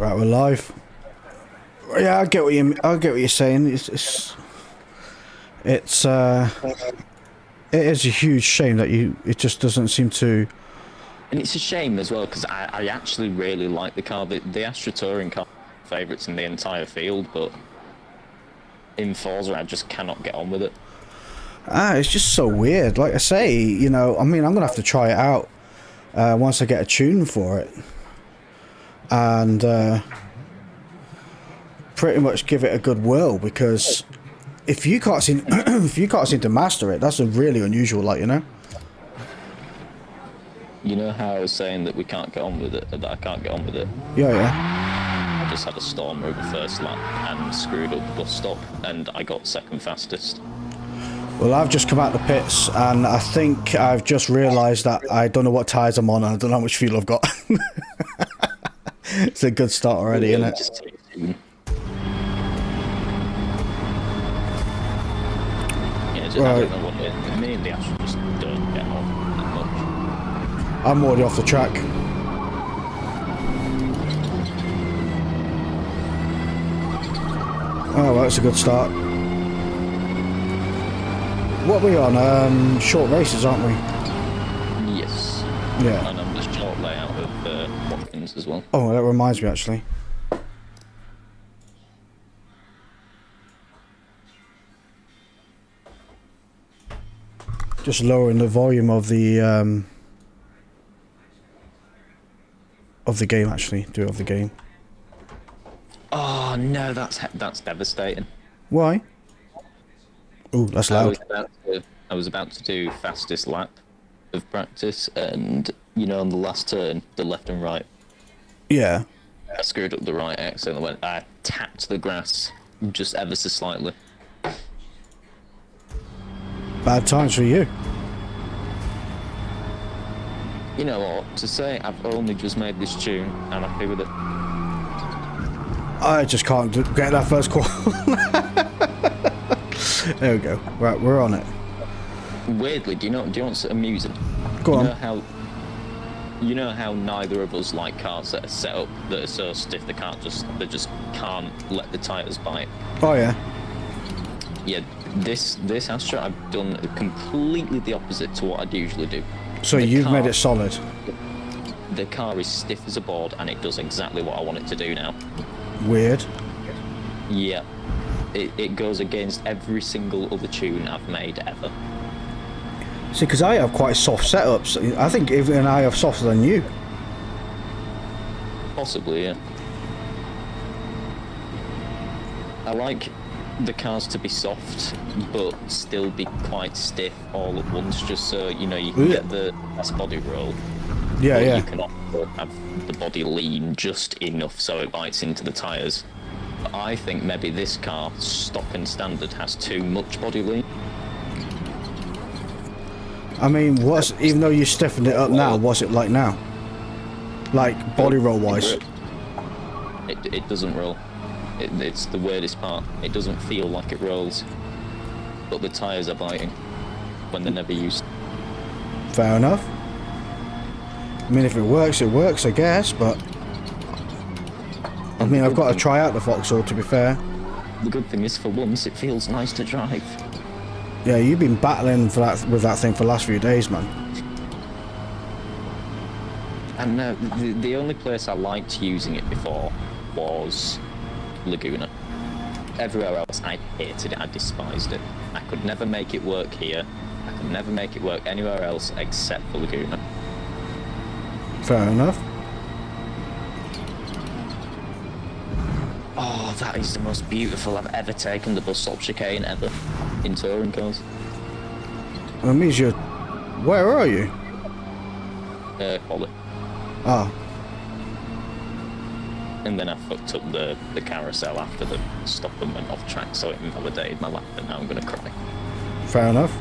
Right, we're live. Yeah, I get what you're saying. It is a huge shame that it just doesn't seem to. And it's a shame as well because I actually really like the car. The Astra Touring Car favourites in the entire field, but in Forza I just cannot get on with it. It's just so weird. Like I say, you know, I mean, I'm gonna have to try it out once I get a tune for it, and pretty much give it a good whirl, because if you can't seem to master it, that's a really unusual, like, you know. You know how I was saying that we can't get on with it, that I can't get on with it? Yeah. I just had a storm over first lap and screwed up the bus stop, and I got second fastest. Well, I've just come out the pits, and I think I've just realised that I don't know what tyres I'm on, and I don't know how much fuel I've got. It's a good start already, isn't it? Yeah, I don't know what it is. Me and the Astra just don't get on much. I'm already off the track. Oh, well, it's a good start. What are we on? Short races, aren't we? Yes. Yeah. And I'm just short layout of Watkins as well. Oh, that reminds me, actually. Just lowering the volume of the game, actually. Do it of the game. Oh no, that's devastating. Why? Ooh, that's loud. I was about to do fastest lap of practice, and you know, on the last turn, the left and right. Yeah. I screwed up the right exit and I tapped the grass just ever so slightly. Bad times for you. You know what? To say I've only just made this tune, I'm happy with it. I just can't get that first call. There we go. Right, we're on it. Weirdly, do you want something amusing? Go on. You know how neither of us like cars that are set up that are so stiff they just can't let the tyres bite. Oh yeah. Yeah, this Astra I've done completely the opposite to what I'd usually do. So you've made it solid. The car is stiff as a board and it does exactly what I want it to do now. Weird. Yeah. It goes against every single other tune I've made ever. See, because I have quite soft setups. I think even I have softer than you. Possibly, yeah. I like the cars to be soft, but still be quite stiff all at once, just so, you know, you can get the best body roll. Yeah, but yeah. You can also have the body lean just enough so it bites into the tyres. But I think maybe this car, stock and standard, has too much body lean. I mean, even though you stiffened it up now, what's it like now? Like, body roll wise? It doesn't roll. It's the weirdest part. It doesn't feel like it rolls. But the tyres are biting when they're never used. Fair enough. I mean, if it works, I guess, but... I mean, I've got to try out the Vauxhall, to be fair. The good thing is, for once, it feels nice to drive. Yeah, you've been battling with that thing for the last few days, man. And the only place I liked using it before was Laguna. Everywhere else, I hated it, I despised it. I could never make it work here. I could never make it work anywhere else except for Laguna. Fair enough. Oh, that is the most beautiful I've ever taken the bus stop chicane ever in touring cars. That means you're... Where are you? Holly. Ah. And then I fucked up the carousel after the stop and went off track, so it invalidated my lap, and now I'm gonna cry. Fair enough.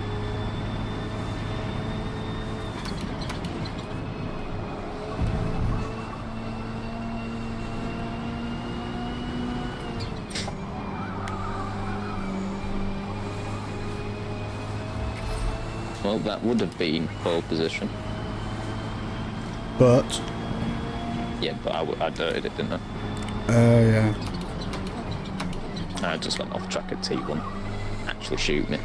Well, that would have been pole position. But... Yeah, but I dirtied it, didn't I? Yeah. I just went off track at T1. Actually shoot me.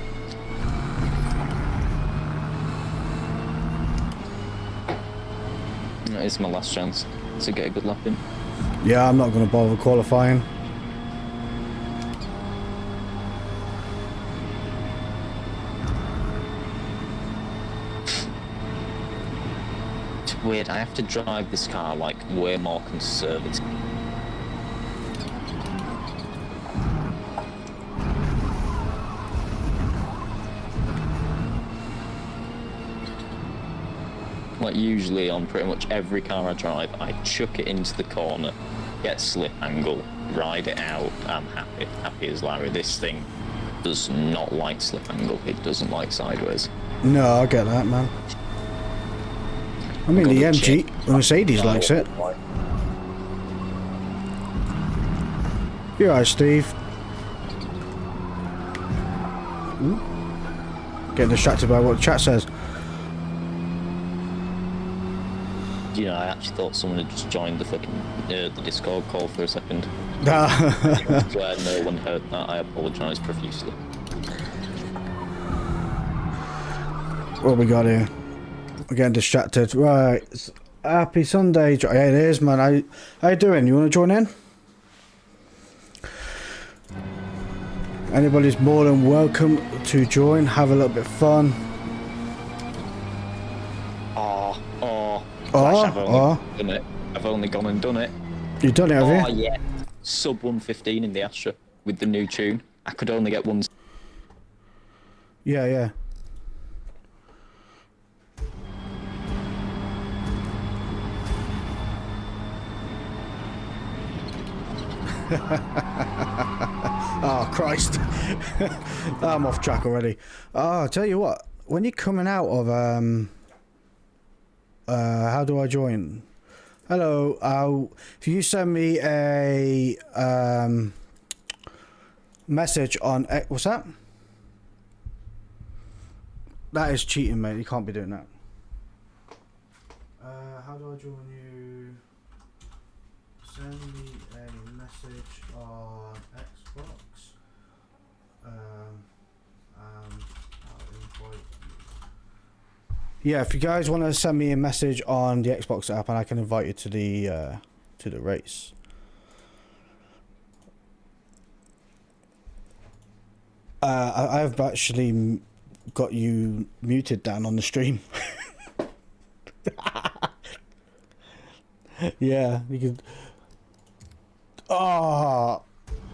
It's my last chance to get a good lap in. Yeah, I'm not going to bother qualifying. It's weird, I have to drive this car like way more conservative. Like usually on pretty much every car I drive, I chuck it into the corner, get slip angle, ride it out, I'm happy. Happy as Larry. This thing does not like slip angle, it doesn't like sideways. No, I get that, man. I mean, the Mercedes likes it. You're right, Steve. Ooh. Getting distracted by what the chat says. You know, I actually thought someone had just joined the fucking the Discord call for a second. Where no one heard that, I apologise profusely. What we got here? We're getting distracted. Right. Happy Sunday. Yeah, it is, man. How you doing? You want to join in? Anybody's more than welcome to join. Have a little bit of fun. I've only gone and done it. You've done it, have you? Oh yeah. Sub 115 in the Astra with the new tune. I could only get one. Yeah, yeah. Oh Christ. I'm off track already. Oh, I'll tell you what, when you're coming out of how do I join? Hello, if you send me a message on what's that? That is cheating, mate. You can't be doing that. How do I join you? Send me a message on Xbox. I'll invite you. Yeah, if you guys want to send me a message on the Xbox app, and I can invite you to the race. I've actually got you muted down on the stream. Yeah, you could. Oh,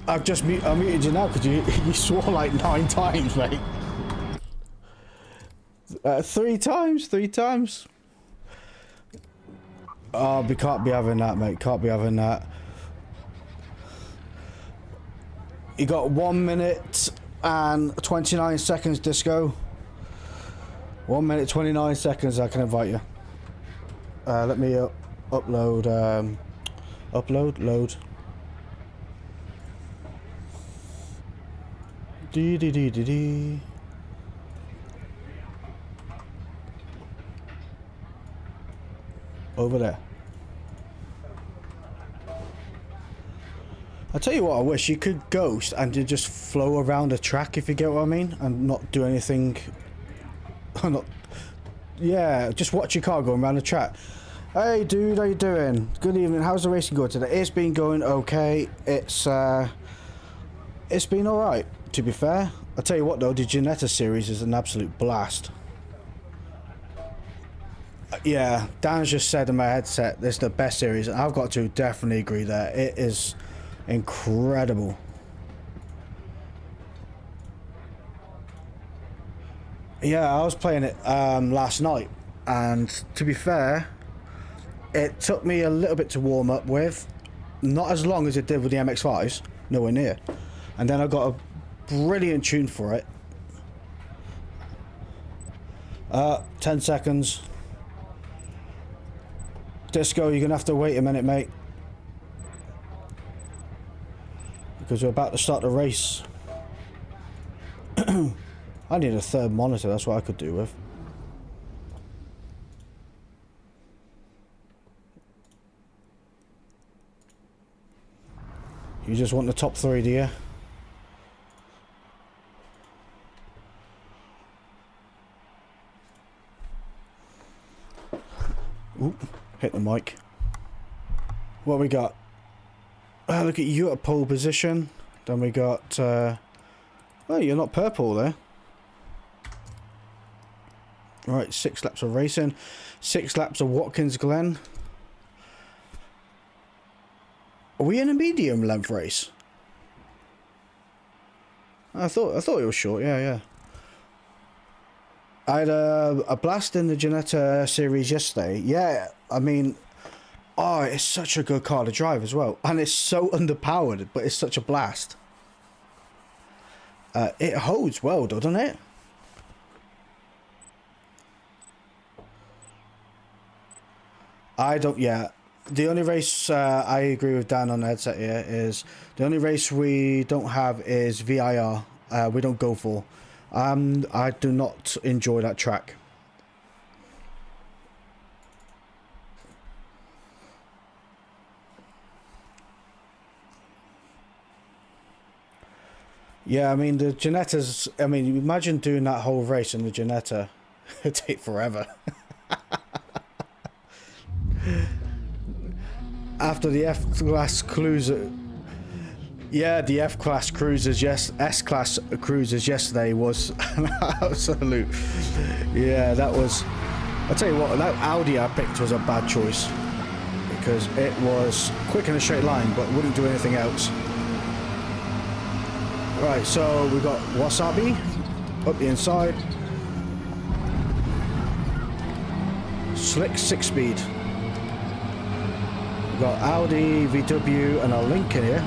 I muted you now because you swore like 9 times, mate. 3 times. Oh, we can't be having that, mate. Can't be having that. You got 1 minute and 29 seconds, Disco. 1 minute 29 seconds. I can invite you. Let me upload. Load. Dee. Over there. I tell you what, I wish you could ghost and you just flow around a track, if you get what I mean, and not do anything. Yeah, just watch your car going around the track. Hey dude, how you doing? Good evening. How's the racing going today? It's been going okay. It's been alright, to be fair. I tell you what though, the Ginetta series is an absolute blast. Yeah, Dan's just said in my headset, this is the best series, and I've got to definitely agree there. It is incredible. Yeah, I was playing it last night, and to be fair, it took me a little bit to warm up with. Not as long as it did with the MX-5s, nowhere near. And then I got a brilliant tune for it. 10 seconds. Disco, you're gonna have to wait a minute, mate, because we're about to start the race. I need a third monitor, that's what I could do with. You just want the top 3, do you? Oop, hit the mic. What we got? Look at you at pole position. Then we got... oh, you're not purple there. Right, 6 laps of racing. 6 laps of Watkins Glen. Are we in a medium length race? I thought it was short, yeah. I had a blast in the Ginetta series yesterday. Yeah, I mean... Oh, it's such a good car to drive as well. And it's so underpowered, but it's such a blast. It holds well, doesn't it? I don't, yeah. The only race I agree with Dan on the headset here is the only race we don't have is VIR. We don't go for. I do not enjoy that track. Yeah, I mean, the Ginettas, I mean, imagine doing that whole race in the Ginetta. It'd take forever. After the F-Class Cruiser... Yeah, the F-Class Cruisers, yes, S-Class Cruisers yesterday was an absolute... Yeah, that was... I'll tell you what, that Audi I picked was a bad choice. Because it was quick in a straight line, but wouldn't do anything else. Right, so we've got Wasabi up the inside. Slick 6-speed. We've got Audi, VW, and our Lincoln here.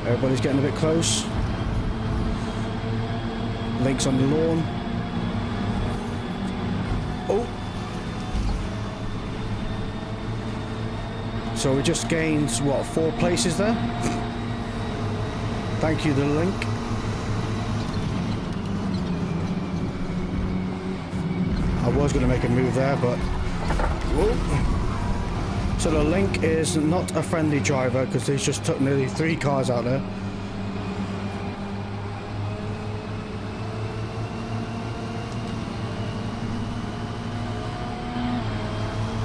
Everybody's getting a bit close. Link's on the lawn. Oh! So we just gained, what, 4 places there? Thank you, the Link. I was going to make a move there, but... Whoa. So the Link is not a friendly driver because he's just took nearly 3 cars out there.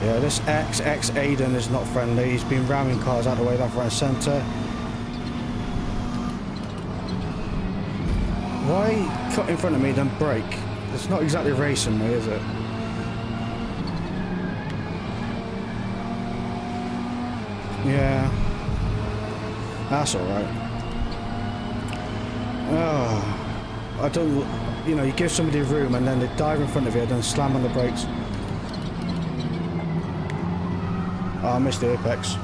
Yeah, this XX Aiden is not friendly. He's been ramming cars out of the way left, right, and centre. Why cut in front of me then brake? It's not exactly racing me, is it? Yeah. That's alright. Oh, I don't... You know, you give somebody room and then they dive in front of you and then slam on the brakes. Oh, I missed the apex.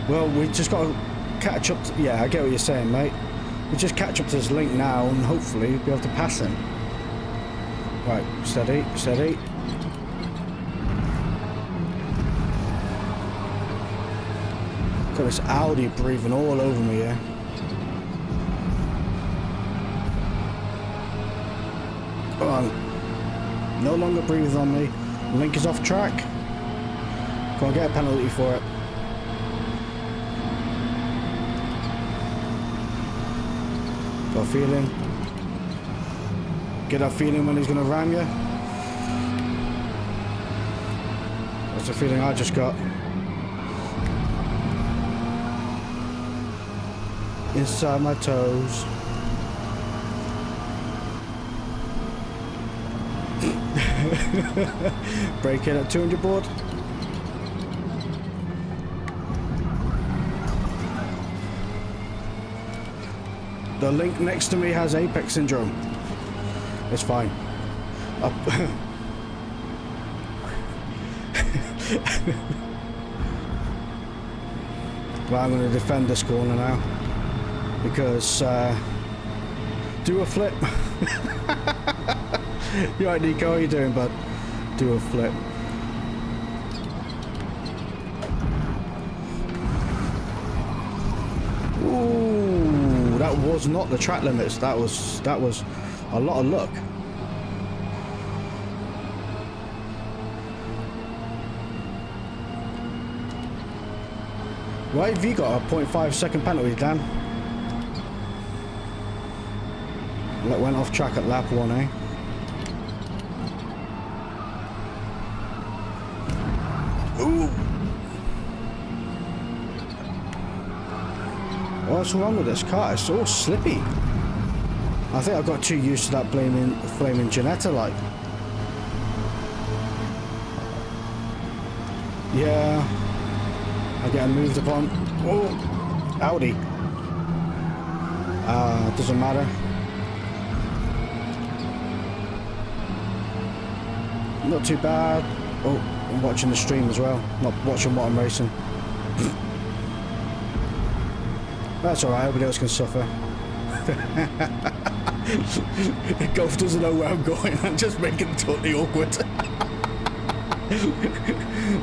Well, we just got to catch up to, yeah, I get what you're saying, mate. We just catch up to this Link now and hopefully be able to pass him. Right, steady, steady. Got this Audi breathing all over me here. Come on. No longer breathing on me. Link is off track. Can't get a penalty for it. Got a feeling. Get that feeling when he's going to ram you. That's the feeling I just got. Inside my toes. Braking at 200 board. The Link next to me has apex syndrome. It's fine. Up. Well, I'm going to defend this corner now because do a flip. You right, Nico? How are you doing, bud? Do a flip. was not the track limits. That was a lot of luck. Why have you got a 0.5 second penalty, Dan? That went off track at lap 1, eh? Ooh! What's wrong with this car? It's so slippy. I think I got too used to that flaming Ginetta light. Yeah. I'm getting moved upon. Oh! Audi. Doesn't matter. Not too bad. Oh, I'm watching the stream as well. Not watching what I'm racing. That's alright, everybody else can suffer. Golf doesn't know where I'm going. I'm just making it totally awkward.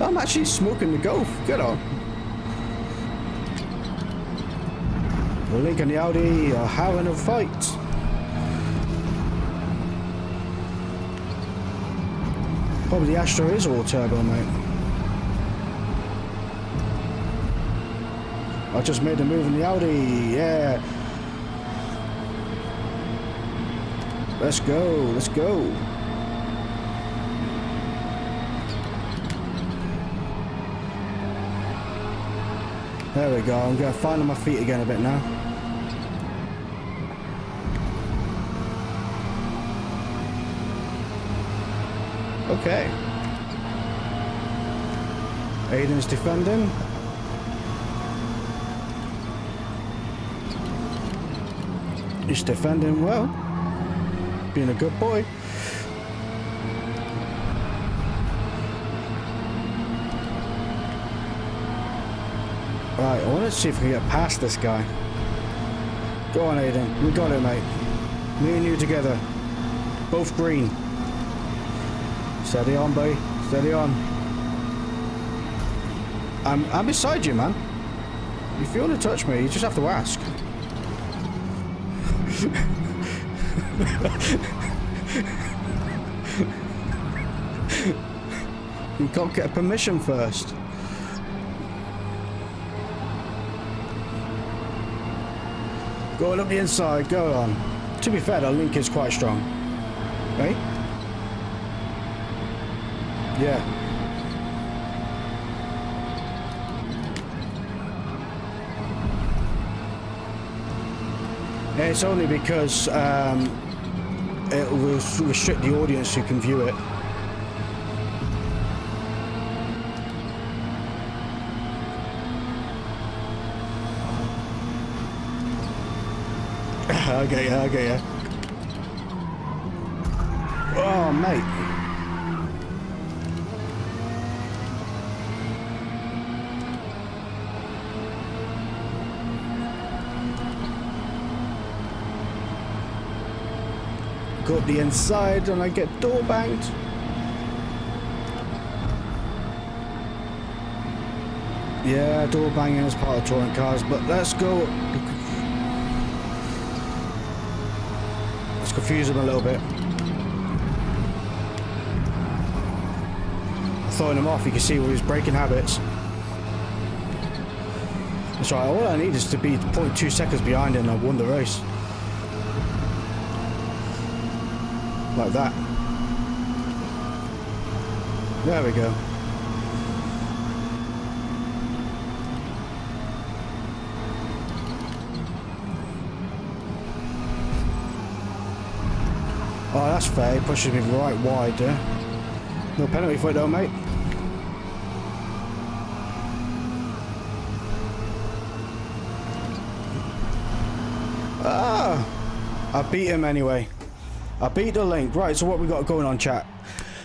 I'm actually smoking the Golf. Get on. The Link and the Audi are having a fight. Probably the Astra is all turbo, mate. I just made a move in the Audi, yeah. Let's go, let's go. There we go, I'm going to find on my feet again a bit now. Okay. Aiden's defending. He's defending well. Being a good boy. Right, I want to see if we can get past this guy. Go on, Aiden. We got it, mate. Me and you together. Both green. Steady on, buddy. Steady on. I'm beside you, man. If you want to touch me, you just have to ask. You can't get permission first. Going up the inside, go on. To be fair, the Link is quite strong. Right? Yeah. It's only because it will restrict the audience who can view it. I get ya, I get ya. Oh, mate. Go up the inside and I get door banged. Yeah, door banging is part of touring cars, but let's go. Let's confuse him a little bit. Throwing him off, you can see with his braking habits. That's right, all I need is to be 0.2 seconds behind him and I've won the race. Like that. There we go. Oh, that's fair. He pushes me right wide there. No penalty for it though, mate. Ah! I beat him anyway. I beat the Link. Right, so what we got going on, chat?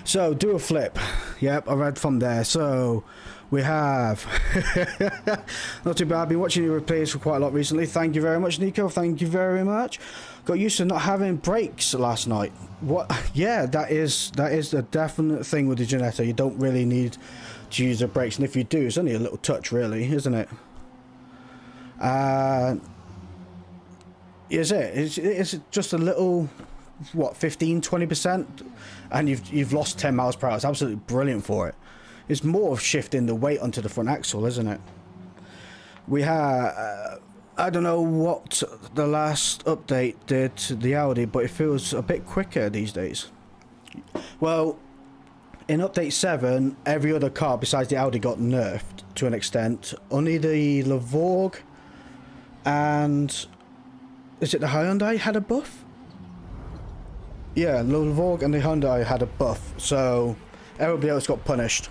So, do a flip. Yep, I read from there. So, we have... Not too bad. I've been watching your replays for quite a lot recently. Thank you very much, Nico. Thank you very much. Got used to not having brakes last night. What? Yeah, that is a definite thing with the Ginetta. You don't really need to use the brakes. And if you do, it's only a little touch, really, isn't it? Is it? It's just a little, what, 15-20%, and you've lost 10 miles per hour. It's absolutely brilliant for it. It's more of shifting the weight onto the front axle, isn't it? We had, I don't know what the last update did to the Audi, but it feels a bit quicker these days. Well, in update 7, every other car besides the Audi got nerfed to an extent. Only the Levorg and, is it the Hyundai had a buff? Yeah, the Levorg and the Hyundai had a buff, so everybody else got punished.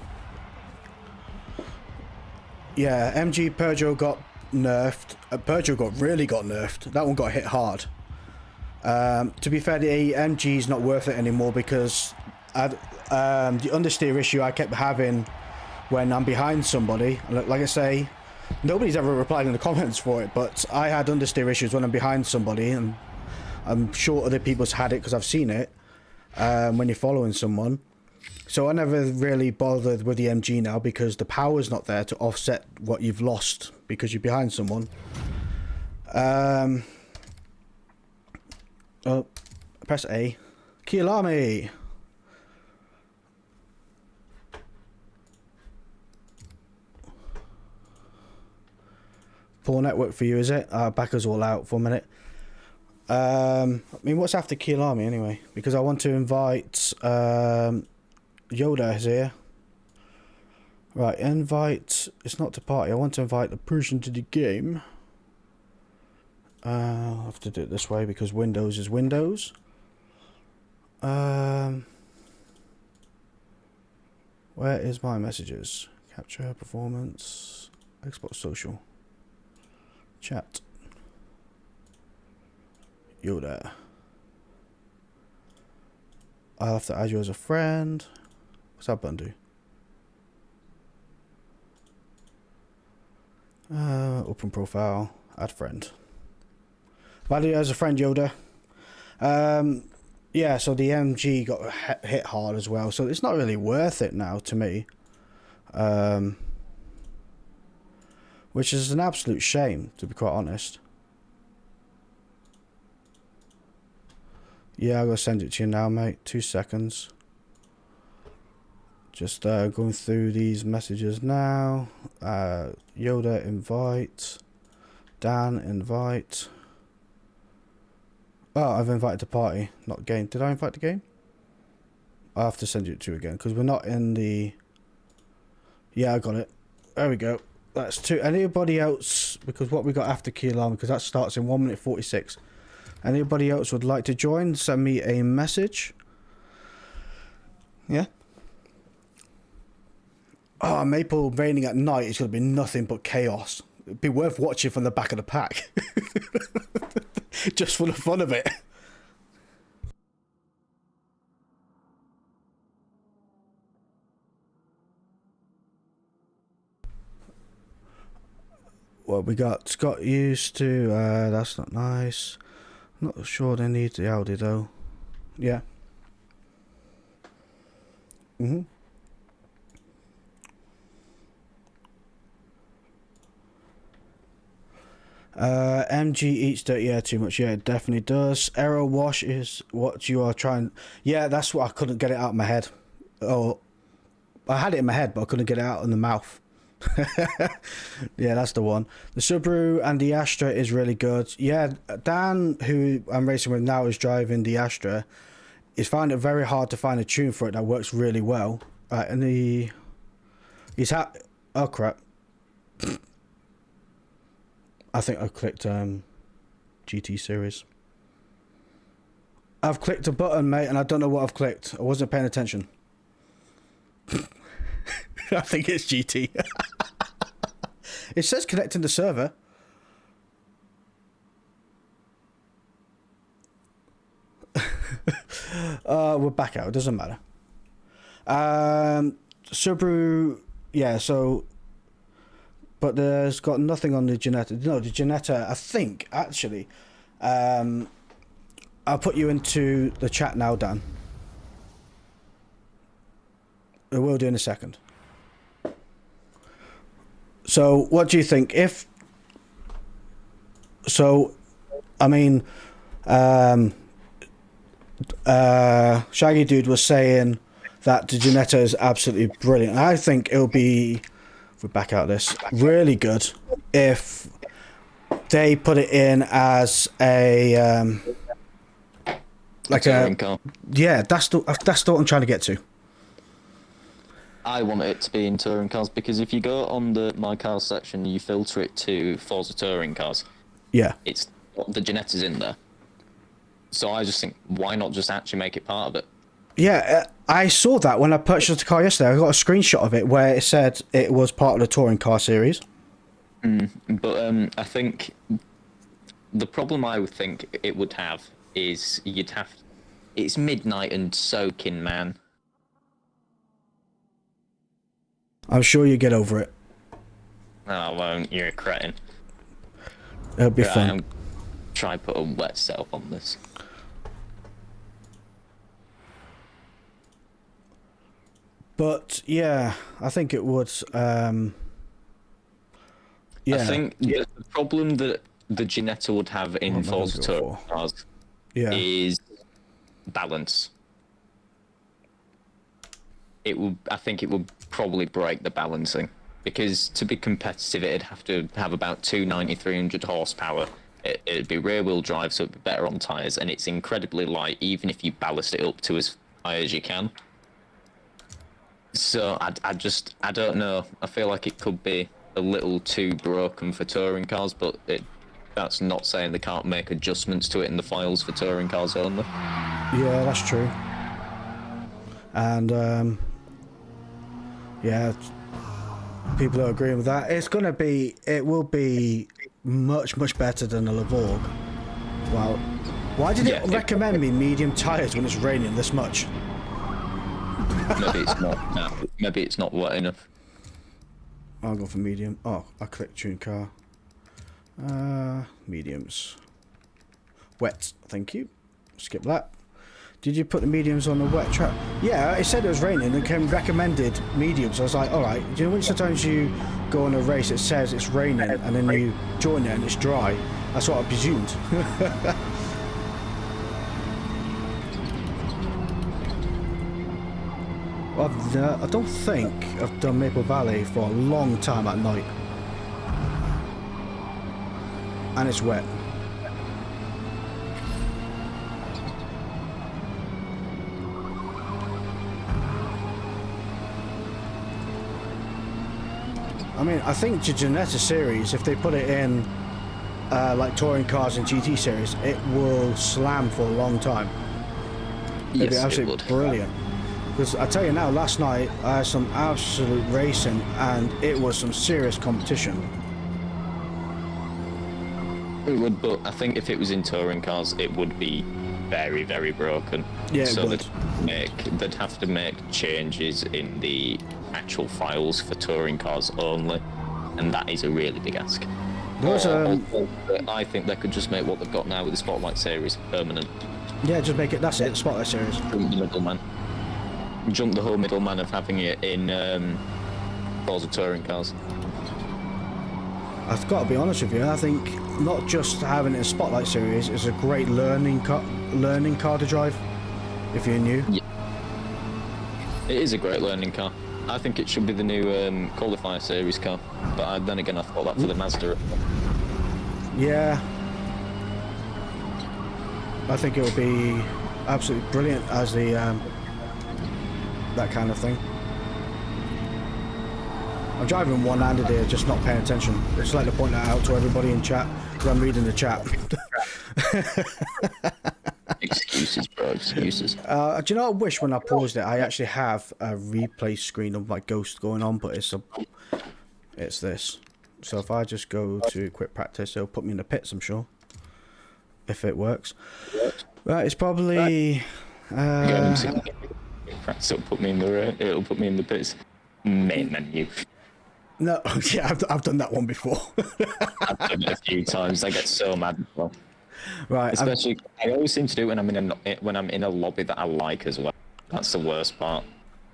Yeah, MG Peugeot got nerfed. Peugeot really got nerfed. That one got hit hard. To be fair, the MG's not worth it anymore because the understeer issue I kept having when I'm behind somebody. Like I say, nobody's ever replied in the comments for it, but I had understeer issues when I'm behind somebody, and I'm sure other people's had it because I've seen it when you're following someone. So I never really bothered with the MG now because the power's not there to offset what you've lost because you're behind someone. Oh, press A. Kialami! Poor network for you, is it? Back us all out for a minute. I mean, what's after Kialami anyway? Because I want to invite... Yoda is here. Right, invite. It's not to party. I want to invite the person to the game. I'll have to do it this way because Windows is Windows. Where is my messages? Capture, performance, Xbox social, chat. Yoda. I'll have to add you as a friend. What's that button do? Open profile, add friend. Value as a friend, Yoda. Yeah, so the MG got hit hard as well, so it's not really worth it now to me. Which is an absolute shame, to be quite honest. Yeah, I'm going to send it to you now, mate. 2 seconds. Just going through these messages now. Yoda, invite. Dan, invite. Oh, I've invited the party, not game. Did I invite the game? I'll have to send it to you again, because we're not in the... Yeah, I got it. There we go. That's 2. Anybody else, because what we got after key alarm, because that starts in 1 minute 46. Anybody else would like to join, send me a message. Yeah. Oh, Maple raining at night is going to be nothing but chaos. It'd be worth watching from the back of the pack. Just for the fun of it. What we got? Got used to. That's not nice. Not sure they need the Audi though. Yeah. MG eats dirt, yeah, too much. Yeah, it definitely does. Aero wash is what you are trying. Yeah, that's what I couldn't get it out of my head. Oh, I had it in my head, but I couldn't get it out in the mouth. Yeah, that's the one. The Subaru and the Astra is really good. Yeah, Dan, who I'm racing with now, is driving the Astra. He's found it very hard to find a tune for it that works really well. And he's had. Oh crap! I think I clicked GT series. I've clicked a button, mate, and I don't know what I've clicked. I wasn't paying attention. I think it's GT. It says connecting the server. We're back out. It doesn't matter. Subaru, yeah, so... But there's got nothing on the Ginetta. No, the Ginetta, I think, actually. I'll put you into the chat now, Dan. I will do in a second. So, what do you think? I mean, Shaggy Dude was saying that the Ginetta is absolutely brilliant. I think it'll be, if we back out this, really good if they put it in as a like a touring car. Yeah, that's what I'm trying to get to. I want it to be in touring cars because if you go on the My Cars section, you filter it to Forza Touring Cars. Yeah. It's the Ginetta's in there. So I just think, why not just actually make it part of it? Yeah, I saw that when I purchased the car yesterday. I got a screenshot of it where it said it was part of the touring car series. But I think the problem I would think it would have is it's midnight and soaking, man. I'm sure you get over it. No, I won't. You're a cretin. It'll be fun. Try put a wet setup on this. But yeah, I think it would. Yeah. I think the problem that the Ginetta would have in Forza Touring Cars is balance. I think it would probably break the balancing because to be competitive, it'd have to have about 290, 300 horsepower. It'd be rear-wheel drive, so it'd be better on tyres, and it's incredibly light, even if you ballast it up to as high as you can. So I don't know. I feel like it could be a little too broken for touring cars, but that's not saying they can't make adjustments to it in the files for touring cars only. Yeah, that's true. And yeah, people are agreeing with that. It will be much better than a Levorg. Well, why did it recommend me medium tyres when it's raining this much? Maybe it's not. No, maybe it's not wet enough. I'll go for medium. Oh, I clicked tune car. Mediums. Wet, thank you. Skip that. Did you put the mediums on the wet track? Yeah, it said it was raining and came recommended mediums. I was like, alright, do you know when sometimes you go on a race, it says it's raining and then you join it and it's dry? That's what I presumed. I don't think I've done Maple Valley for a long time at night. And it's wet. I mean, I think the Ginetta series, if they put it in like touring cars and GT series, it will slam for a long time. It'd be absolutely brilliant. Because I tell you now, last night I had some absolute racing and it was some serious competition. It would, but I think if it was in touring cars, it would be very, very broken. Yeah, so it would. They'd have to make changes in the actual files for touring cars only, and that is a really big ask. I think they could just make what they've got now with the Spotlight series permanent. Yeah, just make it. That's it. Spotlight series. Jump the middleman. Jump the whole middleman of having it in Forza Touring Cars. I've got to be honest with you. I think not just having it in Spotlight series is a great learning car to drive if you're new. Yeah. It is a great learning car. I think it should be the new Qualifier series car, but then again I thought that for the Mazda. Yeah, I think it will be absolutely brilliant as the that kind of thing. I'm driving one-handed here, just not paying attention. Just like to point that out to everybody in chat, because I'm reading the chat. Excuses, bro, excuses. Do you know, I wish when I paused it, I actually have a replay screen of my Ghost going on, but it's this. So if I just go to quit practice, it'll put me in the pits, I'm sure. If it works. Right, it's probably... It'll put me in the pits. Main menu. No, yeah, I've done that one before. I've done it a few times. I get so mad. Well, right, especially I always seem to do it when I'm in a lobby that I like as well. That's the worst part.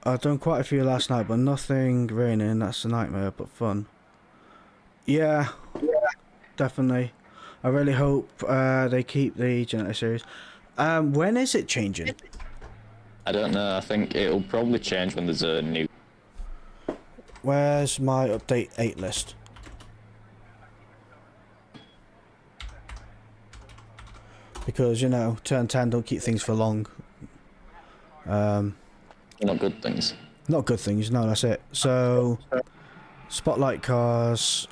I've done quite a few last night, but nothing raining. That's a nightmare, but fun. Yeah, definitely. I really hope they keep the Genetic series. When is it changing? I don't know. I think it'll probably change when there's a new. Where's my update 8 list? Because, you know, turn 10 don't keep things for long. Not good things. Not good things, no, that's it. So, Spotlight Cars,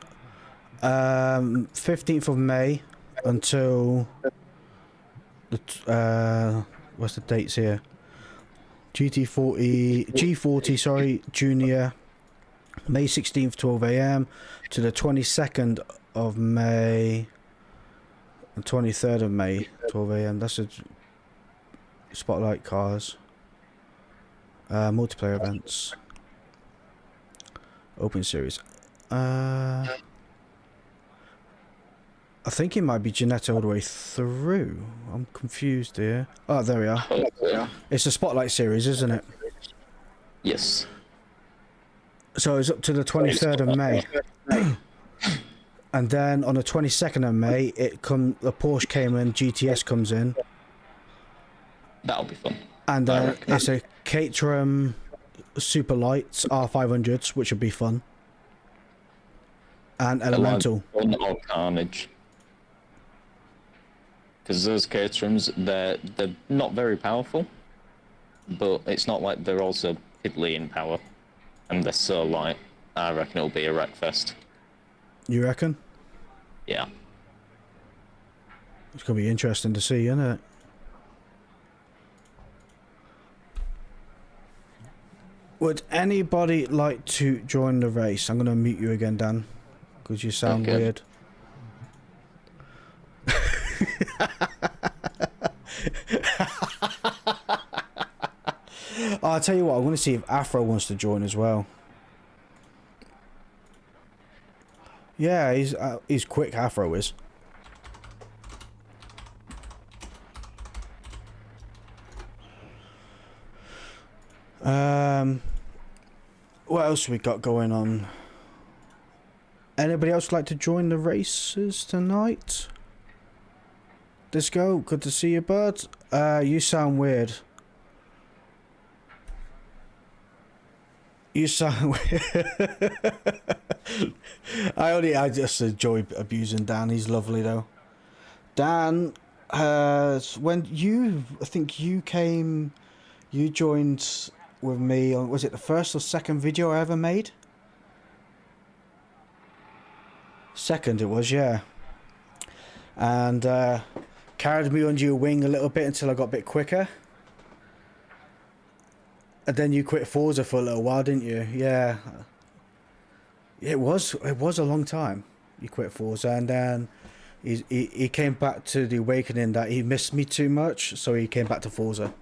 15th of May until the, what's the dates here? G40, sorry, Junior, May 16th, 12 AM to the 22nd of May, and 23rd of May, 12 AM. That's a Spotlight Cars. Multiplayer events. Open series. I think it might be Ginetta all the way through. I'm confused here. Oh, there we are. It's a Spotlight series, isn't it? Yes. So it's up to the 23rd of May. And then on the 22nd of May, the Porsche Cayman GTS comes in. That'll be fun. And then it's a Caterham Super Lights R500s, which would be fun. And Elemental. Fun or Carnage. Because those Caterhams, they're not very powerful, but it's not like they're also piddly in power. And they're so light, I reckon it'll be a wreck fest. You reckon? Yeah. It's going to be interesting to see, isn't it? Would anybody like to join the race? I'm going to mute you again, Dan, because you sound weird. I'll tell you what, I'm going to see if Afro wants to join as well. Yeah, he's quick, Afro is. What else we got going on? Anybody else like to join the races tonight? Disco, good to see you, bud. You sound weird. You sound weird. I just enjoy abusing Dan. He's lovely though. Dan, I think you joined with me on, was it the first or second video I ever made? Second it was, yeah. And carried me under your wing a little bit until I got a bit quicker. And then you quit Forza for a little while, didn't you? Yeah. It was a long time. You quit Forza, and then he came back to the awakening that he missed me too much, so he came back to Forza.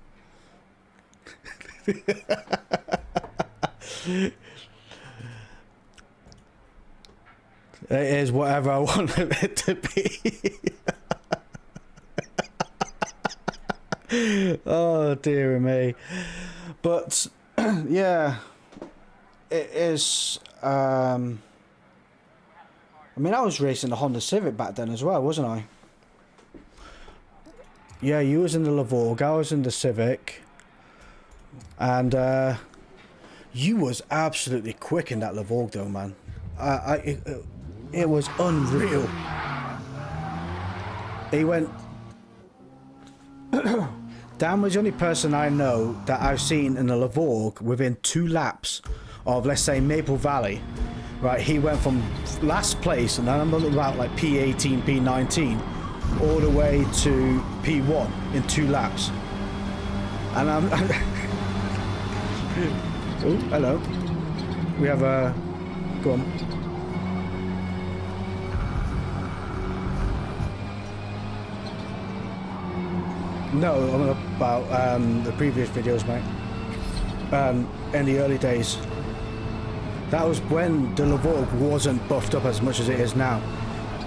It is whatever I want it to be. Oh dear me. But yeah, it is. I mean, I was racing the Honda Civic back then as well, wasn't I? Yeah, you was in the Lavorg, I was in the Civic, and you was absolutely quick in that Lavorg though, man. It was unreal. He went. Dan was the only person I know that I've seen in a Lavorg within 2 laps of, let's say, Maple Valley. Right, he went from last place, and I'm talking about like P18, P19, all the way to P1 in 2 laps. And I'm oh, hello. We have a... Go on. No, I'm about the previous videos, mate. In the early days. That was when the Lavorg wasn't buffed up as much as it is now.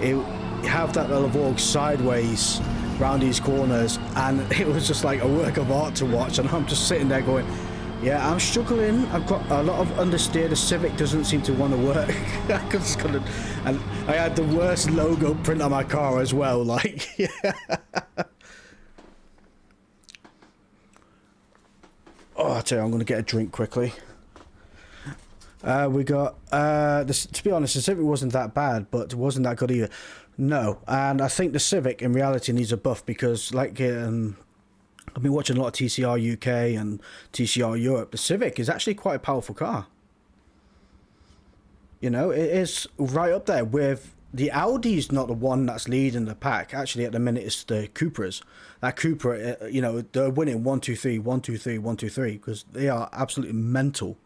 You have that Lavorg sideways round these corners, and it was just like a work of art to watch, and I'm just sitting there going, Yeah, I'm struggling. I've got a lot of understeer. The Civic doesn't seem to want to work. I just couldn't, and I had the worst logo print on my car as well. Like, yeah. Oh, I tell you, I'm gonna get a drink quickly. We got this. To be honest, the Civic wasn't that bad, but it wasn't that good either. No, and I think the Civic in reality needs a buff because, like, I've been watching a lot of TCR UK and TCR Europe. The Civic is actually quite a powerful car. You know, it is right up there with the Audi's not the one that's leading the pack. Actually, at the minute, it's the Cupras. That Cupra, you know, they're winning 1, 2, 3, 1, 2, 3, 1, 2, 3 because they are absolutely mental.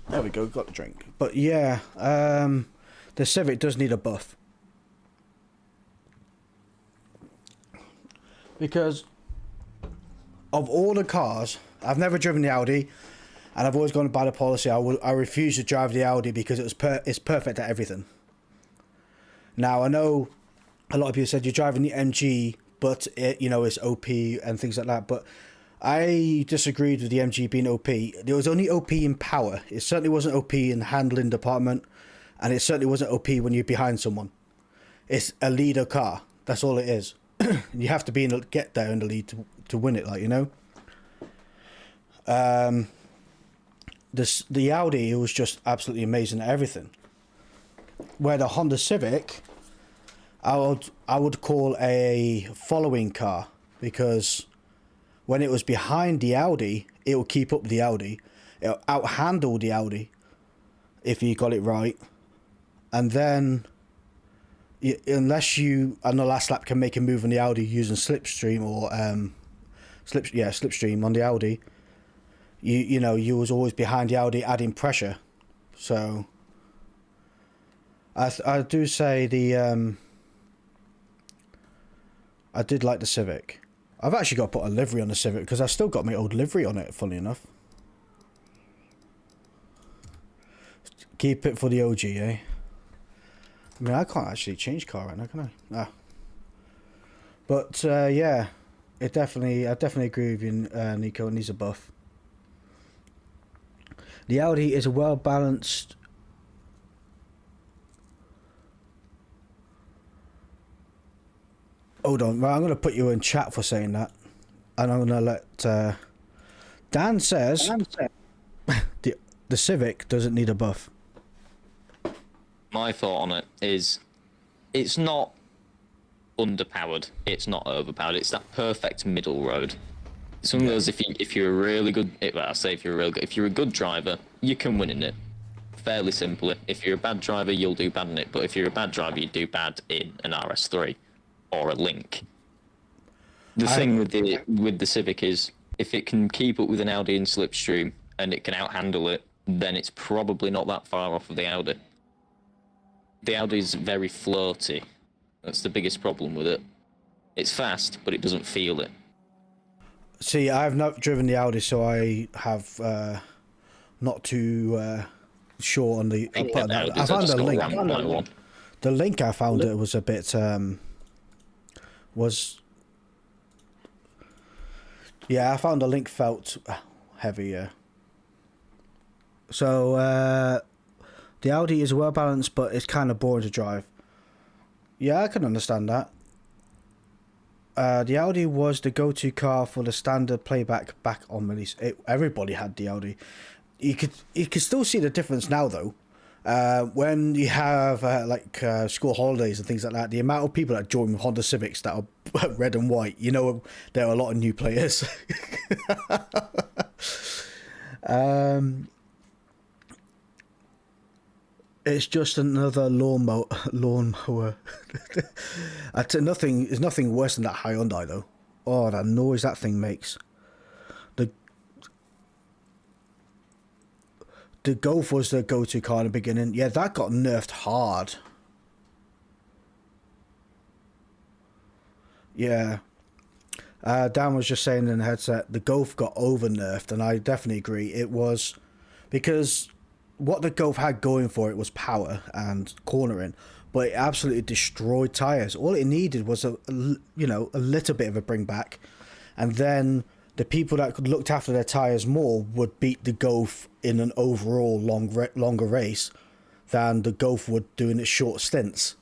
There we go, got the drink. But yeah, the Civic does need a buff. Because of all the cars, I've never driven the Audi, and I've always gone by the policy, I refuse to drive the Audi because it's perfect at everything. Now, I know a lot of people said you're driving the MG, but it, you know, it's OP and things like that, but I disagreed with the MG being OP. There was only OP in power. It certainly wasn't OP in the handling department, and it certainly wasn't OP when you're behind someone. It's a leader car. That's all it is. You have to be get there in the lead to win it, like, you know. The Audi, it was just absolutely amazing at everything. Where the Honda Civic, I would call a following car, because when it was behind the Audi, it will keep up with the Audi. It'll outhandle the Audi if you got it right. And then, unless you on the last lap can make a move on the Audi using slipstream or slipstream on the Audi, you know, you was always behind the Audi adding pressure. So I do say I did like the Civic. I've actually got to put a livery on the Civic because I've still got my old livery on it, funny enough. Keep it for the OG, eh? I mean, I can't actually change car right now, can I? Ah. But, yeah, I definitely agree with you, Nico, it needs a buff. The Audi is a well-balanced... Hold on, right, I'm going to put you in chat for saying that. And I'm going to let... Dan says... the Civic doesn't need a buff. My thought on it is, it's not underpowered, it's not overpowered, it's that perfect middle road. It's one of those, if you're a really good... Well, I say if you're a good driver, you can win in it. Fairly simply. If you're a bad driver, you'll do bad in it. But if you're a bad driver, you do bad in an RS3. Or a Link. The thing with the Civic is, if it can keep up with an Audi in slipstream and it can outhandle it, then it's probably not that far off of the Audi. The Audi's very floaty. That's the biggest problem with it. It's fast, but it doesn't feel it. See, I've not driven the Audi, so I have not too sure on the... I found the Link. The Link I found it was a bit... Yeah, I found the Link felt heavier. So the Audi is well balanced, but it's kind of boring to drive. Yeah, I can understand that. The Audi was the go-to car for the standard playback back on release. Everybody had the Audi. You could still see the difference now, though. When you have school holidays and things like that, the amount of people that join Honda Civics that are red and white, you know, there are a lot of new players. It's just another lawnmower. There's nothing worse than that Hyundai though. Oh, that noise that thing makes. The Golf was the go-to car in the beginning. Yeah, that got nerfed hard. Yeah. Dan was just saying in the headset, the Golf got over nerfed, and I definitely agree. It was because what the Golf had going for it was power and cornering, but it absolutely destroyed tires. All it needed was a little bit of a bring back, and then the people that could looked after their tires more would beat the Golf in an overall longer race than the Golf would do in its short stints.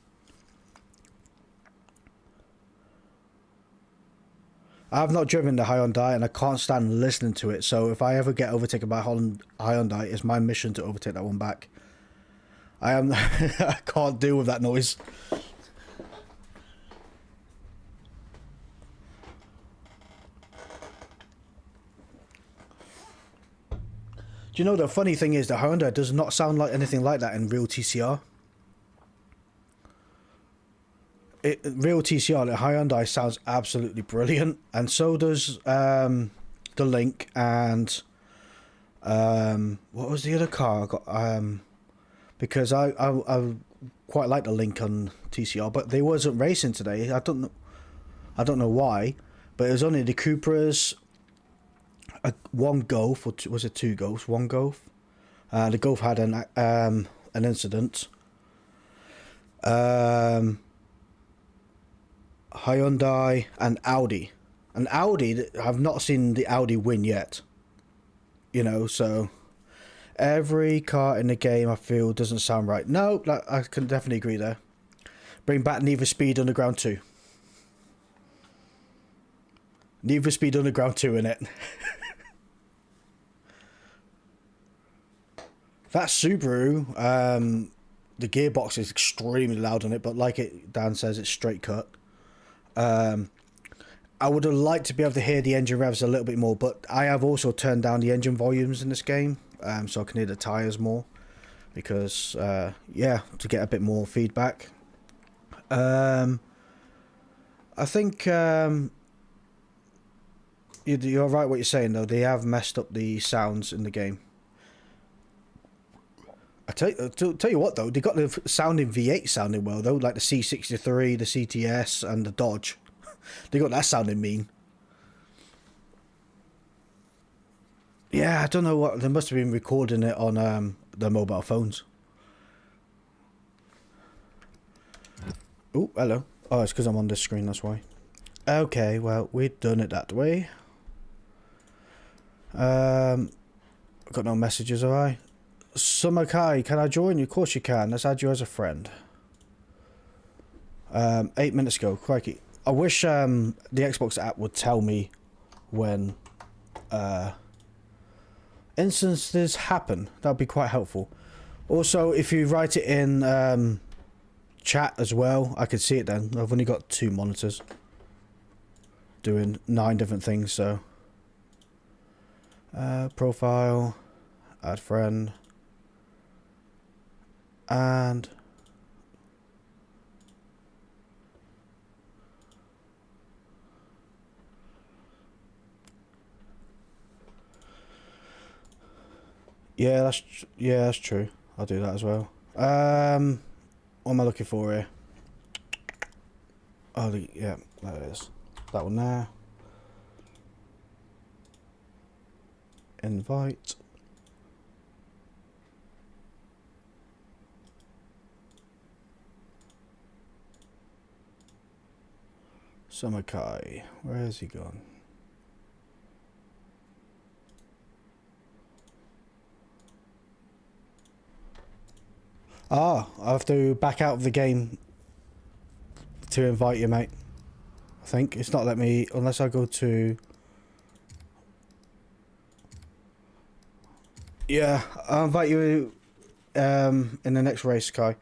I've not driven the Hyundai and I can't stand listening to it, so if I ever get overtaken by Hyundai, it's my mission to overtake that one back. I can't deal with that noise. Do you know the funny thing is the Hyundai does not sound like anything like that in real TCR? Real TCR, the Hyundai sounds absolutely brilliant, and so does the Link, and what was the other car I got? Because I quite like the Link on TCR, but they wasn't racing today. I don't know why, but it was only the Cupras, one Golf, or was it two Golfs? One Golf. The Golf had an incident. Hyundai and Audi. And Audi, I've not seen the Audi win yet. You know, so every car in the game I feel doesn't sound right. No, I can definitely agree there. Bring back Need for Speed Underground 2. Need for Speed Underground 2 in it. That Subaru, the gearbox is extremely loud on it, but like Dan says, it's straight cut. I would have liked to be able to hear the engine revs a little bit more, but I have also turned down the engine volumes in this game, so I can hear the tyres more, because, yeah, to get a bit more feedback. I think you're right what you're saying, though. They have messed up the sounds in the game. I tell you what, though, they got the sounding V8 sounding well, though, like the C63, the CTS, and the Dodge. They got that sounding mean. Yeah, I don't know what, they must have been recording it on their mobile phones. Oh, hello. Oh, it's because I'm on this screen, that's why. Okay, well, we've done it that way. Got no messages, have I? Summer Kai, can I join you? Of course you can. Let's add you as a friend. 8 minutes ago. Crikey. I wish the Xbox app would tell me when instances happen. That would be quite helpful. Also, if you write it in chat as well, I could see it then. I've only got 2 monitors doing 9 different things, so profile, add friend, and yeah, that's true. I'll do that as well. What am I looking for here? Oh, yeah, that is that one there. Invite. Samakai, where has he gone? Ah, I have to back out of the game to invite you, mate. I think it's not letting me, unless I go to... Yeah, I'll invite you in the next race, Kai.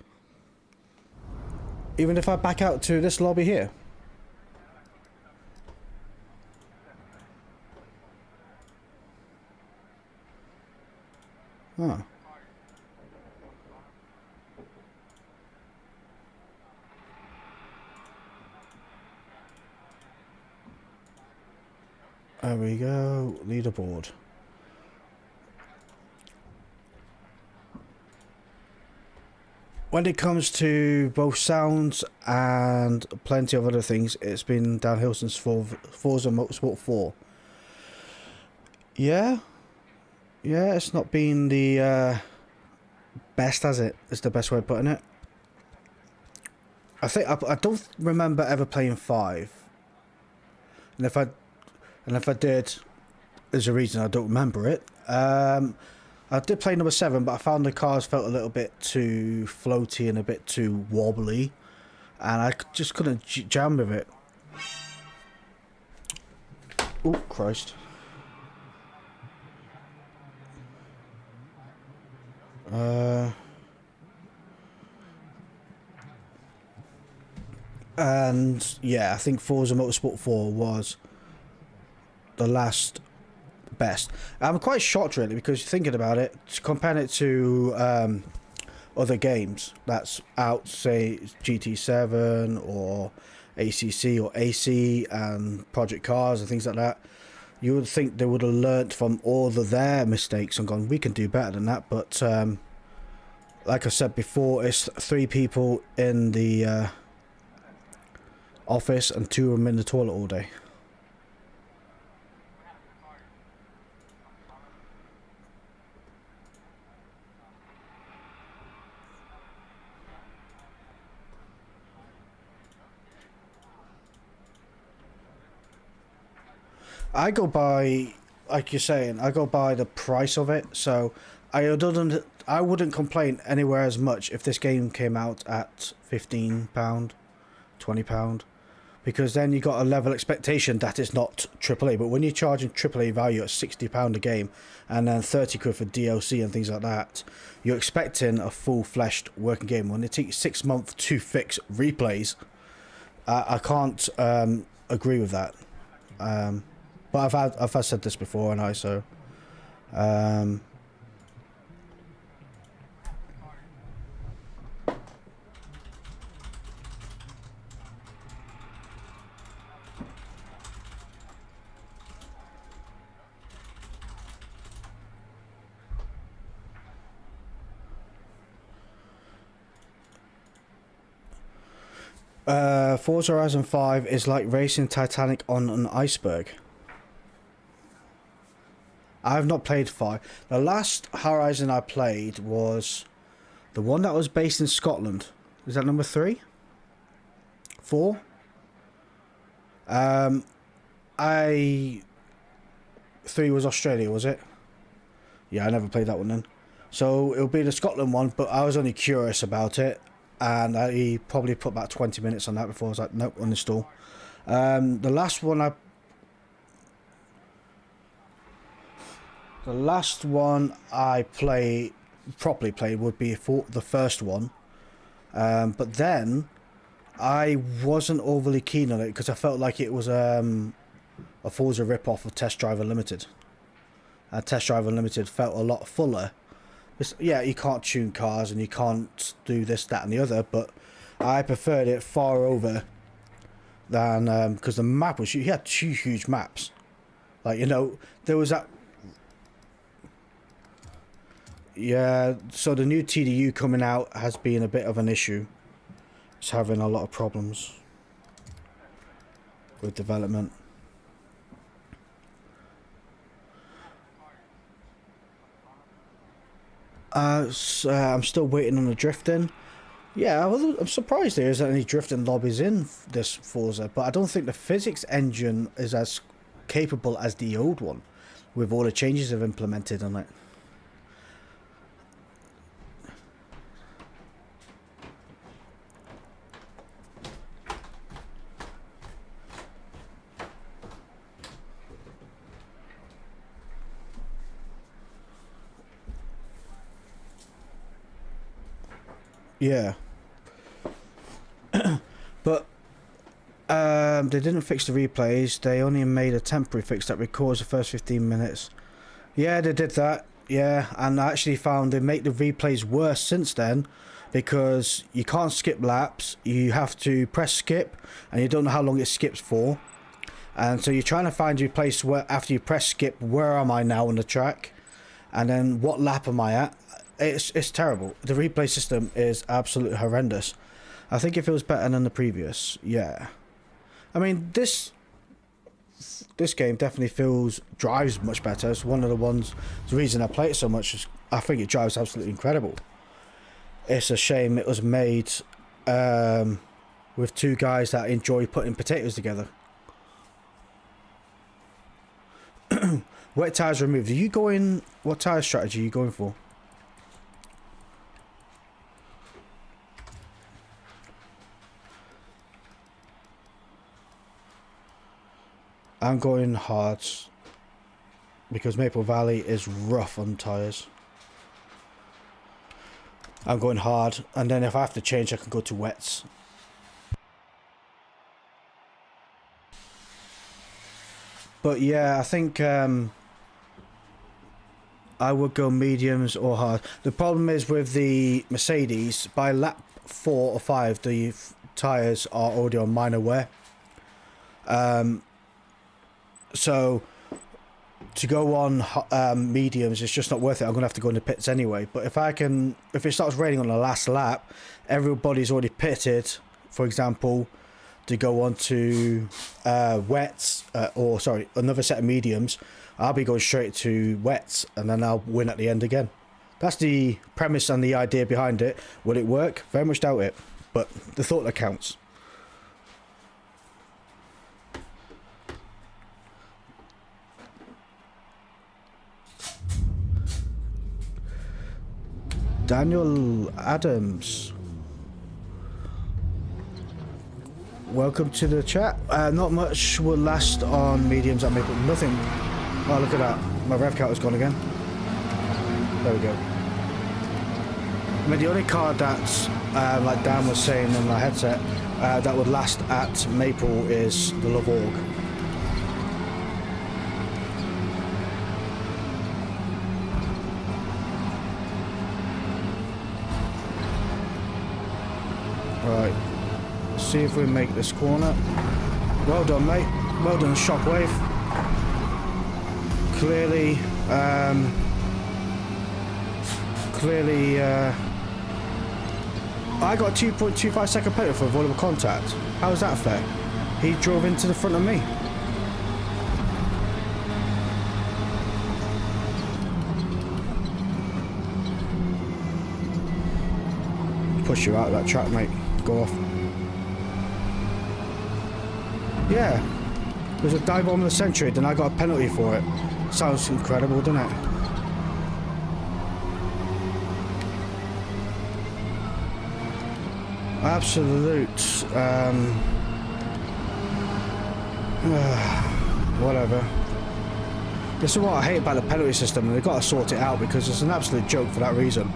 Even if I back out to this lobby here. Huh. There we go, leaderboard. when it comes to both sounds and plenty of other things, it's been downhill since Forza Motorsport 4. Yeah, it's not been the best, has it? Is the best way of putting it. I think I don't remember ever playing 5, and if I did, there's a reason I don't remember it. I did play number 7, but I found the cars felt a little bit too floaty and a bit too wobbly, and I just couldn't jam with it. Oh Christ! And yeah, I think Forza Motorsport 4 was the last best. I'm quite shocked really, because thinking about it, comparing it to other games that's out, say GT7 or ACC or AC and Project Cars and things like that, you would think they would have learnt from all of their mistakes and gone, we can do better than that. But like I said before, it's 3 people in the office and 2 of them in the toilet all day. I go by, like you're saying, I go by the price of it. So I wouldn't complain anywhere as much if this game came out at £15, £20, because then you got a level expectation that it's not AAA. But when you're charging AAA value at £60 a game, and then 30 quid for DLC and things like that, you're expecting a full-fleshed working game. When it takes 6 months to fix replays, I can't agree with that. But I've said this before, and Forza Horizon 5 is like racing Titanic on an iceberg. I've not played 5. The last Horizon I played was the one that was based in Scotland. Is that number 3? 4? 3 was Australia, was it? Yeah, I never played that one then. So it'll be the Scotland one, but I was only curious about it, and I probably put about 20 minutes on that before I was like, nope, uninstall. The last one I properly played would be the first one, but then I wasn't overly keen on it because I felt like it was a Forza rip-off of Test Drive Unlimited. Test Drive Unlimited felt a lot fuller. Yeah, you can't tune cars and you can't do this, that and the other, but I preferred it far over than, because the map was, you had 2 huge maps. Like, you know, there was that. Yeah, so the new TDU coming out has been a bit of an issue. It's having a lot of problems with development. I'm still waiting on the drifting. Yeah, I'm surprised there isn't any drifting lobbies in this Forza, but I don't think the physics engine is as capable as the old one, with all the changes they've implemented on it. Yeah. But they didn't fix the replays. They only made a temporary fix that records the first 15 minutes. Yeah, they did that. Yeah, and I actually found they make the replays worse since then, because you can't skip laps. You have to press skip, and you don't know how long it skips for. And so you're trying to find your place where, after you press skip, where am I now on the track? And then what lap am I at? it's terrible. The replay system is absolutely horrendous. I think it feels better than the previous. Yeah, I mean this game definitely drives much better. It's one of the reason I play it so much is I think it drives absolutely incredible. It's a shame it was made with two guys that enjoy putting potatoes together. Wet tires removed. Are you going? What tire strategy are you going for? I'm going hard because Maple Valley is rough on tires. I'm going hard, and then if I have to change, I can go to wets. But yeah, I think I would go mediums or hard. The problem is with the Mercedes, by lap 4 or 5, the tyres are already on minor wear. So to go on mediums, it's just not worth it. I'm gonna have to go in the pits anyway. But if it starts raining on the last lap, everybody's already pitted, for example, to go on to wets, or sorry, another set of mediums. I'll be going straight to wets, and then I'll win at the end again. That's the premise and the idea behind it. Will it work? Very much doubt it, but the thought that counts. Daniel Adams, welcome to the chat. Not much will last on mediums at Maple. Nothing. Oh, look at that. My rev counter's gone again. There we go. I mean, the only car that's, like Dan was saying in my headset, that would last at Maple is the Love Org. Right, let's see if we make this corner. Well done, mate. Well done, Shockwave. Clearly, I got a 2.25 second penalty for avoidable contact. How is that fair? He drove into the front of me. Push you out of that track, mate. Go off. Yeah, there's a dive bomb of the century, then I got a penalty for it. Sounds incredible, doesn't it? Absolute whatever. This is what I hate about the penalty system, and they've got to sort it out because it's an absolute joke for that reason.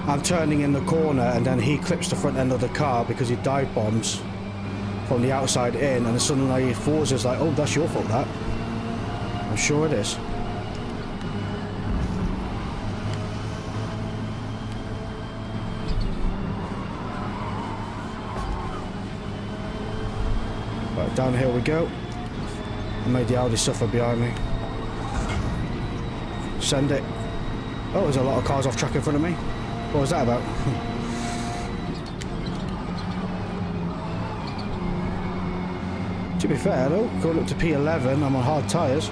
I'm turning in the corner and then he clips the front end of the car because he dive bombs from the outside in, and then suddenly Forza's like, oh, that's your fault, that. I'm sure it is. Right, downhill we go. I made the Audi suffer behind me. Send it. Oh, there's a lot of cars off track in front of me. What was that about? To be fair though, going up to P11, I'm on hard tyres.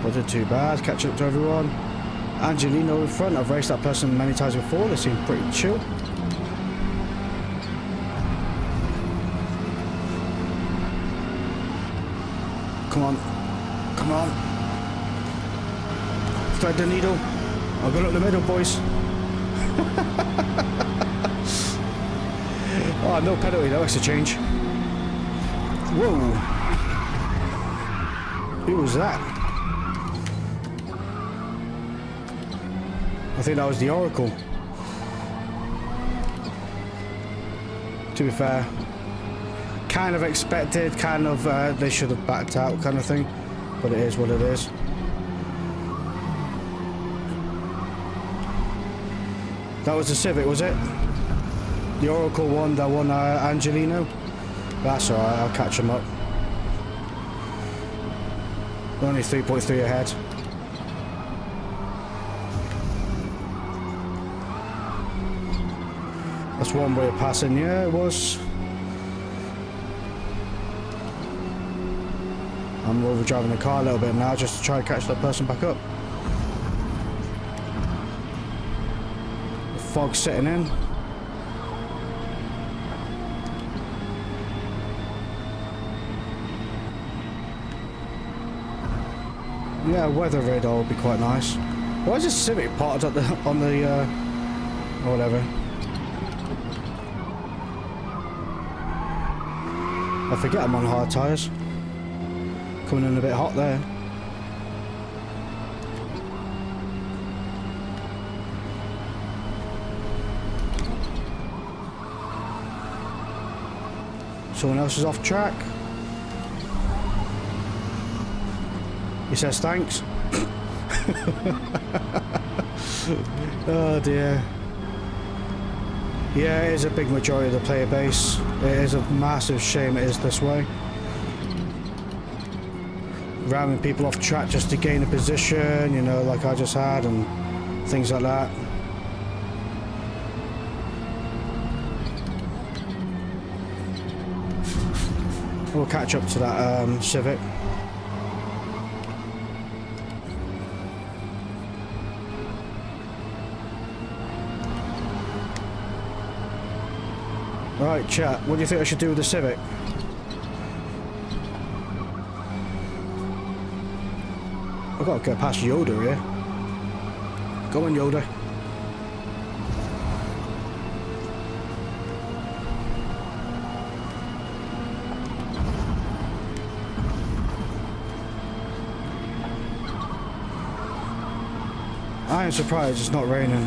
Wasn't too bad, catching up to everyone. Angelino in front, I've raced that person many times before, they seem pretty chill. Come on, come on. Thread the needle. I'll go up the middle, boys. Oh, no penalty, no extra change. Whoa. Who was that? I think that was the Oracle. To be fair, kind of expected, kind of they should have backed out kind of thing, but it is what it is. That was the Civic, was it? The Oracle one, that one Angelino? That's alright, I'll catch him up. We're only 3.3 ahead. That's one way of passing. Yeah, it was. I'm overdriving the car a little bit now just to try and catch that person back up. The fog's setting in. Yeah, weather radar would be quite nice. Why is this Civic parked at on the or whatever? I forget I'm on hard tyres. Coming in a bit hot there. Someone else is off track. He says thanks. Oh dear. Yeah, it is a big majority of the player base. It is a massive shame it is this way. Ramming people off track just to gain a position, you know, like I just had, and things like that. We'll catch up to that Civic. Right, chat, what do you think I should do with the Civic? I've got to get past Yoda here. Go on, Yoda. I am surprised it's not raining.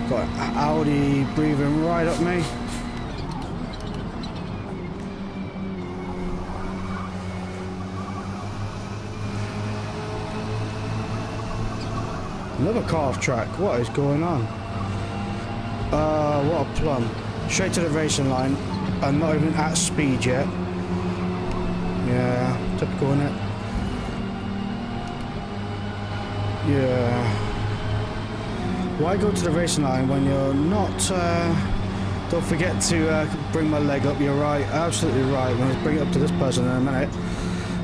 Got Audi breathing right up me. Another car off track. What is going on? What a plum. Straight to the racing line. I'm not even at speed yet. Yeah, typical, innit? Yeah. Why go to the racing line when you're not... don't forget to bring my leg up. You're right. Absolutely right. I'm going to bring it up to this person in a minute.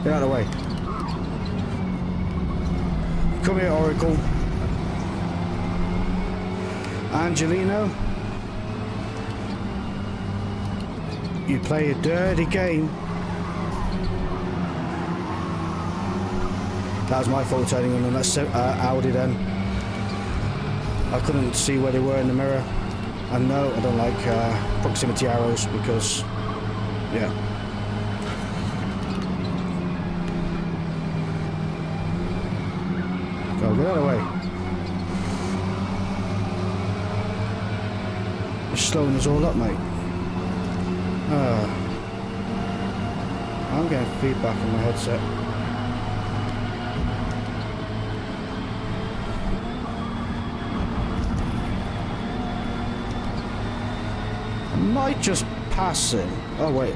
Get out of the way. Come here, Oracle. Angelino, you play a dirty game. That was my fault turning on that Audi then. I couldn't see where they were in the mirror. And no, I don't like proximity arrows because, yeah. Go, get out of the way. You're slowing us all up, mate. I'm getting feedback on my headset. I might just pass him. Oh, wait.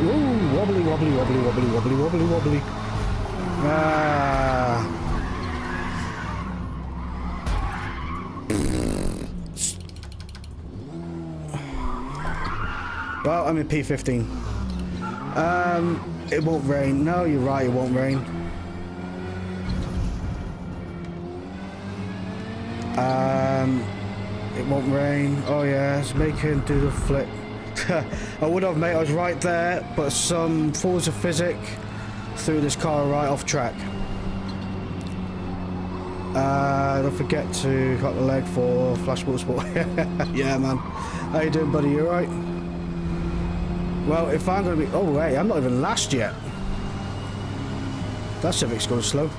Ooh, wobbly, wobbly, wobbly, wobbly, wobbly, wobbly, wobbly. Well, I'm in P15. It won't rain. No, you're right, it won't rain. It won't rain. Oh yeah, it's making do the flip. I would have, mate, I was right there, but some Forza physic threw this car right off track. Don't forget to cut the leg for Flash Motorsport. Yeah, man. How you doing, buddy? You alright? Well, if I'm going to be... Oh, wait, I'm not even last yet. That Civic's going slow.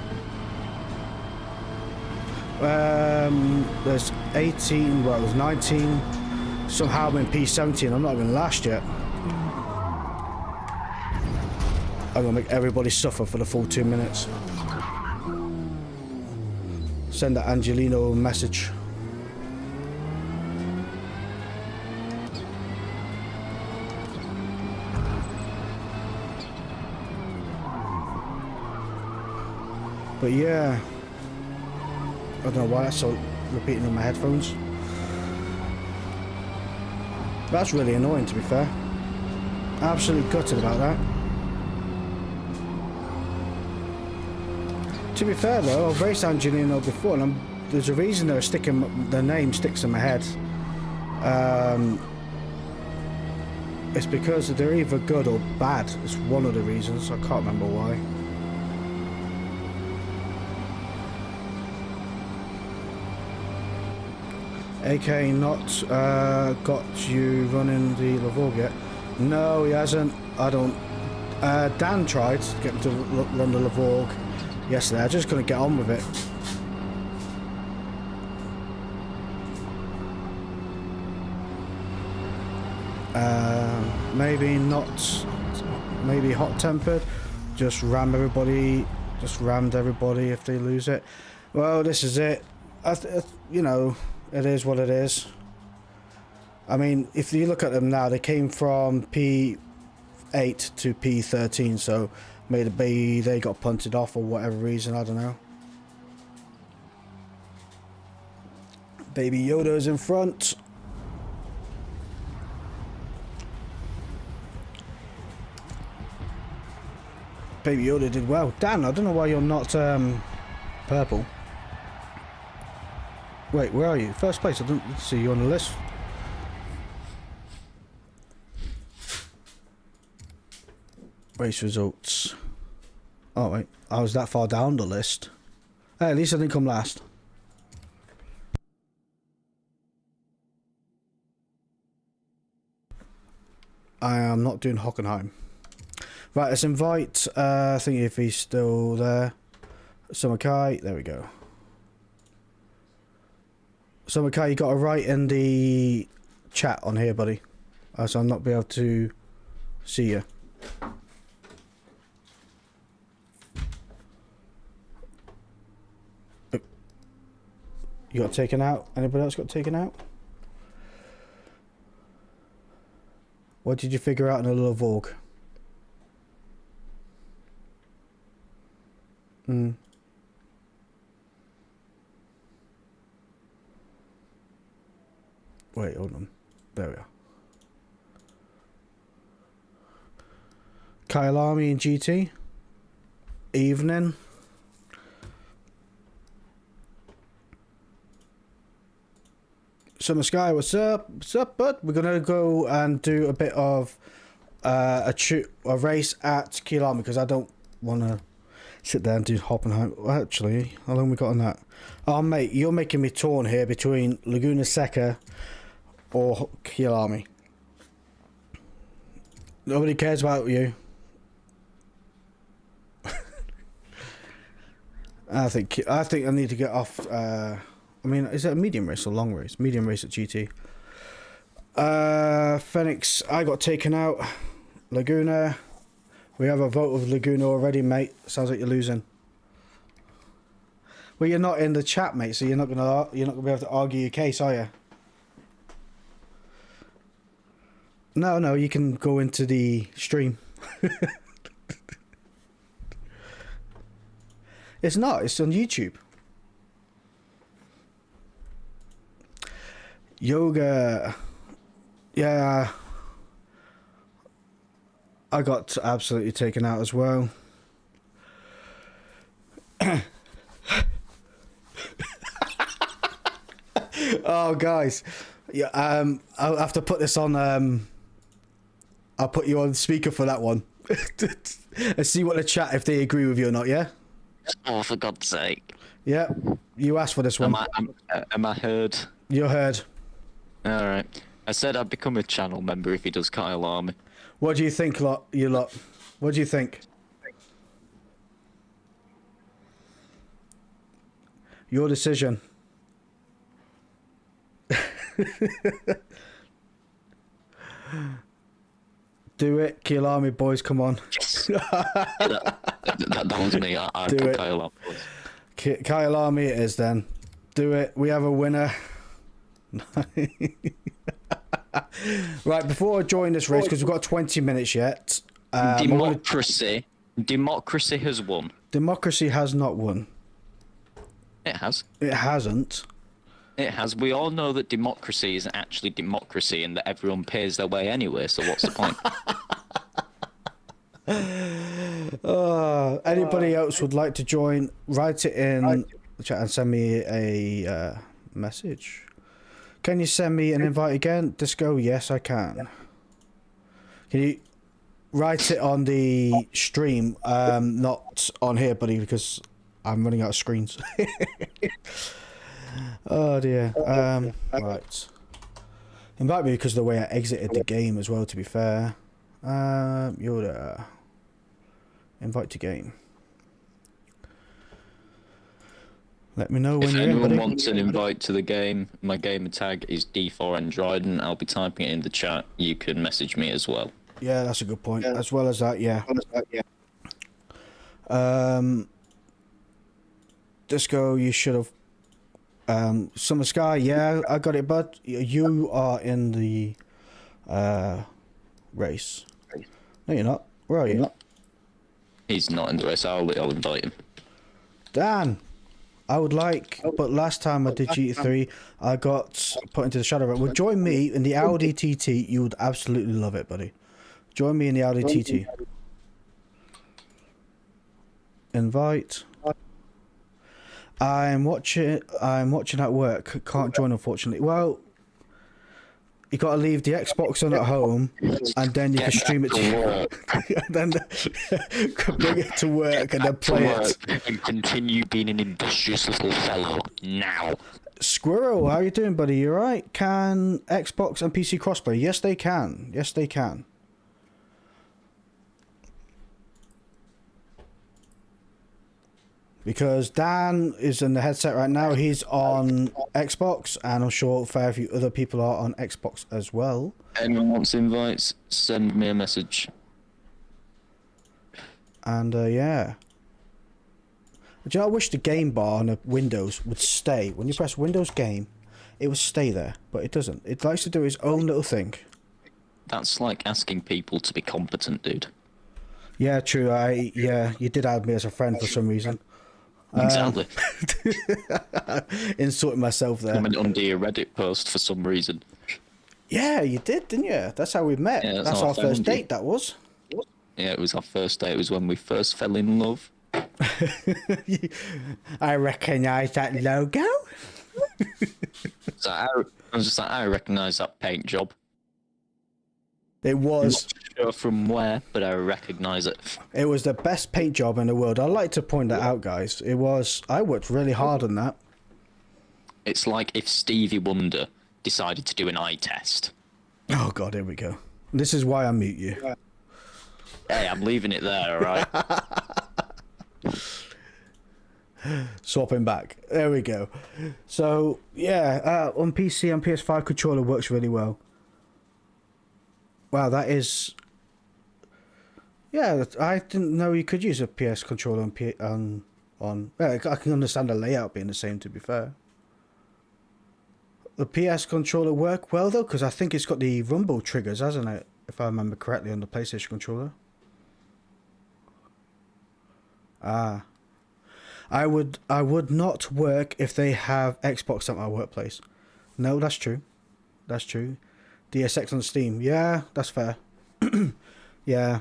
There's 18, well, there's 19. Somehow I'm in P17. I'm not even last yet. I'm going to make everybody suffer for the full 2 minutes. Send that Angelino a message. But yeah, I don't know why that's so repeating in my headphones. That's really annoying, to be fair. Absolutely gutted about that. To be fair though, I've raced Angelino before, and there's a reason they're sticking, their name sticks in my head. It's because they're either good or bad. It's one of the reasons. I can't remember why. AK not got you running the Lavore yet? No, he hasn't. I don't. Dan tried to get him to run the Lavore yesterday. I just couldn't get on with it. Maybe not. Maybe hot-tempered. Just rammed everybody if they lose it. Well, this is it. You know, it is what it is. I mean, if you look at them now, they came from P8 to P13, so maybe they got punted off for whatever reason, I don't know. Baby Yoda's in front. Baby Yoda did well. Dan, I don't know why you're not purple. Wait, where are you? First place. I don't see you on the list. Race results. Oh wait, I was that far down the list. Hey, at least I didn't come last. I am not doing Hockenheim. Right, let's invite, I think if he's still there, Summer Kai, there we go. Summer Kai, you got to write in the chat on here, buddy. So I'll not be able to see you. You got taken out? Anybody else got taken out? What did you figure out in a little Vogue? Wait, hold on. There we are. Kyle Army and GT. Evening. Summer Sky, what's up? What's up, bud? We're gonna go and do a bit of a race at Kyle Army because I don't want to sit there and do Hoppenheim. Well, actually, how long we got on that? Oh, mate, you're making me torn here between Laguna Seca or Kyle Army. Nobody cares about you. I think I need to get off. I mean, is it a medium race or long race? Medium race at GT. Phoenix, I got taken out. Laguna. We have a vote of Laguna already, mate. Sounds like you're losing. Well, you're not in the chat, mate, so you're not gonna be able to argue your case, are you? No, you can go into the stream. It's not. It's on YouTube. Yoga. Yeah. I got absolutely taken out as well. Oh, guys. Yeah, I'll have to put this on. I'll put you on speaker for that one. And see what the chat, if they agree with you or not, yeah? Oh, for God's sake. Yeah, you asked for this one. Am I heard? You're heard. Alright. I said I'd become a channel member if he does Kyle Army. What do you think, you lot? What do you think? Your decision. Do it, Kyle Army boys, come on. Yes. that was me. I Do put it. Kyle Army. Kyle Army it is then. Do it. We have a winner. Right, before I join this race, because we've got 20 minutes yet. Democracy has won. Democracy has not won. It has. It hasn't. It has. We all know that democracy isn't actually democracy and that everyone pays their way anyway, so what's the point? Anybody else would like to join, write it in the chat and send me a message. Can you send me an invite again? Disco, yes I can. Can you write it on the stream, not on here, buddy, because I'm running out of screens. Oh dear. Right. Invite me because of the way I exited the game as well, to be fair. Yoda. Invite to game. Let me know when If you're in, anyone buddy. wants an invite to the game, my gamer tag is D4Androiden. I'll be typing it in the chat. You can message me as well. Yeah, that's a good point. As well as that, yeah. Disco, you should have. Summer Sky, yeah, I got it, bud. You are in the race. No, you're not. Where are you? He's not in the race. I'll invite him. Dan, I would like, but last time I did GT3, I got put into the shadow. Well, join me in the Audi TT. You would absolutely love it, buddy. Join me in the Audi TT. Invite. I'm watching at work. Can't join, unfortunately. Well, you got to leave the Xbox on at home, and then you can stream it to work. And then bring it to work and then play it. And continue being an industrious little fellow now. Squirrel, how you doing, buddy? You alright? Can Xbox and PC crossplay? Yes, they can. Yes, they can. Because Dan is in the headset right now. He's on Xbox, and I'm sure a fair few other people are on Xbox as well. Anyone wants invites, send me a message. And yeah. Do you know, I wish the game bar on the Windows would stay. When you press Windows Game, it would stay there, but it doesn't. It likes to do its own little thing. That's like asking people to be competent, dude. Yeah, true. Yeah, you did add me as a friend for some reason. Exactly. Insulting myself there. Comment under your Reddit post for some reason. Yeah, you did, didn't you? That's how we met. Yeah, that's our first date, that was. Yeah, it was our first date. It was when we first fell in love. I recognise that logo. So I was just like, I recognise that paint job. It was. Not sure from where, but I recognise it. It was the best paint job in the world. I'd like to point that out, guys. It was. I worked really hard on that. It's like if Stevie Wonder decided to do an eye test. Oh God, here we go. This is why I mute you. Hey, I'm leaving it there, alright? Swapping back. There we go. So yeah, on PC and PS5 controller works really well. Wow, that is. Yeah, I didn't know you could use a PS controller on. Yeah, I can understand the layout being the same. To be fair, the PS controller work well though, because I think it's got the rumble triggers, hasn't it? If I remember correctly, on the PlayStation controller. I would not work if they have Xbox at my workplace. No, that's true. That's true. DSX on Steam. Yeah, that's fair. Yeah.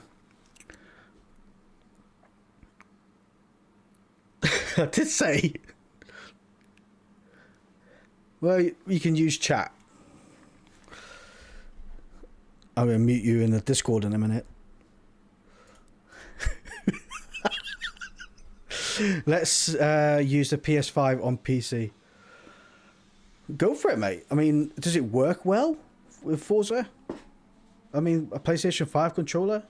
I did say. Well, you can use chat. I'm going to mute you in the Discord in a minute. Let's use the PS5 on PC. Go for it, mate. I mean, does it work well with Forza? I mean, a PlayStation 5 controller?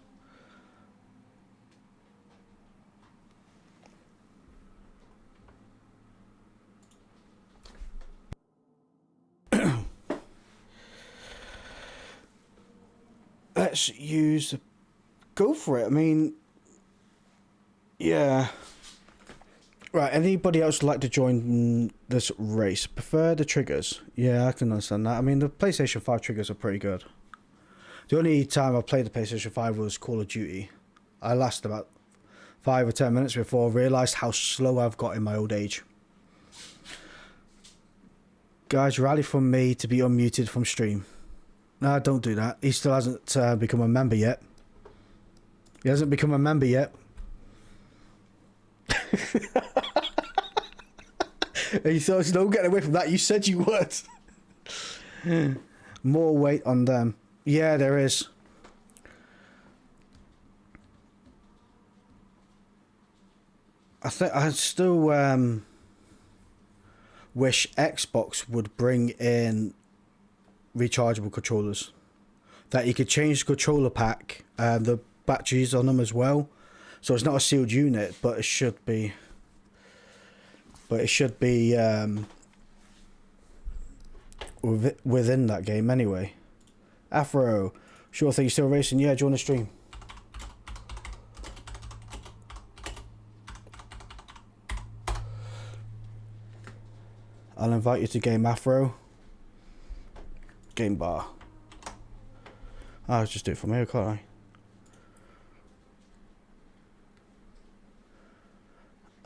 Let's use... Go for it. I mean... Yeah... Right, anybody else would like to join this race? Prefer the triggers? Yeah, I can understand that. I mean, the PlayStation 5 triggers are pretty good. The only time I played the PlayStation 5 was Call of Duty. I lasted about 5 or 10 minutes before I realised how slow I've got in my old age. Guys, rally for me to be unmuted from stream. No, don't do that. He still hasn't become a member yet. He hasn't become a member yet. And you thought, don't get away from that. You said you would. More weight on them. Yeah, there is. I think I still wish Xbox would bring in rechargeable controllers. That you could change the controller pack, the batteries on them as well. So it's not a sealed unit, but it should be. Within that game anyway. Afro, sure thing, you still racing? Yeah, join the stream. I'll invite you to game Afro. Game bar. I'll just do it from here, can't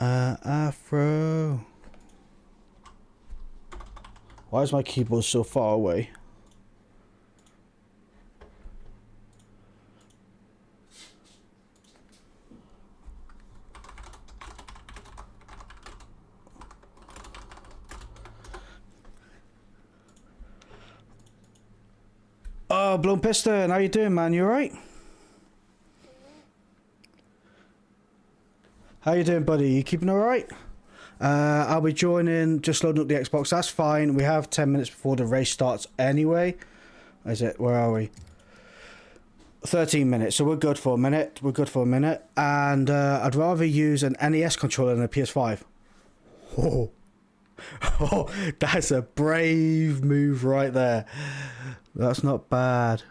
I? Afro. Why is my keyboard so far away? Oh, Blown Piston, how you doing, man? You alright? How you doing, buddy? You keeping alright? I'll be joining, just loading up the Xbox. That's fine. We have 10 minutes before the race starts anyway. Is it? Where are we? 13 minutes. So we're good for a minute. And I'd rather use an NES controller than a PS5. Oh. Oh, that's a brave move right there. That's not bad.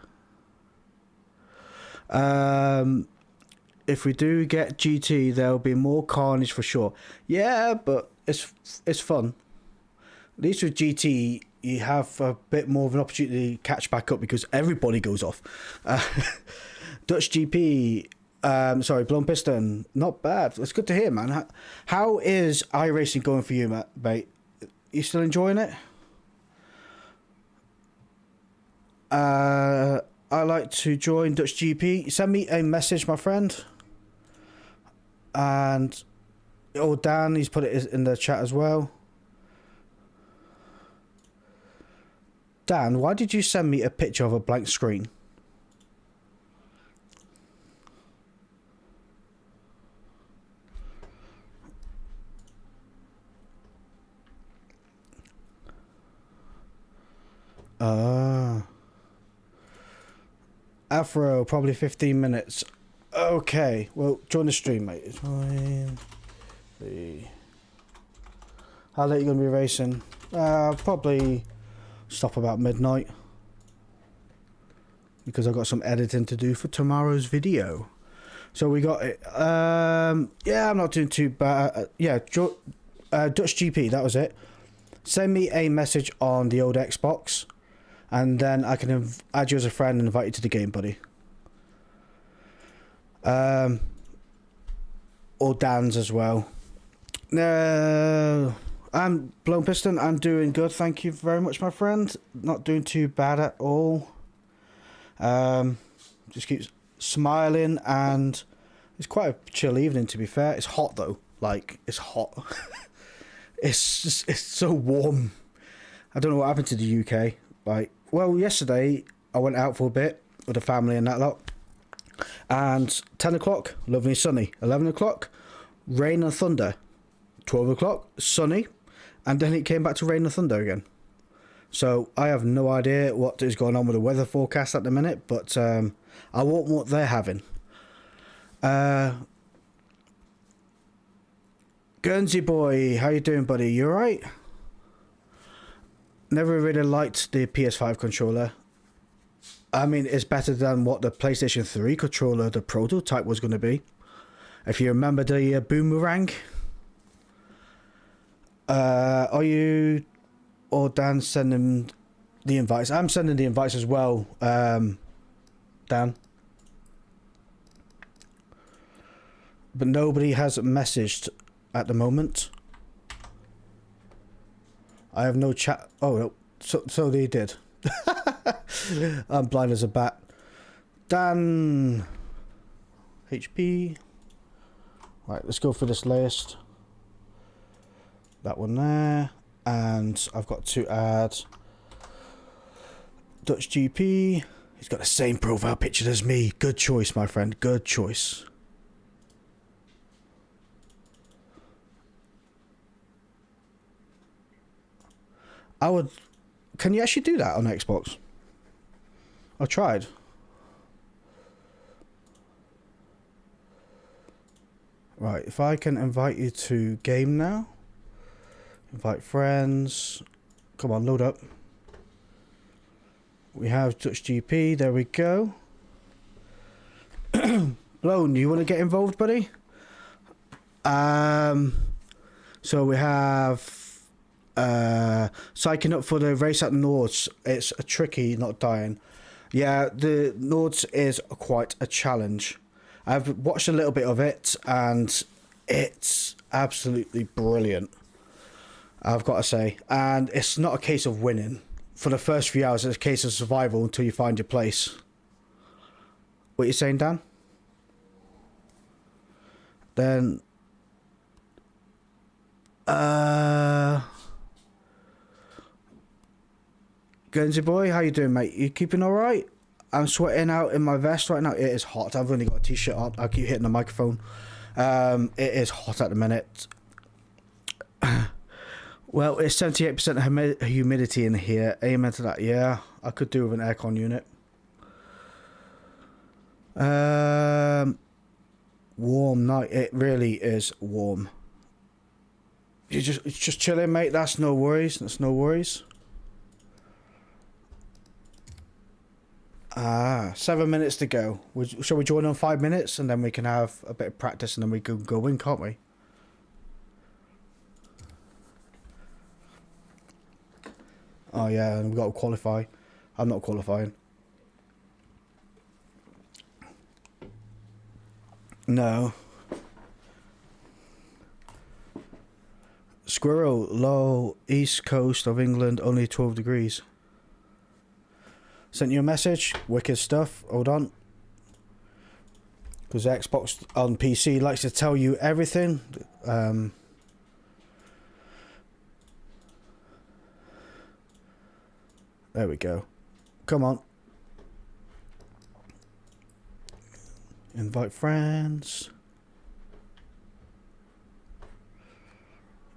If we do get GT, there'll be more carnage for sure. Yeah, but it's fun. At least with GT, you have a bit more of an opportunity to catch back up because everybody goes off. Dutch GP, sorry, Blown Piston, not bad. It's good to hear, man. How is iRacing going for you, mate? You still enjoying it? I like to join Dutch GP. Send me a message, my friend. And Dan, he's put it in the chat as well. Dan, why did you send me a picture of a blank screen? Afro, probably 15 minutes. Okay, well, join the stream, mate. How late are you going to be racing? Probably stop about midnight. Because I've got some editing to do for tomorrow's video. So we got it. Yeah, I'm not doing too bad. Yeah, Dutch GP, that was it. Send me a message on the old Xbox. And then I can add you as a friend and invite you to the game, buddy. Or Dan's as well. No, I'm Blown Piston. I'm doing good. Thank you very much, my friend. Not doing too bad at all. Just keep smiling, and it's quite a chill evening, to be fair. It's hot though. Like, it's hot. it's so warm. I don't know what happened to the UK. Like, well, yesterday I went out for a bit with the family and that lot. And 10 o'clock, lovely sunny. 11 o'clock, rain and thunder. 12 o'clock, sunny. And then it came back to rain and thunder again. So I have no idea what is going on with the weather forecast at the minute. But I want what they're having. Guernsey boy, how you doing, buddy? You alright? Never really liked the PS5 controller. I mean, it's better than what the PlayStation 3 controller, the prototype, was going to be. If you remember the boomerang. Are you or Dan sending the invites? I'm sending the invites as well, Dan. But nobody has messaged at the moment. I have no chat. Oh, no. So they did. I'm blind as a bat. Dan. HP. Right, let's go for this list. That one there. And I've got to add Dutch GP. He's got the same profile picture as me. Good choice, my friend. Good choice. I would... Can you actually do that on Xbox? I tried. Right, if I can invite you to game now. Invite friends. Come on, load up. We have Dutch GP. There we go. Blown, you want to get involved, buddy? So we have psyching up for the race at Nords. It's a tricky, not dying. Yeah, the Nords is quite a challenge. I've watched a little bit of it, and it's absolutely brilliant, I've got to say. And it's not a case of winning. For the first few hours, it's a case of survival until you find your place. What are you saying, Dan? Then... Guernsey boy, how you doing, mate? You keeping all right? I'm sweating out in my vest right now. It is hot. I've only got a t-shirt on. I keep hitting the microphone. It is hot at the minute. Well, it's 78% humidity in here. Amen to that. Yeah, I could do with an aircon unit. Warm night. It really is warm. It's just chilling, mate. That's no worries. That's no worries. 7 minutes to go. Shall we join on 5 minutes and then we can have a bit of practice and then we can go in, can't we? Oh yeah, and we've got to qualify. I'm not qualifying. No. Squirrel, low, east coast of England, only 12 degrees. Sent you a message. Wicked stuff. Hold on. Because Xbox on PC likes to tell you everything. There we go. Come on. Invite friends.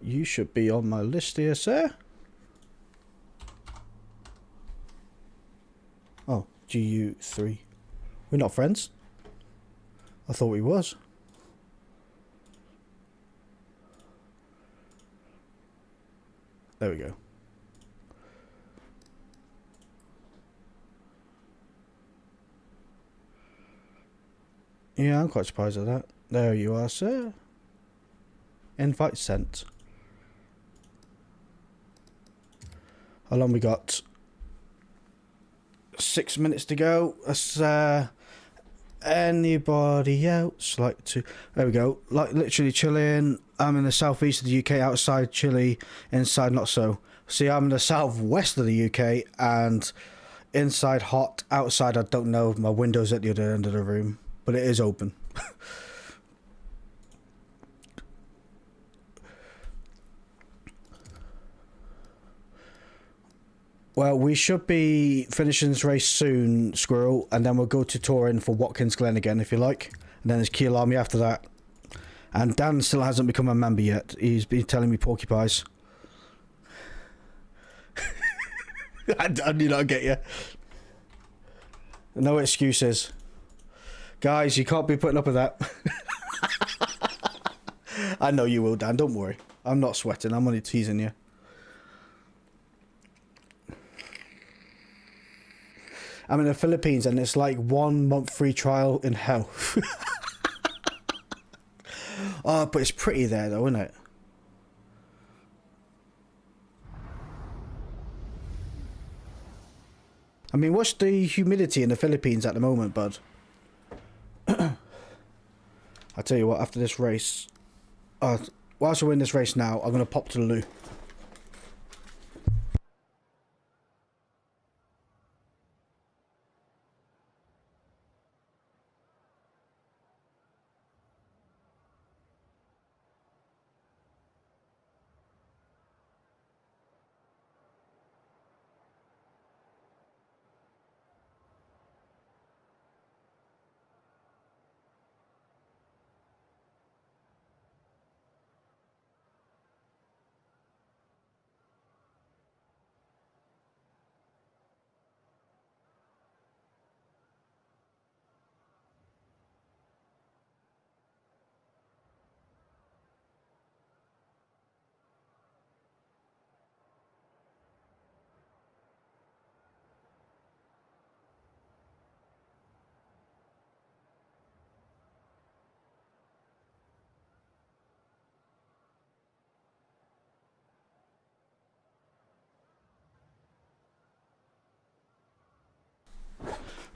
You should be on my list here, sir. Oh, GU3. We're not friends? I thought we was. There we go. Yeah, I'm quite surprised at that. There you are, sir. Invite sent. How long we got? 6 minutes to go. Anybody else like to... There we go. Like literally chilling. I'm in the southeast of the UK, outside chilly, inside not so. See, I'm in the southwest of the UK and inside hot, outside I don't know. My window's at the other end of the room, but it is open. Well, we should be finishing this race soon, Squirrel, and then we'll go to touring for Watkins Glen again, if you like. And then there's Keel Army after that. And Dan still hasn't become a member yet. He's been telling me porcupines. I do not get you. No excuses. Guys, you can't be putting up with that. I know you will, Dan. Don't worry. I'm not sweating. I'm only teasing you. I'm in the Philippines and it's like 1 month free trial in hell. Oh, but it's pretty there though, isn't it? I mean, what's the humidity in the Philippines at the moment, bud? I tell you what, after this race, whilst we're in this race now, I'm going to pop to the loo.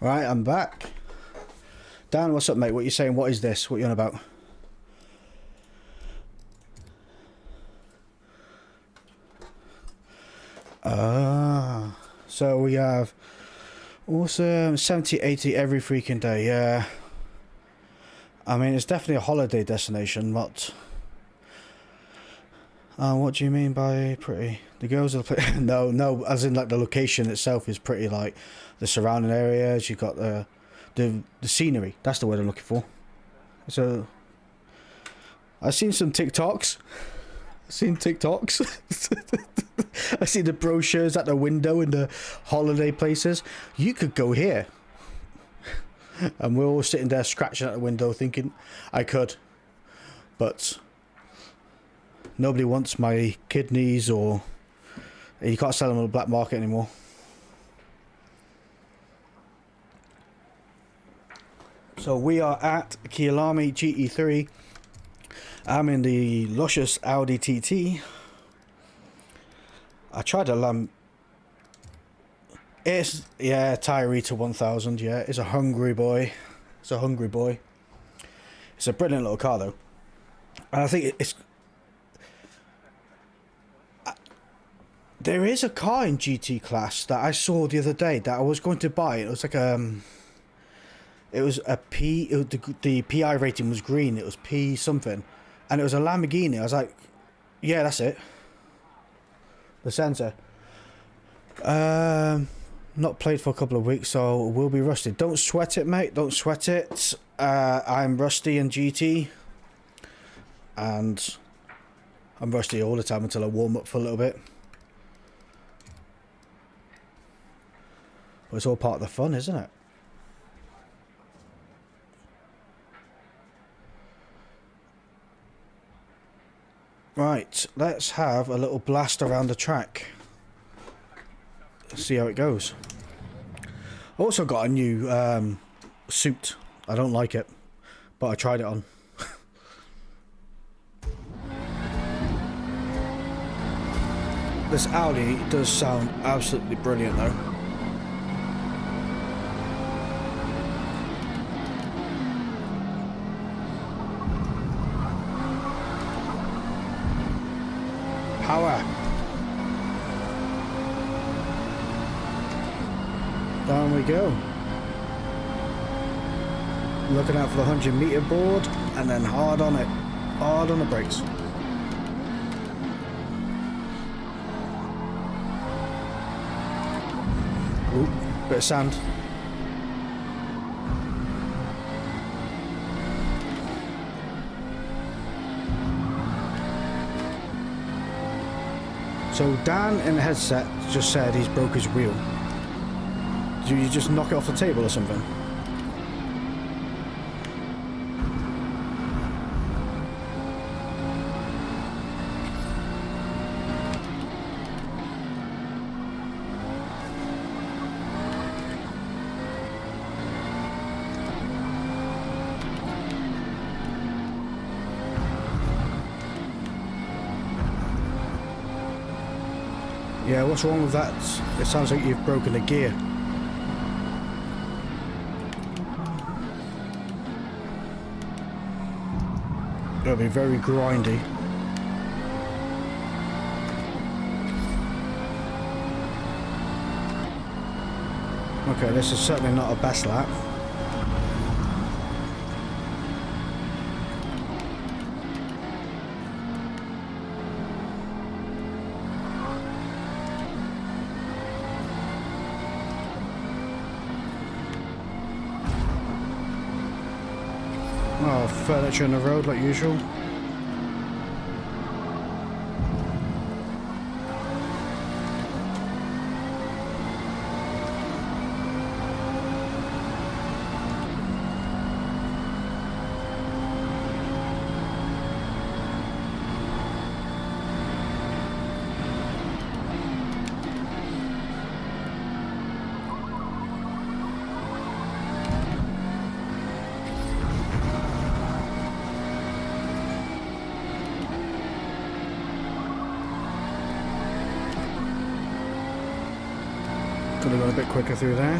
Right, I'm back. Dan, what's up, mate? What you saying? What is this? What you on about? So we have awesome 70, 80 every freaking day. Yeah. I mean, it's definitely a holiday destination, but what do you mean by pretty? The girls are no, as in like the location itself is pretty, like the surrounding areas. You got the scenery. That's the word I'm looking for. So I've seen some TikToks. I see the brochures at the window in the holiday places. You could go here. And we're all sitting there scratching at the window thinking, I could. But nobody wants my kidneys, or you can't sell them on the black market anymore. So we are at Kyalami GE3. I'm in the luscious Audi TT. I tried a Tyrita 1000. Yeah, it's a hungry boy. It's a brilliant little car though, and I think it's. There is a car in GT class that I saw the other day that I was going to buy. It was like it was a P. The PI rating was green. It was P something, and it was a Lamborghini. I was like, yeah, that's it. The sensor. Not played for a couple of weeks, so we'll be rusty. Don't sweat it, mate. Don't sweat it. I'm rusty in GT, and I'm rusty all the time until I warm up for a little bit. But it's all part of the fun, isn't it? Right, let's have a little blast around the track. See how it goes. Also got a new suit. I don't like it, but I tried it on. This Audi does sound absolutely brilliant though. Power. Down we go. Looking out for the 100-meter board, and then hard on it. Hard on the brakes. Ooh, bit of sand. So Dan in the headset just said he's broke his wheel. Did you just knock it off the table or something? Yeah, what's wrong with that? It sounds like you've broken a gear. It'll be very grindy. Okay, this is certainly not a best lap. Oh, furniture in the road like usual. Could have gone a bit quicker through there.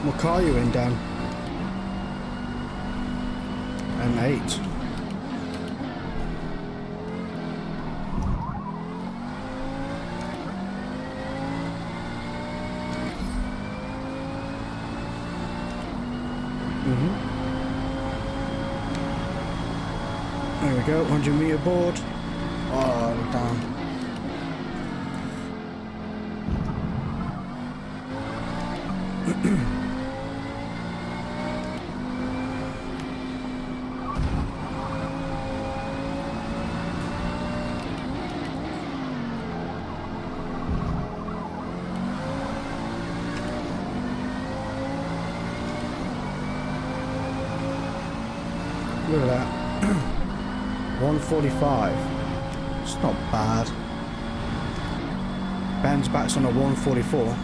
What car are you in, Dan? M8. There we go, 100-meter board. Oh, we're down. Look at that. 145. It's not bad. Ben's back's on a 144.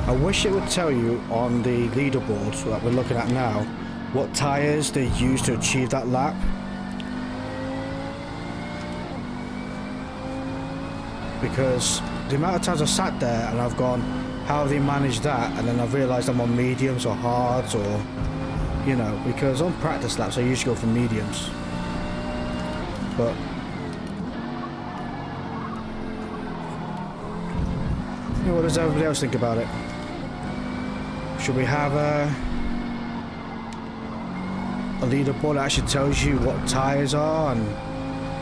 I wish it would tell you on the leaderboard that we're looking at now what tyres they used to achieve that lap. Because the amount of times I sat there and I've gone, how have they managed that? And then I've realised I'm on mediums or hards, or, you know, because on practice laps I usually go for mediums. But you know, what does everybody else think about it? Should we have a leaderboard that actually tells you what tyres are and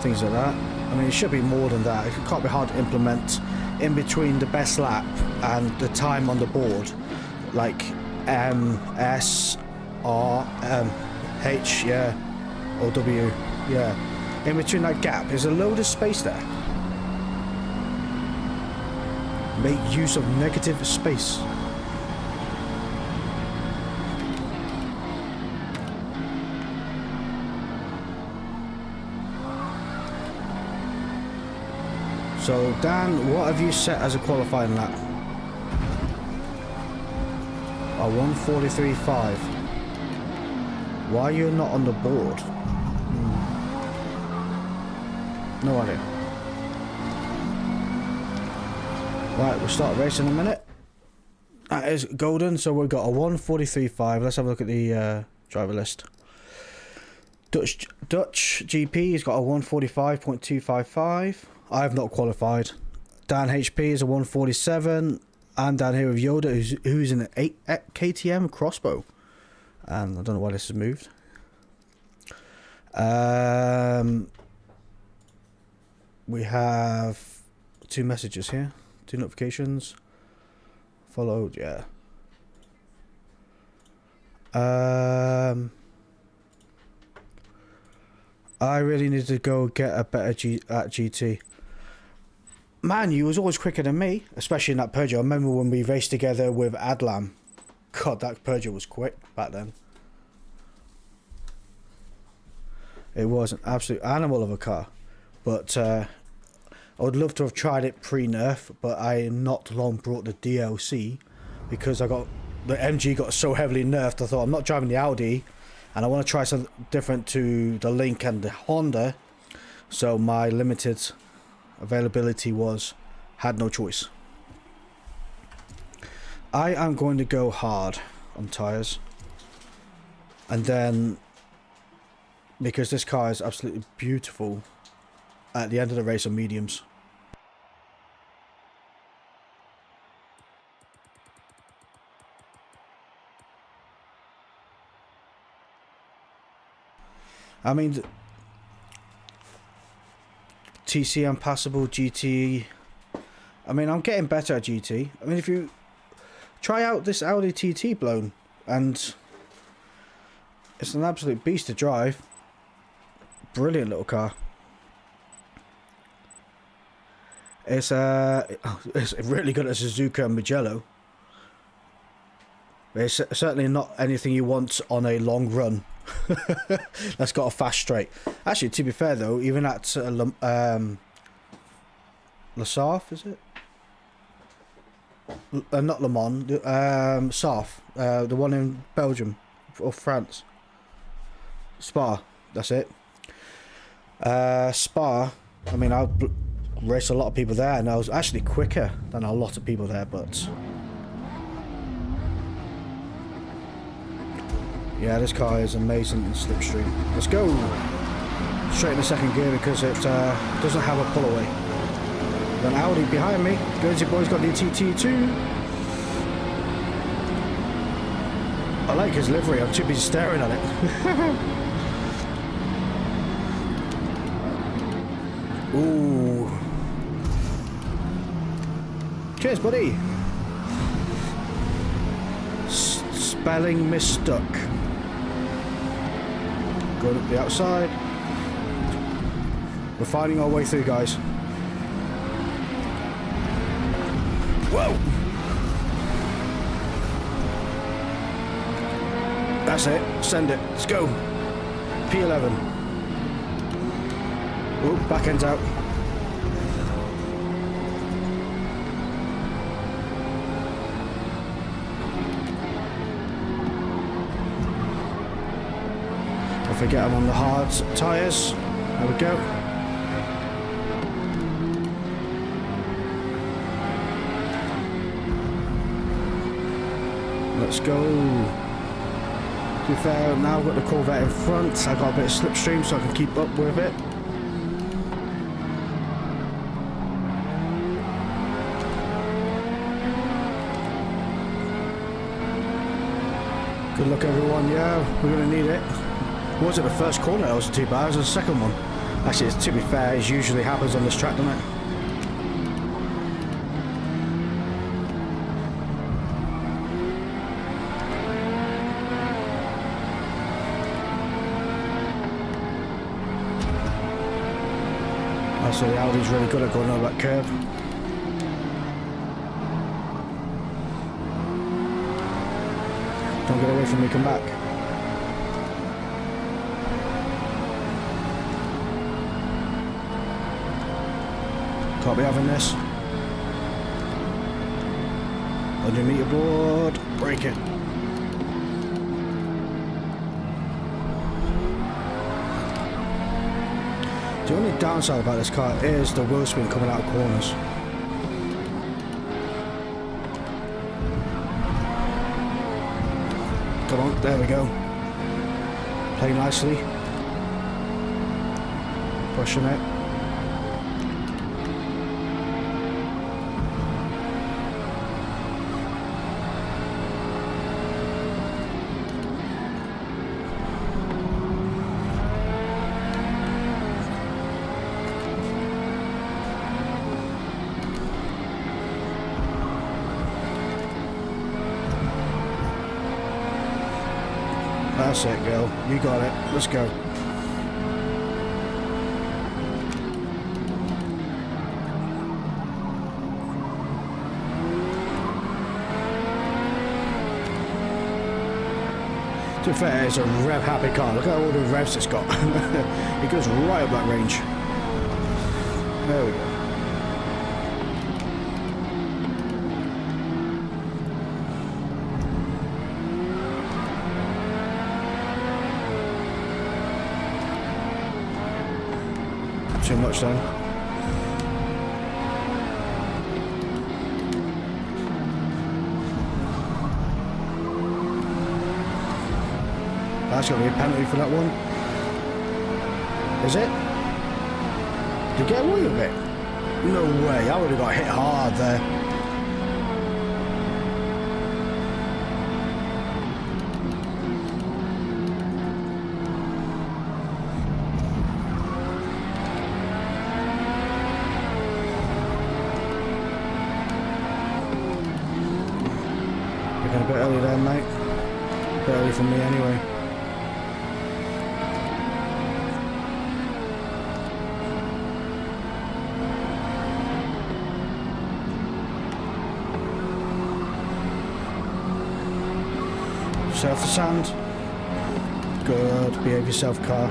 things like that? I mean, it should be more than that. It can't be hard to implement in between the best lap and the time on the board, like M, S, R, H, yeah, or W, yeah. In between that gap, there's a load of space there. Make use of negative space. So Dan, what have you set as a qualifying lap? A 1:43.5. Why are you not on the board? No idea. Right, we'll start racing in a minute. That is golden, so we've got a 1:43.5. Let's have a look at the driver list. Dutch GP has got a 1:45.255. I have not qualified. Dan HP is a 1:47. I'm down here with Yoda, who's in an 8 KTM crossbow. And I don't know why this has moved. We have 2 messages here. 2 notifications. Followed, yeah. I really need to go get a better GT. Man, you was always quicker than me, especially in that Peugeot. I remember when we raced together with Adlam. God, that Peugeot was quick back then. It was an absolute animal of a car. But I would love to have tried it pre-nerf, but I not long brought the DLC because the MG got so heavily nerfed. I thought, I'm not driving the Audi, and I want to try something different to the Link and the Honda. So my limited availability had no choice. I am going to go hard on tyres, and then because this car is absolutely beautiful, at the end of the race on mediums. I mean, TCM passable, GT. I mean, I'm getting better at GT. I mean, if you try out this Audi TT blown, and it's an absolute beast to drive. Brilliant little car. It's really good at Suzuka and Mugello. It's certainly not anything you want on a long run. That's got a fast straight. Actually, to be fair though, even at La Sarthe, is it? Not Le Mans, Sarthe, the one in Belgium or France. Spa, that's it. Spa, I mean, I raced a lot of people there, and I was actually quicker than a lot of people there, but... yeah, this car is amazing in slipstream. Let's go! Straight in the second gear because it doesn't have a pull away. Got an Audi behind me. Guernsey boy's got the TT2. I like his livery, I'm too busy staring at it. Ooh. Cheers, buddy. Spelling mistook. Going up the outside. We're finding our way through, guys. Whoa! That's it. Send it. Let's go. P11. Oh, back end's out. Don't forget I'm on the hard tyres. There we go. Let's go. To be fair, now I've got the Corvette in front. I've got a bit of slipstream so I can keep up with it. Good luck, everyone. Yeah, we're going to need it. It wasn't the first corner that wasn't too bad, it was the second one. Actually, to be fair, it usually happens on this track, doesn't it? So the Audi's really good at going over that curb. Don't get away from me, come back. Can't be having this. 100 meter board, break it. The only downside about this car is the wheel spin coming out of corners. Come on, there we go. Play nicely. Pushing it. That's it, girl. You got it. Let's go. To be fair, it's a rev-happy car. Look at all the revs it's got. It goes right up that range. There we go. Too much then. That's going to be a penalty for that one. Is it? Did you get away with it? No way, I would have got hit hard there. A bit early there, mate. A bit early for me anyway. Surf the sand. Good. Behave yourself, car.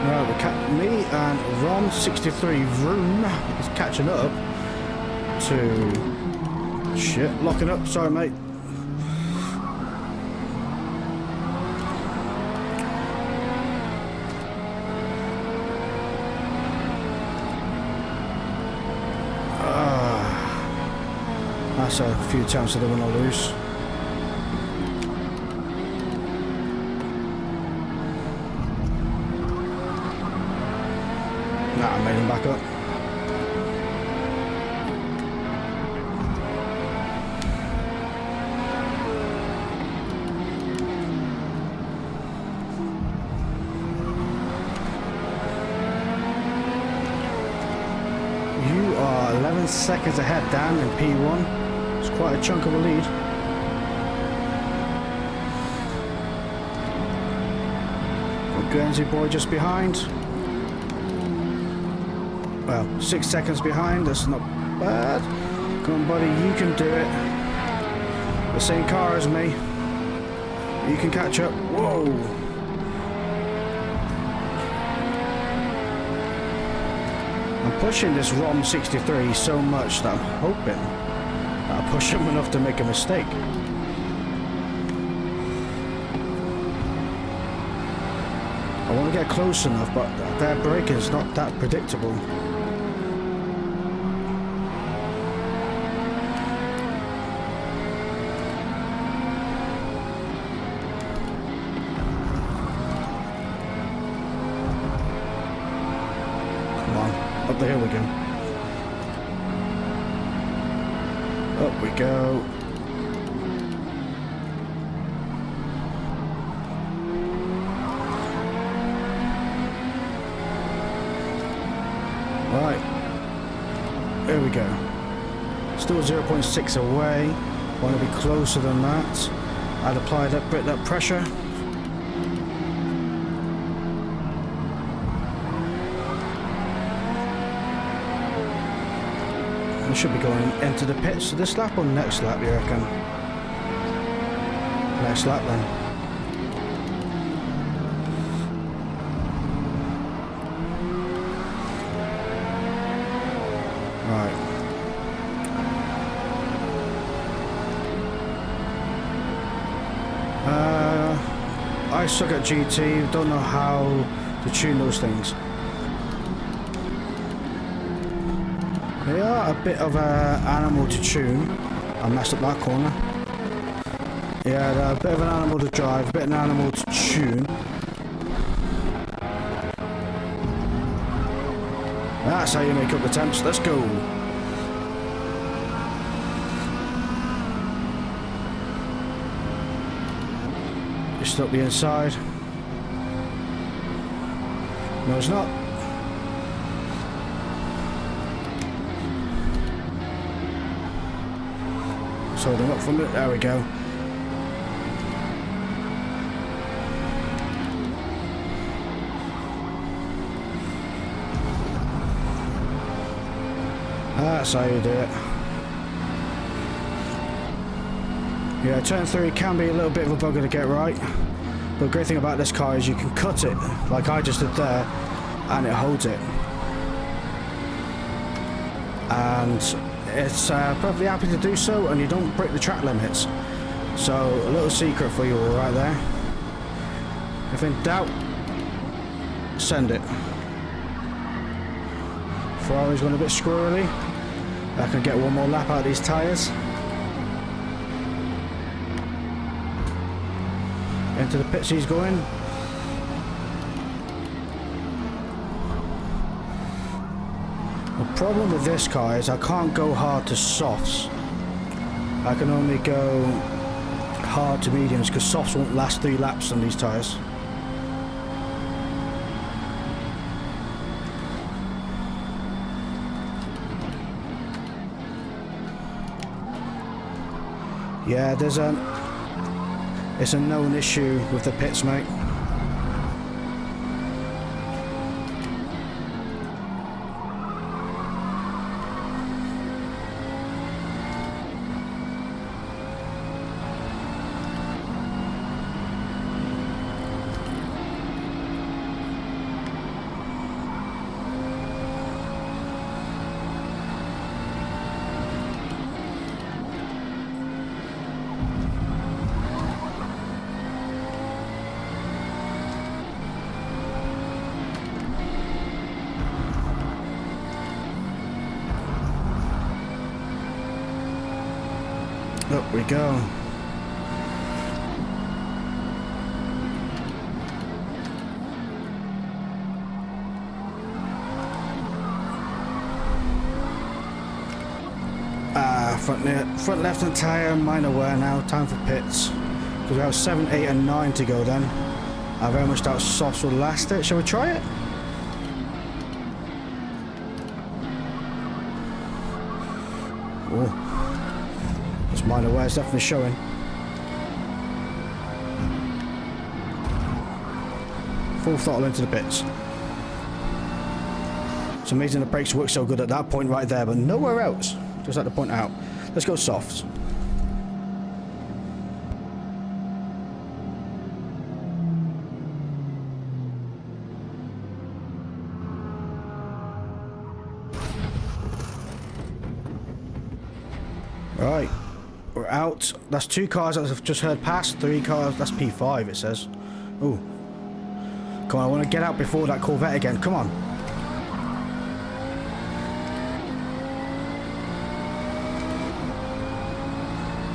Right, me and Ron 63 Vroom is catching up. 2. Shit, locking up. Sorry, mate. That's a few times I don't want to lose. Nah, I made him back up. You are 11 seconds ahead, Dan, in P1. It's quite a chunk of a lead. Guernsey boy just behind. Well, 6 seconds behind, that's not bad. Come on, buddy, you can do it. The same car as me. You can catch up. Whoa! I'm pushing this ROM 63 so much that I'm hoping that I push him enough to make a mistake. I want to get close enough, but their braking is not that predictable. Come on, up the hill we go. Up we go. Right, here we go. Still 0.6 away. Want to be closer than that. I'd apply that pressure. We should be going into the pits this lap or next lap, you reckon? Next lap then. Right. I suck at GT, don't know how to tune those things. They are a bit of an animal to tune. I messed up that corner. Yeah, they're a bit of an animal to drive, a bit of an animal to tune. That's how you make up the temps. Let's go. Just up the inside. No, it's not. Just holding up from it. There we go. That's how you do it. Yeah, turn 3 can be a little bit of a bugger to get right. But the great thing about this car is you can cut it, like I just did there, and it holds it. And it's perfectly happy to do so, and you don't break the track limits. So, a little secret for you all right there. If in doubt, send it. Ferrari's going a bit squirrely. I can get one more lap out of these tyres. Into the pits he's going. The problem with this car is I can't go hard to softs. I can only go hard to mediums because softs won't last 3 laps on these tyres. Yeah, it's a known issue with the pits, mate. Up we go. Front left and tyre, minor wear now, time for pits. Because we have 7, 8 and 9 to go then. I very much doubt softs will last it. Shall we try it? Oh, this minor wear is definitely showing. Full throttle into the pits. It's amazing the brakes work so good at that point right there, but nowhere else. Just like to point out. Let's go softs. Right, we're out. That's 2 cars that I've just heard pass. 3 cars. That's P5 it says. Ooh. Come on, I want to get out before that Corvette again. Come on.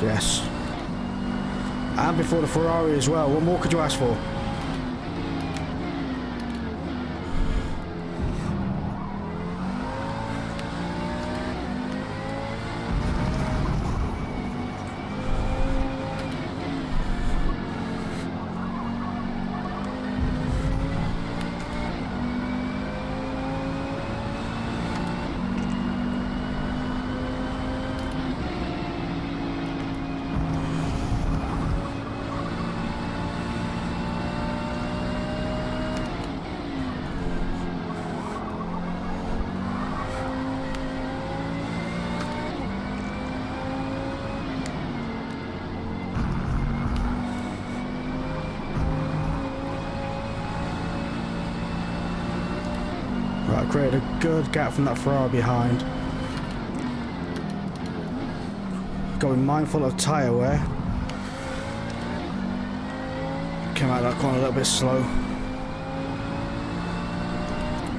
Yes. And before the Ferrari as well. What more could you ask for? Right, created a good gap from that Ferrari behind. Going mindful of tyre wear. Came out of that corner a little bit slow.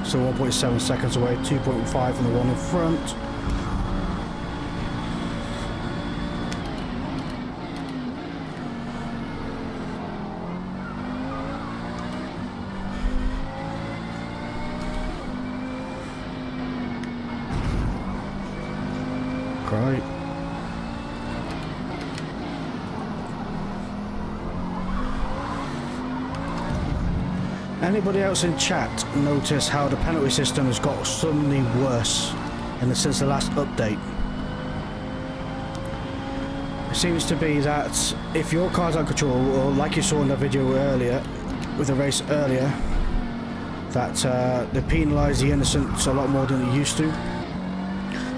Still 1.7 seconds away, 2.5 from the one in front. Great. Anybody else in chat notice how the penalty system has got suddenly worse since the last update? It seems to be that if your car's out of control, or like you saw in the video earlier, with the race earlier, that they penalise the innocents a lot more than they used to.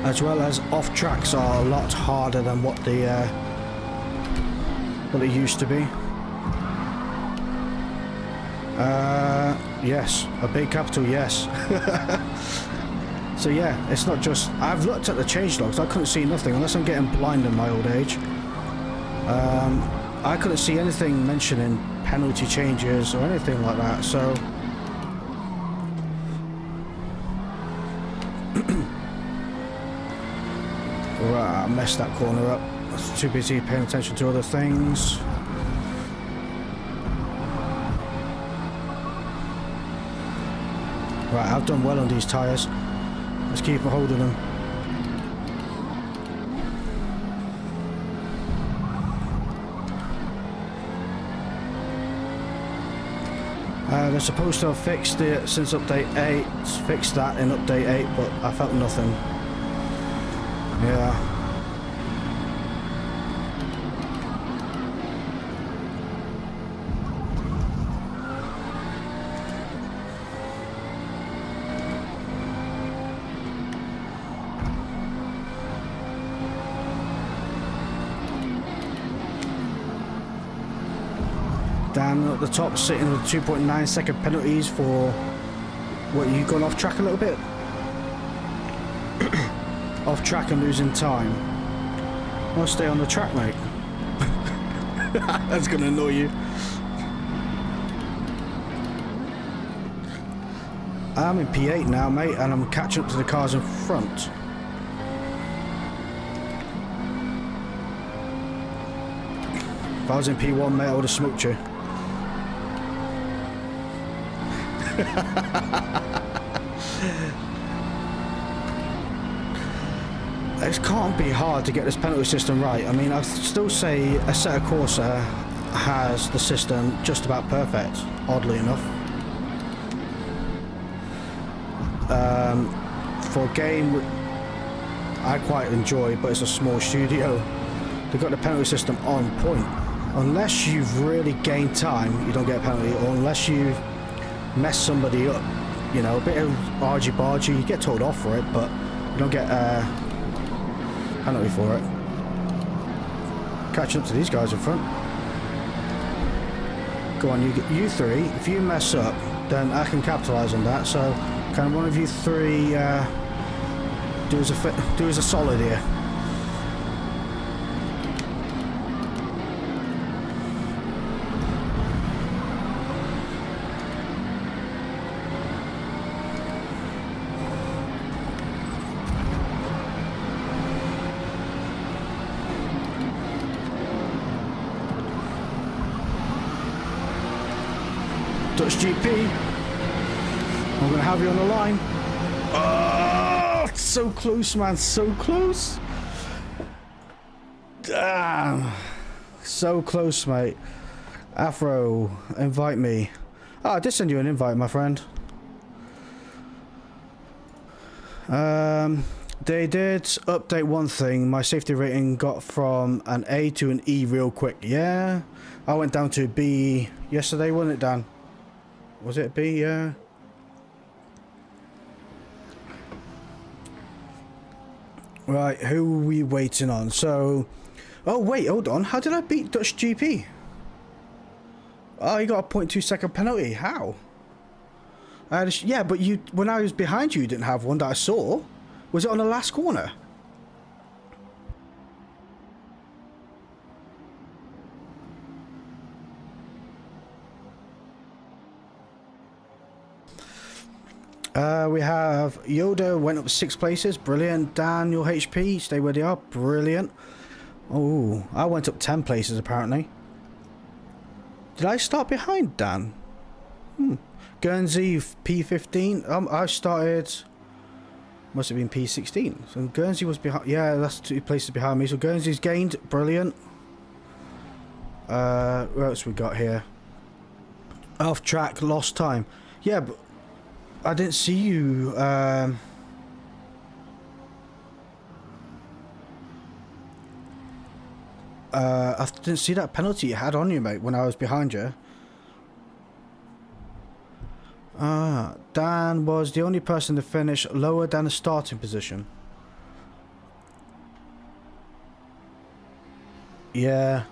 As well as off tracks are a lot harder than what they used to be. Yes, a big capital yes. So yeah, it's not just. I've looked at the change logs. I couldn't see nothing unless I'm getting blind in my old age. I couldn't see anything mentioning penalty changes or anything like that. So. Right, I messed that corner up. I was too busy paying attention to other things. Right, I've done well on these tyres. Let's keep a hold of them. They're supposed to have fixed it since update 8, fixed that in update 8, but I felt nothing. Yeah. Down at the top, sitting with 2.9 second penalties for what, you gone off track a little bit? Off track and losing time. I'll stay on the track, mate. That's gonna annoy you. I'm in P8 now, mate, and I'm catching up to the cars in front. If I was in P1, mate, I would have smoked you. It can't be hard to get this penalty system right. I mean, I'd still say Assetto Corsa has the system just about perfect, oddly enough. For a game I quite enjoy, but it's a small studio, they've got the penalty system on point. Unless you've really gained time, you don't get a penalty, or unless you've messed somebody up, you know, a bit of argy-bargy, you get told off for it, but you don't get a penalty for it. Catching up to these guys in front. Go on, you three, if you mess up, then I can capitalise on that, so can one of you three do us a solid here? Dutch GP, I'm gonna have you on the line. Oh, so close, man, so close. Damn, so close, mate. Afro, invite me. Oh, I did send you an invite, my friend. They did update one thing. My safety rating got from an A to an E real quick. Yeah, I went down to B yesterday, wasn't it, Dan? Was it B? Yeah. Right, who are we waiting on? So, oh wait, hold on. How did I beat Dutch GP? Oh, you got a 0.2 second penalty. How? Yeah, but you, when I was behind you, you didn't have one that I saw. Was it on the last corner? We have Yoda went up 6 places, brilliant. Dan, your HP, stay where they are, brilliant. Oh, I went up 10 places apparently. Did I start behind Dan? Guernsey P15. I started. Must have been P16. So Guernsey was behind. Yeah, that's 2 places behind me. So Guernsey's gained, brilliant. What else we got here? Off track, lost time. Yeah, but I didn't see you. I didn't see that penalty you had on you, mate, when I was behind you. Dan was the only person to finish lower than the starting position. Yeah.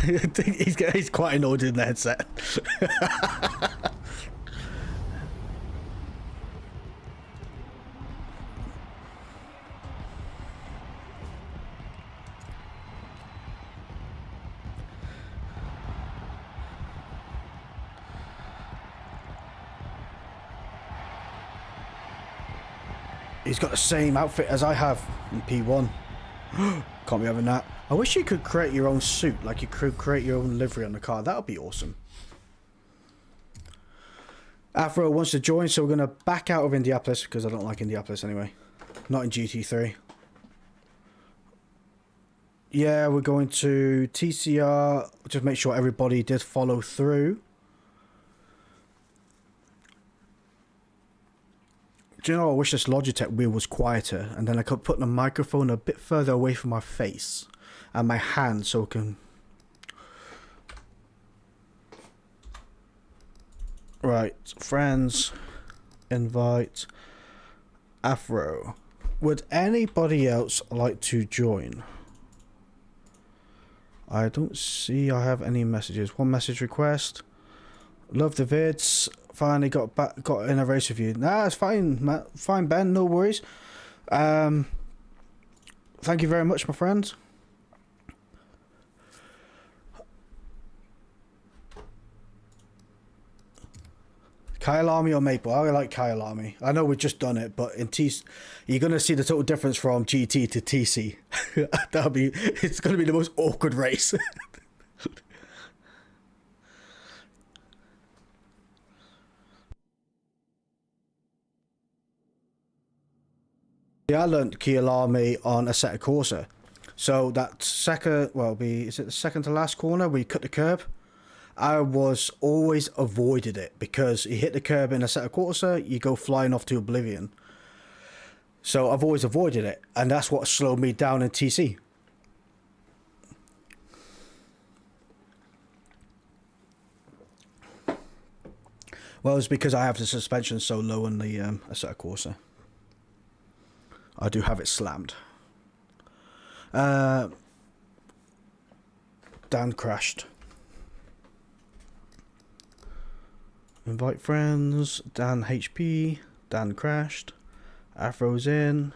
he's quite annoyed in the headset. He's got the same outfit as I have in P1. Can't be having that. I wish you could create your own suit, like you could create your own livery on the car. That would be awesome. Afro wants to join, so we're going to back out of Indianapolis because I don't like Indianapolis anyway. Not in GT3. Yeah, we're going to TCR. Just make sure everybody did follow through. Do you know, I wish this Logitech wheel was quieter, and then I could put the microphone a bit further away from my face and my hand so I can... Right, friends, invite, Afro. Would anybody else like to join? I don't see I have any messages. One message request. Love the vids. Finally got in a race with you. Nah, it's fine, Matt. Fine, Ben. No worries. Thank you very much, my friend. Kyalami or Maple? I like Kyalami. I know we've just done it, but in TC, you're gonna see the total difference from GT to TC. It's gonna be the most awkward race. Yeah, I learned Kyalami on Assetto Corsa. So that second, well, is it the second to last corner where you cut the curb? I was always avoided it because you hit the curb in Assetto Corsa, you go flying off to oblivion. So I've always avoided it, and that's what slowed me down in TC. Well, it's because I have the suspension so low on the Assetto Corsa. I do have it slammed. Dan crashed. Invite friends. Dan HP. Dan crashed. Afro's in.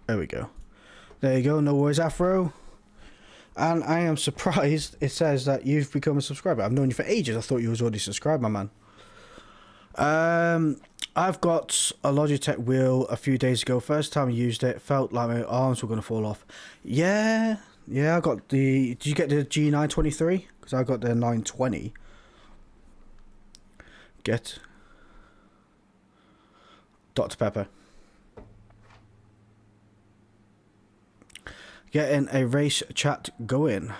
There we go. There you go. No worries, Afro. And I am surprised it says that you've become a subscriber. I've known you for ages. I thought you was already subscribed, my man. I've got a Logitech wheel a few days ago. First time I used it, felt like my arms were going to fall off. Yeah, I got the... Did you get the G923? Because I got the 920. Get... Dr. Pepper. Getting a race chat going.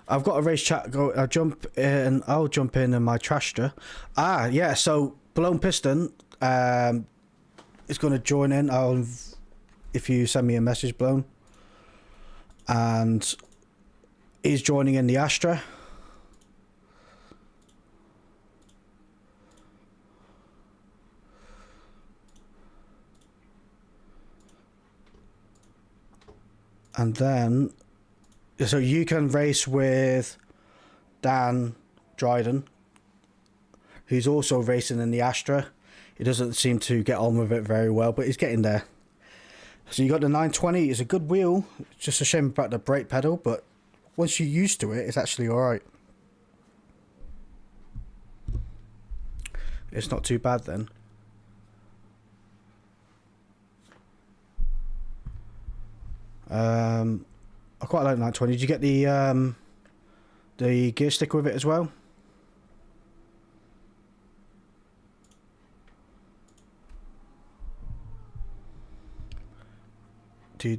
I've got a race chat go. I'll jump in my Trashter. Ah, yeah. So Blown Piston is going to join in. If you send me a message, Blown, and he's joining in the Astra. And then, so you can race with Dan Dryden, who's also racing in the Astra. He doesn't seem to get on with it very well, but he's getting there. So you got the 920. It's a good wheel. It's just a shame about the brake pedal, but once you're used to it, it's actually all right. It's not too bad then. I quite like 920. Did you get the gear stick with it as well? Do.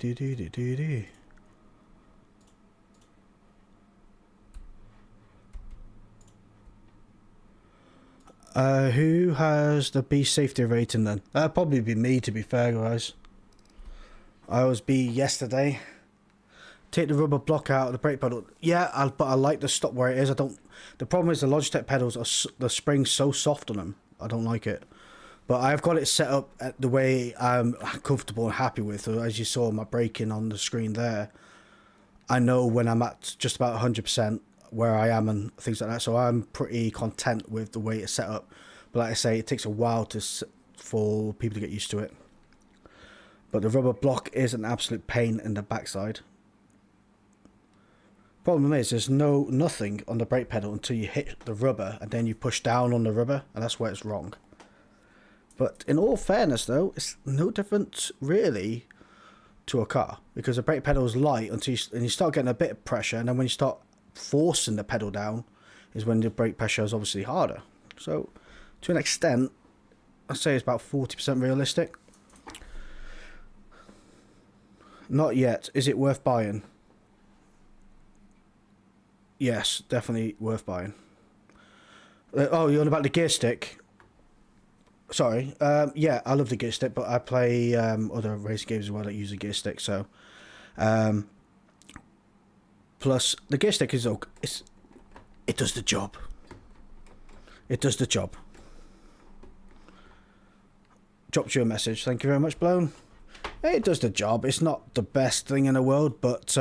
Who has the B safety rating then? That'd probably be me, to be fair, guys. I was B yesterday. Take the rubber block out of the brake pedal. Yeah, but I like the stop where it is. I don't. The problem is the Logitech pedals are the spring's so soft on them. I don't like it. But I've got it set up at the way I'm comfortable and happy with. So as you saw my braking on the screen there, I know when I'm at just about 100% where I am and things like that. So I'm pretty content with the way it's set up. But like I say, it takes a while for people to get used to it. But the rubber block is an absolute pain in the backside. Problem is, there's nothing on the brake pedal until you hit the rubber and then you push down on the rubber, and that's where it's wrong. But in all fairness though, it's no different really to a car, because the brake pedal is light until you start getting a bit of pressure, and then when you start forcing the pedal down is when the brake pressure is obviously harder. So to an extent, I'd say it's about 40% realistic. Not yet. Is it worth buying? Yes, definitely worth buying. Oh, you're on about the gear stick? Sorry. Yeah, I love the gear stick, but I play other race games as well that use a gear stick. So, plus the gear stick is okay. It does the job. It does the job. Dropped you a message. Thank you very much, Blown. It does the job. It's not the best thing in the world, but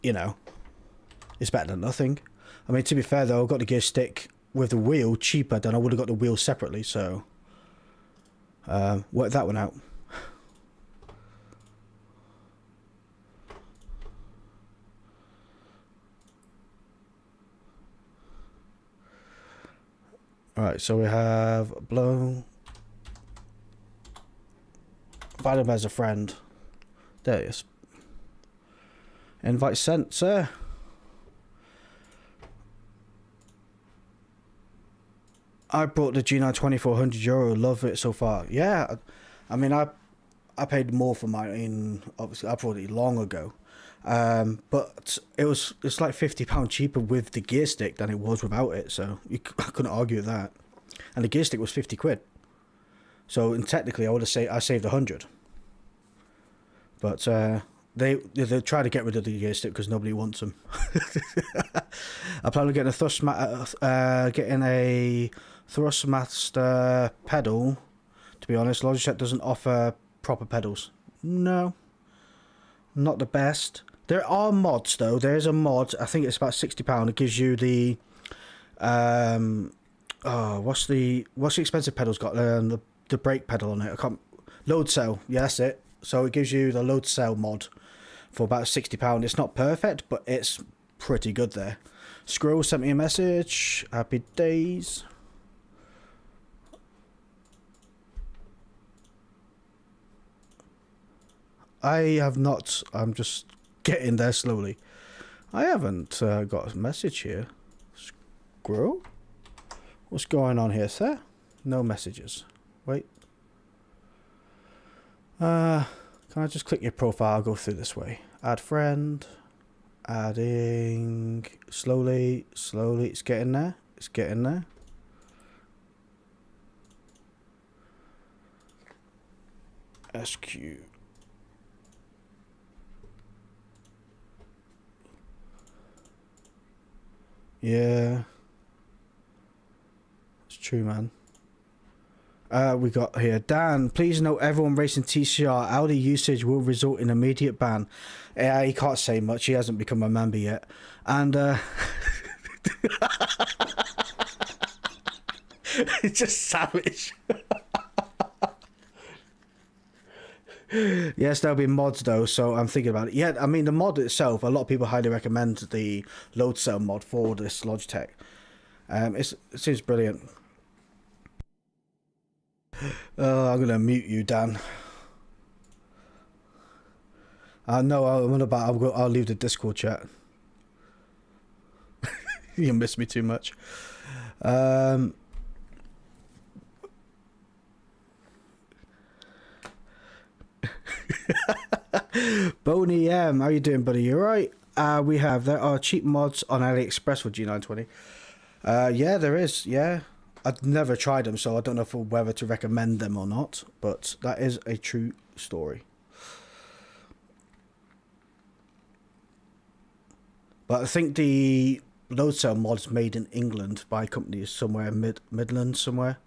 you know, it's better than nothing. I mean, to be fair though, I got the gear stick with the wheel cheaper than I would have got the wheel separately, so work that one out. Alright, so we have Blow. Invite him as a friend. There he is. Invite sent, sir. I brought the G920 for €100. Love it so far. Yeah, I mean, I paid more for mine. Obviously, I brought it long ago. But it's like £50 cheaper with the gear stick than it was without it. So I couldn't argue with that. And the gear stick was £50. So and technically, I saved 100. But they try to get rid of the gear stick because nobody wants them. I plan on getting a Thrustmaster pedal. To be honest, Logitech doesn't offer proper pedals. No, not the best. There are mods though. There is a mod. I think it's about £60. It gives you the what's the expensive pedal's got? The brake pedal on it. I can't. Load cell. Yeah, that's it. So it gives you the load cell mod for about £60. It's not perfect, but it's pretty good there. Squirrel sent me a message. Happy days. I have not. I'm just getting there slowly. I haven't got a message here. Squirrel? What's going on here, sir? No messages. Wait. Can I just click your profile? I'll go through this way. Add friend. Adding. Slowly. Slowly. It's getting there. It's getting there. SQ. Yeah. It's true, man. We got here. Dan, please note everyone racing TCR Audi usage will result in immediate ban. He can't say much. He hasn't become a member yet. And it's just savage. Yes, there'll be mods though, so I'm thinking about it. Yeah, I mean the mod itself, a lot of people highly recommend the load cell mod for this Logitech. It seems brilliant. I'm gonna mute you, Dan. No, I'll leave the Discord chat. You miss me too much. Boney M, how you doing, buddy? You alright? There are cheap mods on AliExpress for G920. Yeah, there is. Yeah, I've never tried them, so I don't know whether to recommend them or not. But that is a true story. But I think the load cell mod's made in England by companies somewhere Midlands somewhere.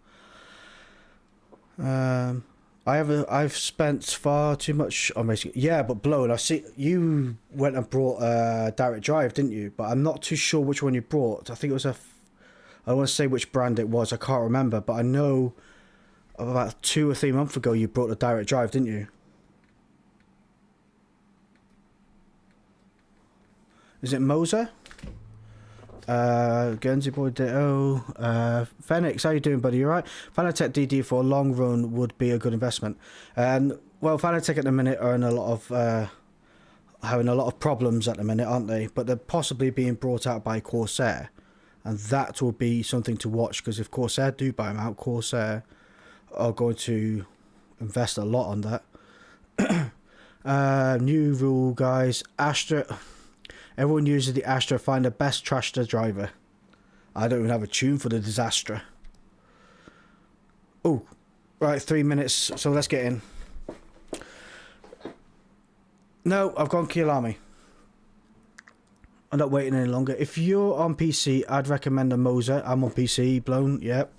I've spent far too much on racing. Yeah, but Blown, I see you went and brought a direct drive, didn't you? But I'm not too sure which one you brought. I think it was I don't want to say which brand it was. I can't remember, but I know about 2 or 3 months ago you brought a direct drive, didn't you? Is it Moser? Guernsey Boy Ditto. Phoenix, how you doing, buddy? You alright? Fanatec DD for a long run would be a good investment. Well, Fanatec at the minute are in a lot of having a lot of problems at the minute, aren't they? But they're possibly being brought out by Corsair, and that will be something to watch, because if Corsair do buy them out, Corsair are going to invest a lot on that. New rule, guys. Astra. Everyone uses the Astra. Find the best Trashter driver. I don't even have a tune for the Disaster. Oh, right, 3 minutes. So let's get in. No, I've gone Kielami. I'm not waiting any longer. If you're on PC, I'd recommend a Moser. I'm on PC, Blown, yep.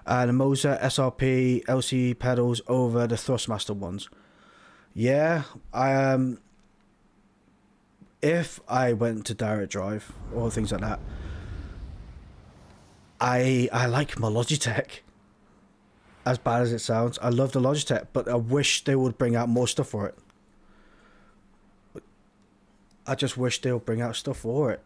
And a Moser SRP LCD pedals over the Thrustmaster ones. Yeah, if I went to direct drive or things like that, I like my Logitech. As bad as it sounds, I love the Logitech, but I wish they would bring out more stuff for it. I just wish they would bring out stuff for it.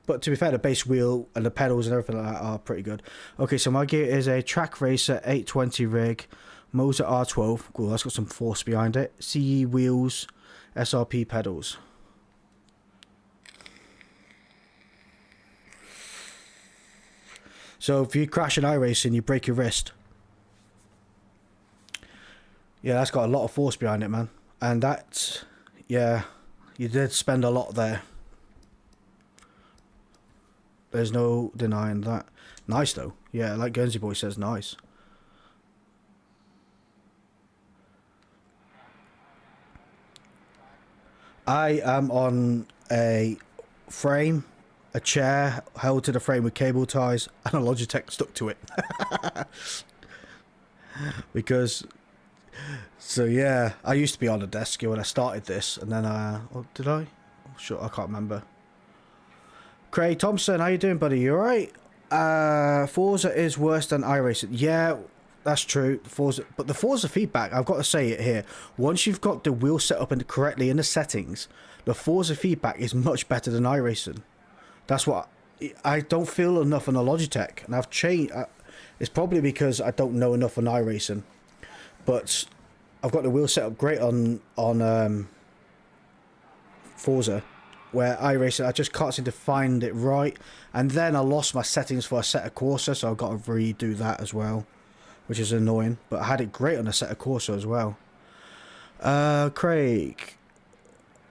But to be fair, the base wheel and the pedals and everything like that are pretty good. Okay, so my gear is a Track Racer 820 rig, Moser R12. Cool, that's got some force behind it. CE wheels, SRP pedals. So if you crash an iRacing, you break your wrist. Yeah, that's got a lot of force behind it, man. And that, yeah, you did spend a lot there. There's no denying that. Nice though. Yeah, like Guernsey Boy says, nice. I am on a frame, a chair held to the frame with cable ties, and a Logitech stuck to it. Because, so yeah, I used to be on a desk when I started this, and then oh, did I? Oh, sure, I can't remember. Craig Thompson, how you doing, buddy? You alright? Forza is worse than iRacing. Yeah, that's true. Forza, but the Forza feedback, I've got to say it here. Once you've got the wheel set up correctly in the settings, the Forza feedback is much better than iRacing. That's what I don't feel enough on a Logitech, and I've changed. It's probably because I don't know enough on iRacing, but I've got the wheel set up great on Forza. Where iRacing, I just can't seem to find it right. And then I lost my settings for a Assetto Corsa, so I've got to redo that as well, which is annoying. But I had it great on a Assetto Corsa as well. Craig,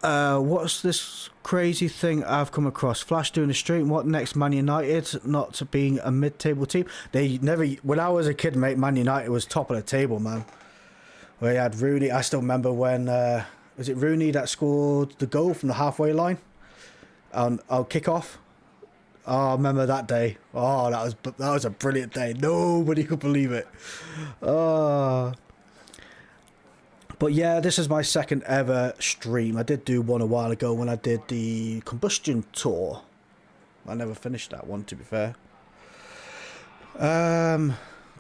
what's this crazy thing I've come across? Flash doing a stream. What next? Man United not being a mid-table team. They never. When I was a kid, mate, Man United was top of the table, man. Where you had Rooney. I still remember when was it Rooney that scored the goal from the halfway line? I'll kick off. Oh, I remember that day. Oh, that was a brilliant day. Nobody could believe it. Oh. But yeah, this is my second ever stream. I did do one a while ago when I did the combustion tour. I never finished that one, to be fair.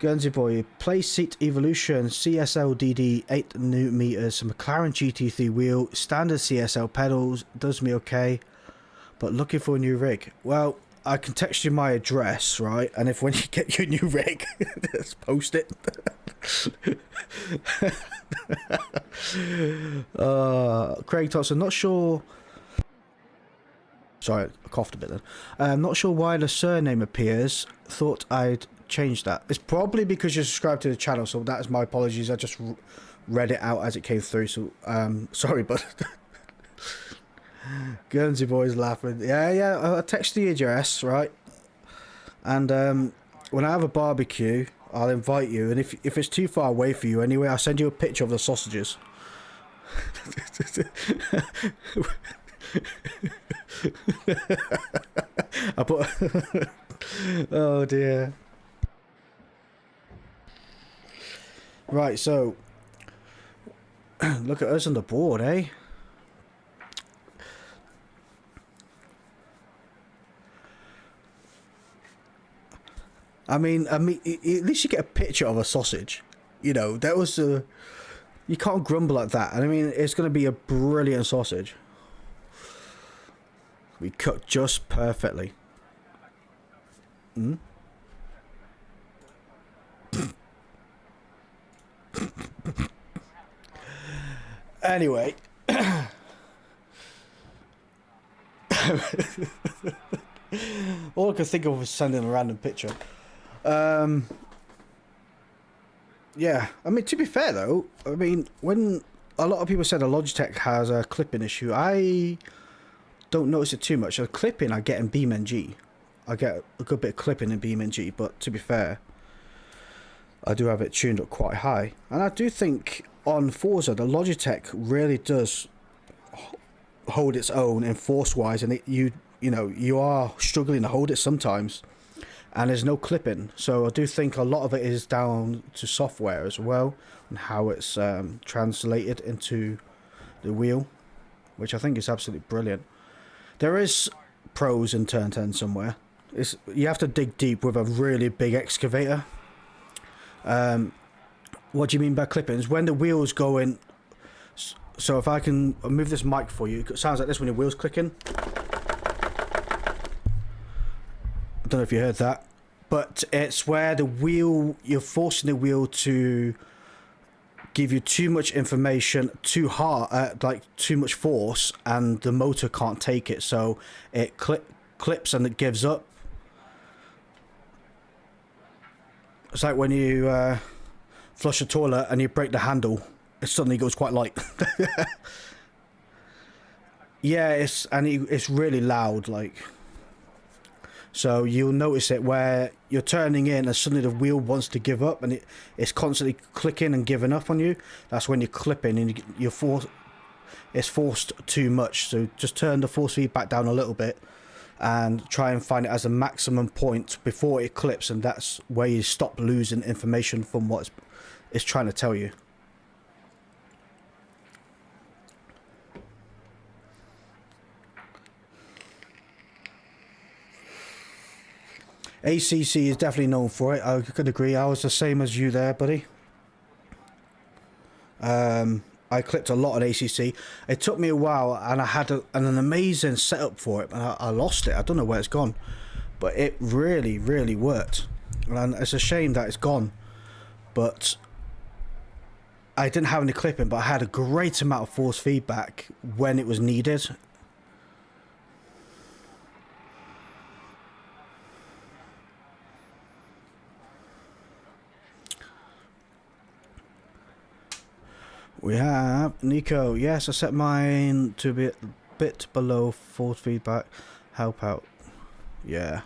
Guernsey Boy, play seat evolution, CSL DD 8 Newton meters, McLaren GT3 wheel, standard CSL pedals, does me okay. But looking for a new rig. Well, I can text you my address, right? And if when you get your new rig, just post it. Craig Thompson, not sure. Sorry, I coughed a bit then. I'm not sure why the surname appears. Thought I'd change that. It's probably because you're subscribed to the channel, so that is my apologies. I just read it out as it came through. So, sorry, but. Guernsey Boy's laughing. Yeah, I'll text the address, right? And when I have a barbecue, I'll invite you. And if it's too far away for you anyway, I'll send you a picture of the sausages. I put. Oh dear. Right, so look at us on the board, eh? I mean, at least you get a picture of a sausage. You know, that was a. You can't grumble at that. And I mean, it's going to be a brilliant sausage. We cooked just perfectly. Hmm? Anyway. All I could think of was sending a random picture. Yeah, I mean, to be fair though, I mean, when a lot of people said a Logitech has a clipping issue, I don't notice it too much. A clipping I get in BeamNG. I get a good bit of clipping in BeamNG, but to be fair, I do have it tuned up quite high. And I do think on Forza, the Logitech really does hold its own in force-wise, and you know, you are struggling to hold it sometimes. And there's no clipping, so I do think a lot of it is down to software as well, and how it's translated into the wheel, which I think is absolutely brilliant. There is pros in Turn 10 somewhere. You have to dig deep with a really big excavator. What do you mean by clippings? When the wheels go in, so if I can move this mic for you, it sounds like this when your wheels clicking. don't know if you heard that, but it's where the wheel, you're forcing the wheel to give you too much information, too hard, like too much force, and the motor can't take it, so it clips and it gives up. It's like when you flush a toilet and you break the handle, it suddenly goes quite light. Yeah, it's really loud, like. So you'll notice it where you're turning in and suddenly the wheel wants to give up and it's constantly clicking and giving up on you. That's when you're clipping and it's forced too much. So just turn the force feedback down a little bit and try and find it as a maximum point before it clips, and that's where you stop losing information from what it's trying to tell you. ACC is definitely known for it. I could agree. I was the same as you there, buddy. I clipped a lot on ACC. It took me a while, and I had an amazing setup for it, and I lost it. I don't know where it's gone, but it really, really worked. And it's a shame that it's gone. But I didn't have any clipping, but I had a great amount of force feedback when it was needed. We have Nico. Yes, I set mine to be a bit below force feedback. Help out. Yeah,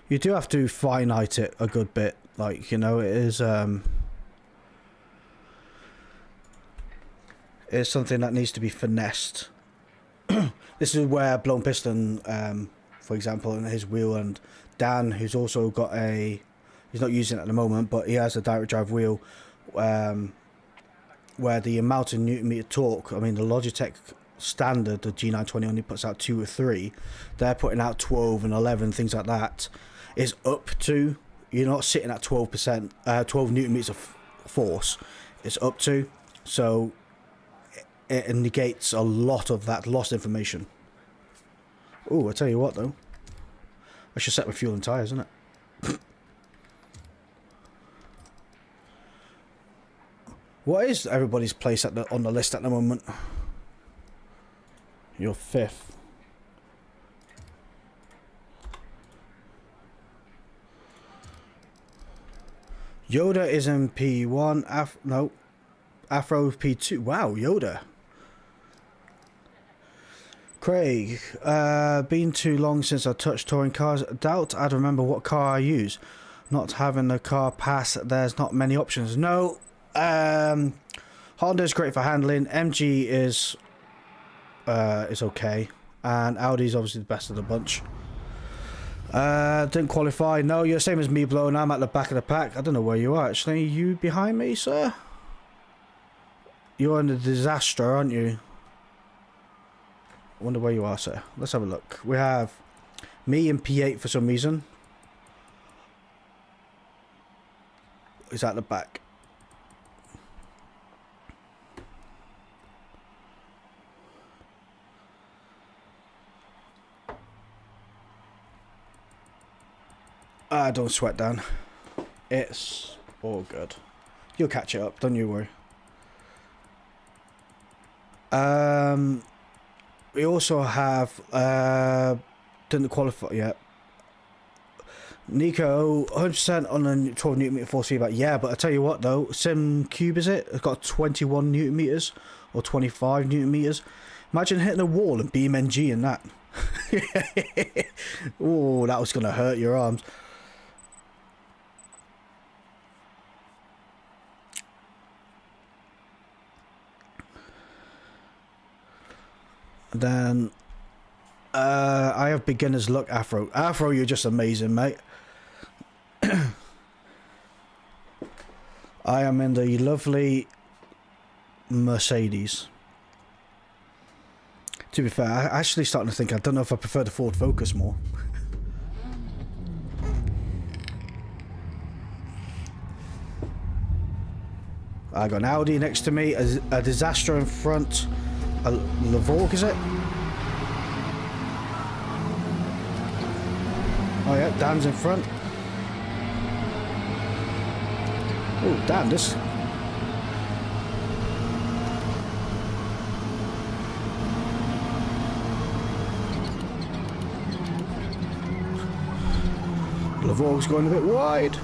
you do have to finite it a good bit. Like, you know, it is it's something that needs to be finessed. This is where Blown Piston, for example, and his wheel, and Dan, who's also got he's not using it at the moment, but he has a direct drive wheel. Where the amount of Newton meter torque, I mean, the Logitech standard, the G920 only puts out 2 or 3. They're putting out 12 and 11, things like that. Is up to, you're not sitting at 12%, 12 Newton meters of force. It's up to, so it negates a lot of that lost information. Oh, I tell you what though, I should set my fuel and tires, isn't it? What is everybody's place on the list at the moment? You're 5th. Yoda is in P1. No. Afro P2. Wow, Yoda. Craig. Been too long since I touched touring cars. Doubt I'd remember what car I use. Not having the car pass, there's not many options. No. Honda's great for handling. MG is okay, and Audi's obviously the best of the bunch. Didn't qualify. No, you're the same as me, Blow, and I'm at the back of the pack. I don't know where you are actually. You behind me, sir? You're in the disaster, aren't you? I wonder where you are, sir. Let's have a look. We have me in P8 for some reason. He's at the back. Don't sweat, Dan. It's all good. You'll catch it up, don't you worry. We also have didn't qualify yet. Nico, 100% on a 12 Newton meter force feedback. Yeah, but I tell you what though, Sim Cube is it? It's got 21 Newton meters or 25 Newton meters. Imagine hitting a wall and BMNG in that. Oh, that was gonna hurt your arms. Then I have beginner's luck. Afro, you're just amazing, mate. I am in the lovely Mercedes. To be fair, I'm actually starting to think I don't know if I prefer the Ford Focus more. I got an Audi next to me, a Disaster in front. A Lavorg, is it? Oh yeah, Dan's in front. Oh, Dan, this... Lavorg's going a bit wide.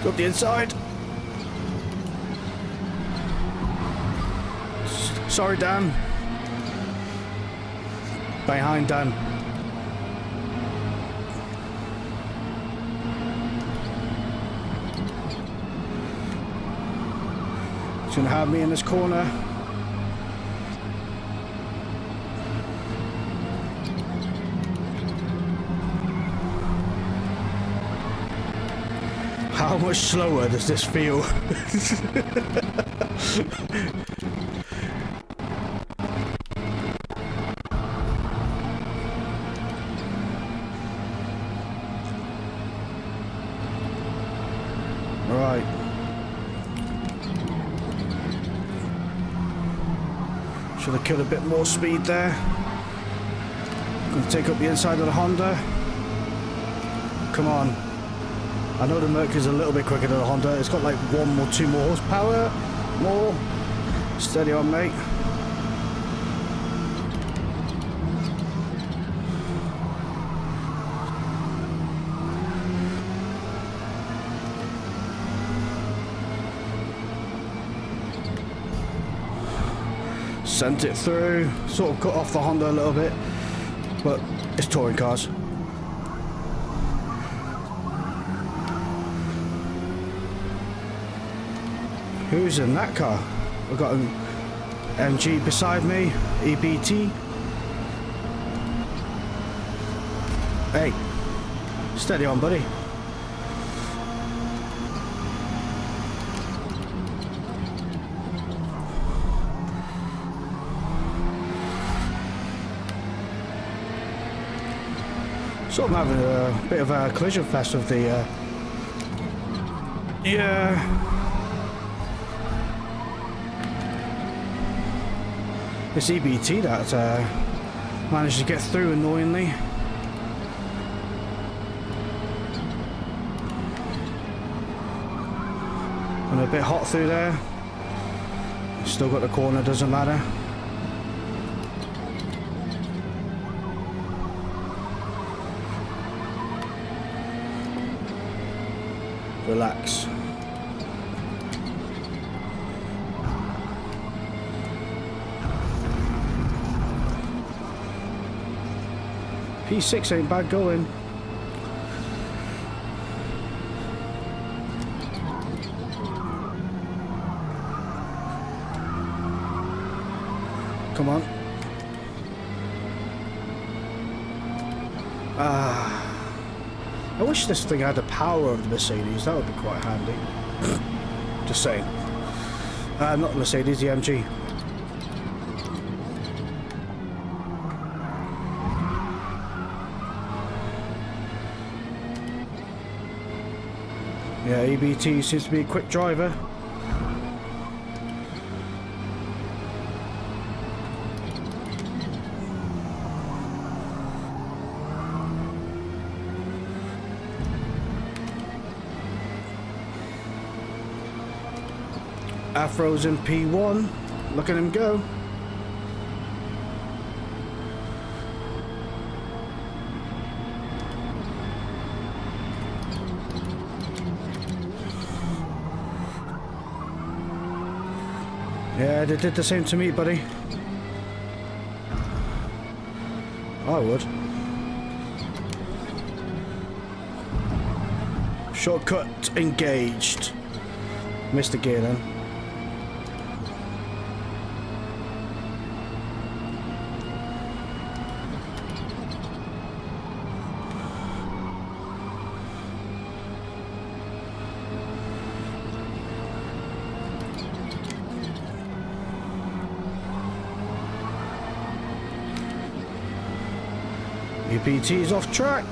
Go up the inside. Sorry, Dan. Behind Dan. He's gonna have me in this corner. How much slower does this feel? Right. Should have killed a bit more speed there. Gonna take up the inside of the Honda. Come on. I know the Mercury's a little bit quicker than the Honda. It's got like 1 or 2 more horsepower. More. Steady on, mate. Sent it through. Sort of cut off the Honda a little bit. But it's touring cars. Who's in that car? I've got an MG beside me, EBT. Hey, steady on, buddy. Sort of having a bit of a collision fest with the yeah. This EBT that managed to get through annoyingly. And a bit hot through there. Still got the corner, doesn't matter. Relax. P6 ain't bad going. Come on. I wish this thing had the power of the Mercedes. That would be quite handy. Just saying. Not the Mercedes, the MG. Yeah, EBT seems to be a quick driver. Afro's in P1. Look at him go. Yeah, they did the same to me, buddy. I would. Shortcut engaged. Missed the gear then. EBT is off track.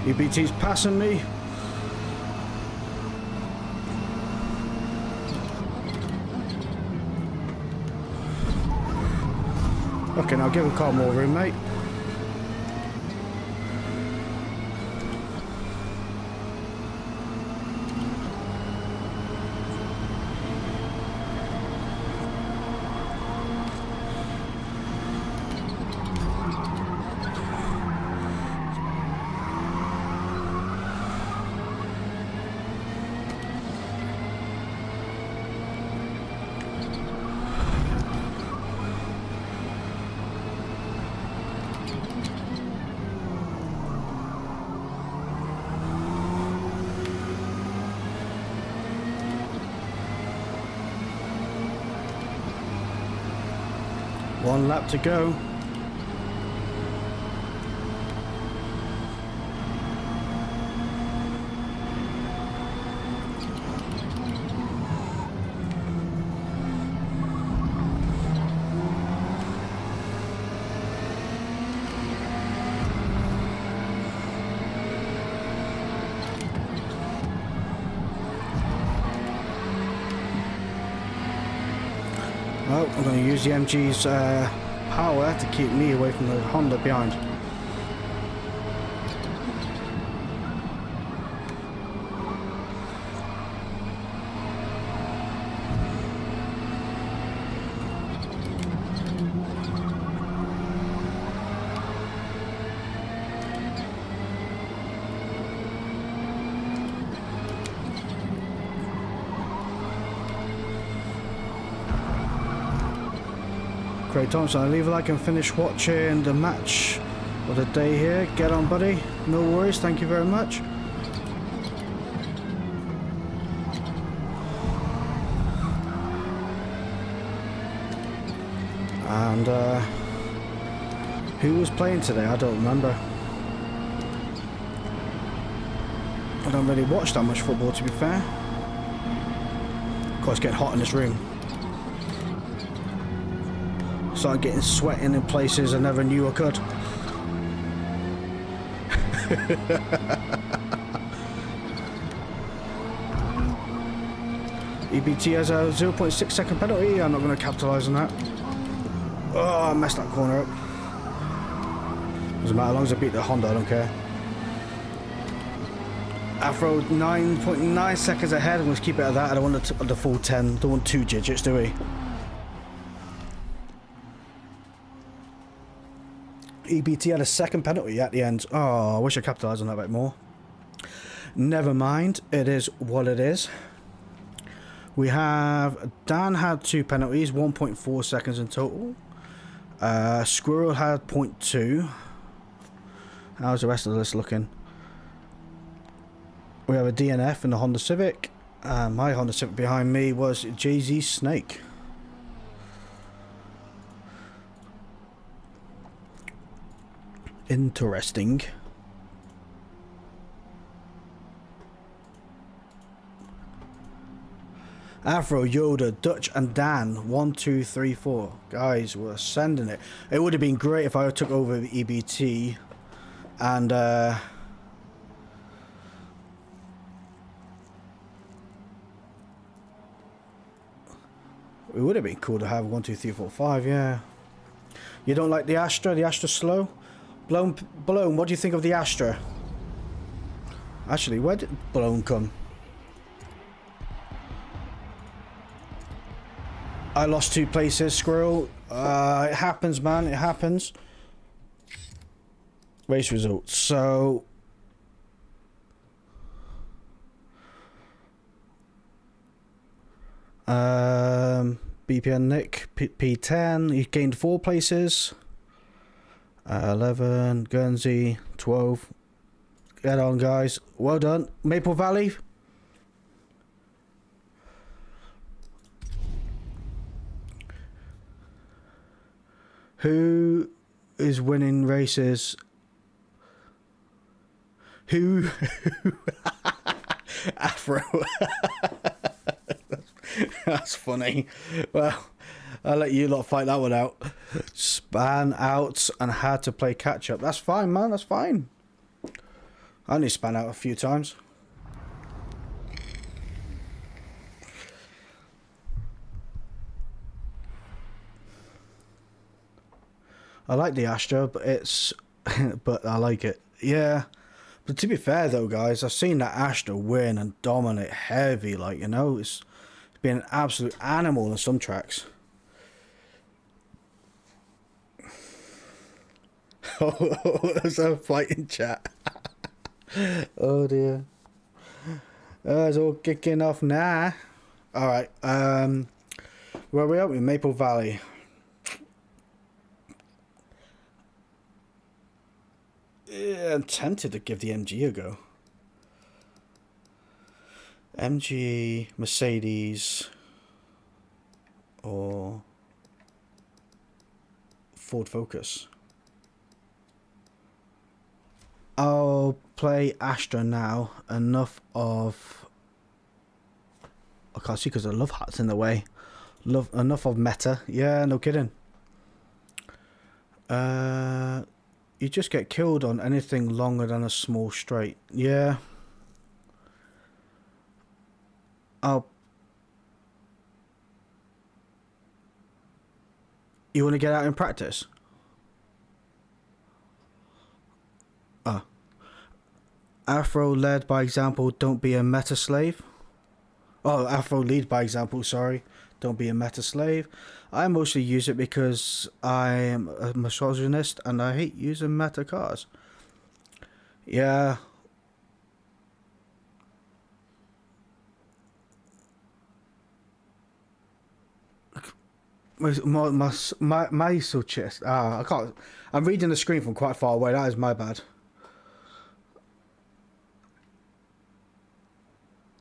EBT's passing me. Okay, now give a car more room, mate. One lap to go. Well, I'm going to use the MG's power to keep me away from the Honda behind. Craig Thompson, leave a like and finish watching the match of the day here. Get on, buddy. No worries, thank you very much. And who was playing today? I don't remember. I don't really watch that much football, to be fair. Of course, it's getting hot in this room. Started getting sweating in places I never knew I could. EBT has a 0.6 second penalty. I'm not going to capitalise on that. Oh, I messed that corner up. Doesn't matter, as long as I beat the Honda, I don't care. Afro 9.9 seconds ahead. I'm going to keep it at that. I don't want the full 10. Don't want 2 digits, do we? EBT had a second penalty at the end. Oh, I wish I capitalised on that a bit more. Never mind. It is what it is. We have... Dan had 2 penalties. 1.4 seconds in total. Squirrel had 0.2. How's the rest of this looking? We have a DNF in the Honda Civic. My Honda Civic behind me was Jay-Z Snake. Interesting. Afro, Yoda, Dutch and Dan. 1, 2, 3, 4. Guys, we're sending it. It would have been great if I took over the EBT and it would have been cool to have 1, 2, 3, 4, 5, yeah. You don't like the Astra? The Astra's slow? Blown, what do you think of the Astra? Actually, where did Blown come? I lost 2 places, Squirrel. It happens, man, it happens. Race results, so... BPN Nick, P10, he gained 4 places. 11, Guernsey, 12. Get on, guys. Well done. Maple Valley. Who is winning races? Who? Afro. That's funny. Well, I'll let you lot fight that one out. Span out and had to play catch up. That's fine, man. That's fine. I only span out a few times. I like the Astra, but it's but I like it. Yeah. But to be fair though, guys, I've seen that Astra win and dominate heavy, like, you know, it's been an absolute animal on some tracks. Oh, there's a fighting chat. Oh dear. It's all kicking off now. Alright, where are we at? In Maple Valley. Yeah, I'm tempted to give the MG a go. MG, Mercedes, or Ford Focus. I'll play Astra now. Enough of... I can't see because the love hat's in the way. Enough of meta. Yeah, no kidding. You just get killed on anything longer than a small straight. Yeah. You want to get out in practice? Afro led by example, don't be a meta slave. Oh, Afro lead by example, sorry. Don't be a meta slave. I mostly use it because I am a misogynist and I hate using meta cars. Yeah. My so chest. I can't. I'm reading the screen from quite far away. That is my bad.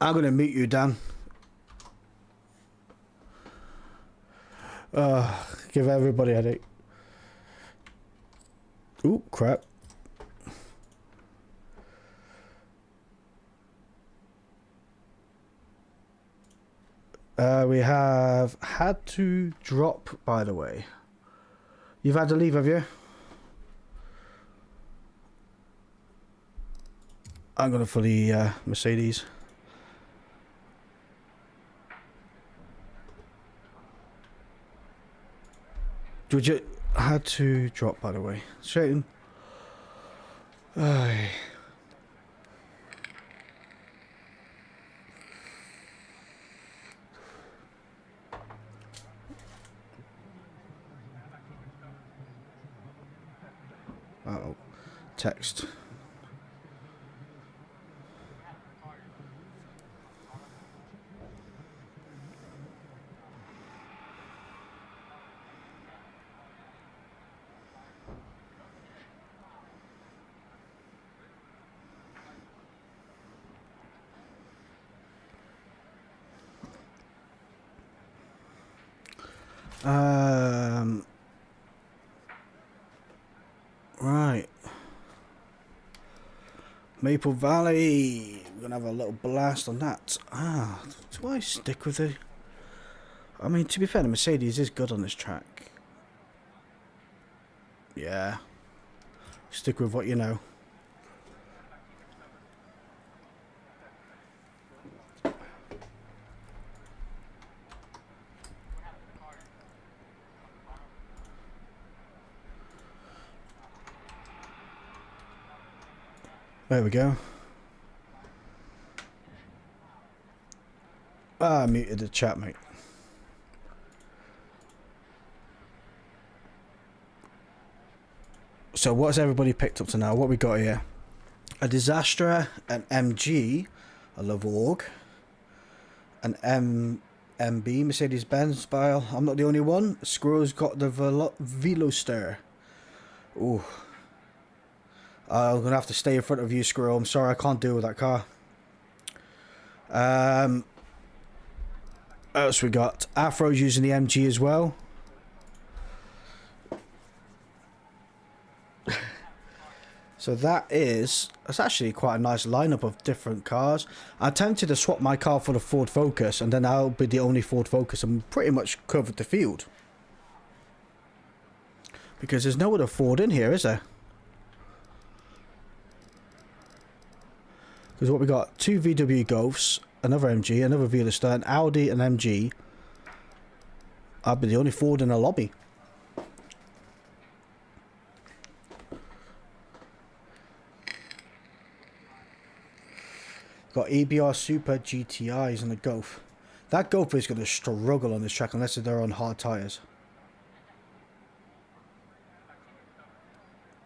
I'm gonna mute you, Dan. Give everybody a headache. Ooh, crap. We have had to drop, by the way. You've had to leave, have you? I'm going for the Mercedes. Would you had to drop, by the way? Straight in. Aye. Uh-oh. Text. Right. Maple Valley. We're gonna have a little blast on that. Do I stick with it? I mean, to be fair, the Mercedes is good on this track. Yeah. Stick with what you know. There we go. I muted the chat, mate. So what's everybody picked up to now? What we got here? A Disastra, an MG, a Lavorg, an MB, Mercedes-Benz style. I'm not the only one. Squirrel's got the Veloster. Ooh. I'm going to have to stay in front of you, Squirrel. I'm sorry, I can't deal with that car. What else we got? Afro's using the MG as well. So that's actually quite a nice lineup of different cars. I'm tempted to swap my car for the Ford Focus, and then I'll be the only Ford Focus and pretty much covered the field. Because there's no other Ford in here, is there? Because what we got, 2 VW Golfs, another MG, another Veloster, an Audi, an MG. I'll be the only Ford in the lobby. Got EBR Super GTIs and a Golf. That Golf is going to struggle on this track unless they're on hard tyres.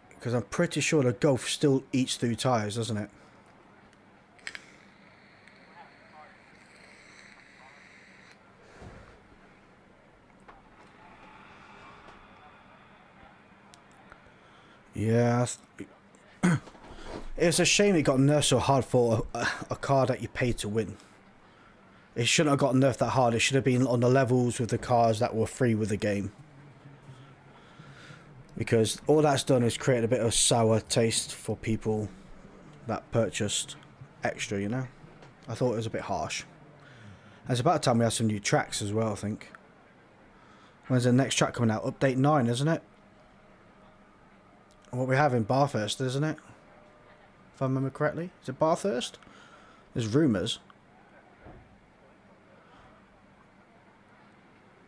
Because I'm pretty sure the Golf still eats through tyres, doesn't it? Yeah. It's a shame it got nerfed so hard for a car that you pay to win. It shouldn't have got nerfed that hard. It should have been on the levels with the cars that were free with the game. Because all that's done is create a bit of sour taste for people that purchased extra, you know? I thought it was a bit harsh. And it's about time we have some new tracks as well, I think. When's the next track coming out? Update 9, isn't it? What we have in Bathurst, isn't it? If I remember correctly. Is it Bathurst? There's rumours.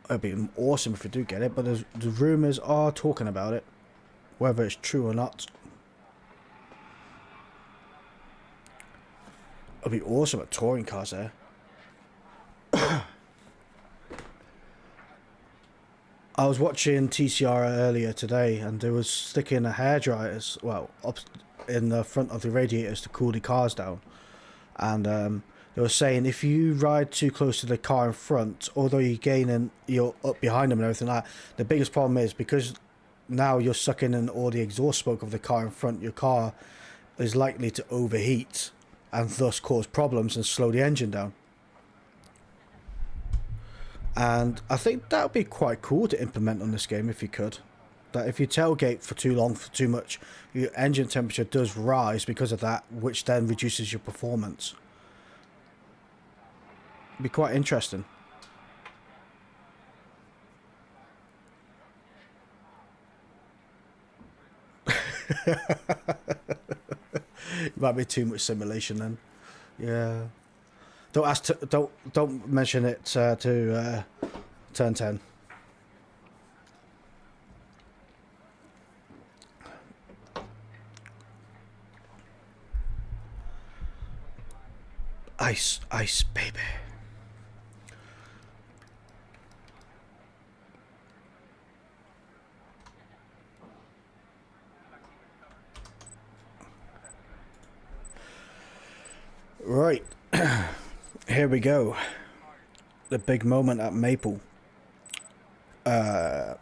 It'd be awesome if we do get it, but the rumours are talking about it. Whether it's true or not. It'd be awesome at touring cars there. I was watching TCR earlier today, and they was sticking the hairdryers, well, up in the front of the radiators to cool the cars down. And they were saying if you ride too close to the car in front, although you're up behind them and everything like that, the biggest problem is because now you're sucking in all the exhaust smoke of the car in front, your car is likely to overheat and thus cause problems and slow the engine down. And I think that would be quite cool to implement on this game if you could. That if you tailgate for too long, for too much, your engine temperature does rise because of that, which then reduces your performance. It'd be quite interesting. Might be too much simulation then. Yeah. Don't mention it to turn 10. Ice, ice, baby. Right. Here we go. The big moment at Maple. I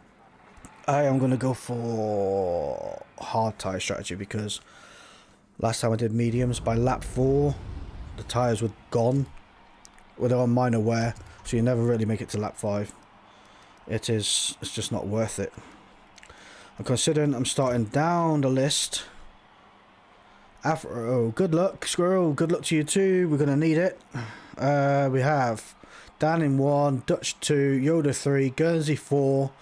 am going to go for hard tyre strategy because last time I did mediums, by lap 4 the tyres were gone. Well, they're on minor wear, so you never really make it to lap 5. It's just not worth it. I'm considering I'm starting down the list. Afro, good luck, Squirrel. Good luck to you too. We're going to need it. We have Dan in 1, Dutch 2, Yoda 3, Guernsey 4,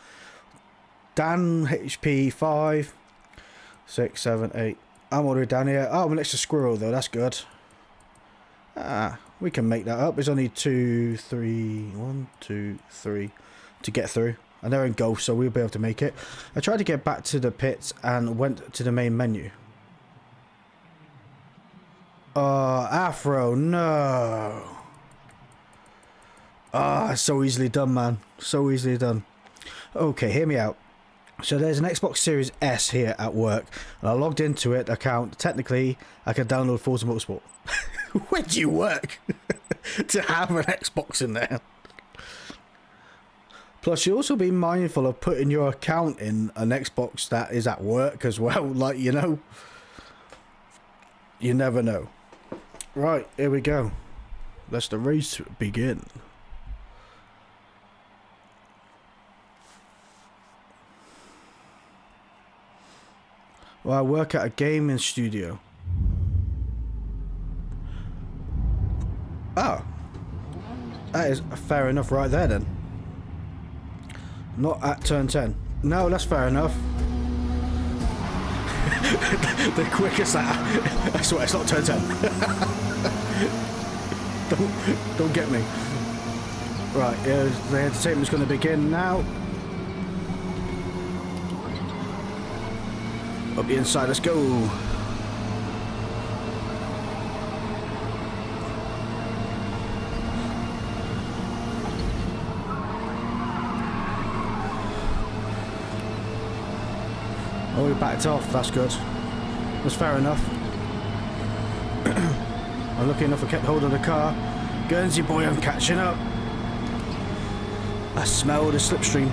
Dan HP 5, 6, 7, 8. I'm already down here. Oh, I'm next to Squirrel though. That's good. We can make that up. There's only 2, 3, 1, 2, 3 to get through. And they're in golf, so we'll be able to make it. I tried to get back to the pits and went to the main menu. Afro, no. So easily done, man. So easily done. Okay, hear me out. So there's an Xbox Series S here at work, and I logged into it account. Technically, I can download Forza Motorsport. Where do you work to have an Xbox in there? Plus, you also be mindful of putting your account in an Xbox that is at work as well. Like, you know, you never know. Right, here we go. Let the race begin. Well, I work at a gaming studio. Oh. That is fair enough right there then. Not at turn 10. No, that's fair enough. The quickest that... I swear, it's not turn 10. Don't get me. Right, the entertainment's going to begin now. Up the inside, let's go. Oh, we backed off, that's good. That's fair enough. I'm lucky enough I kept hold of the car. Guernsey boy, I'm catching up. I smell the slipstream.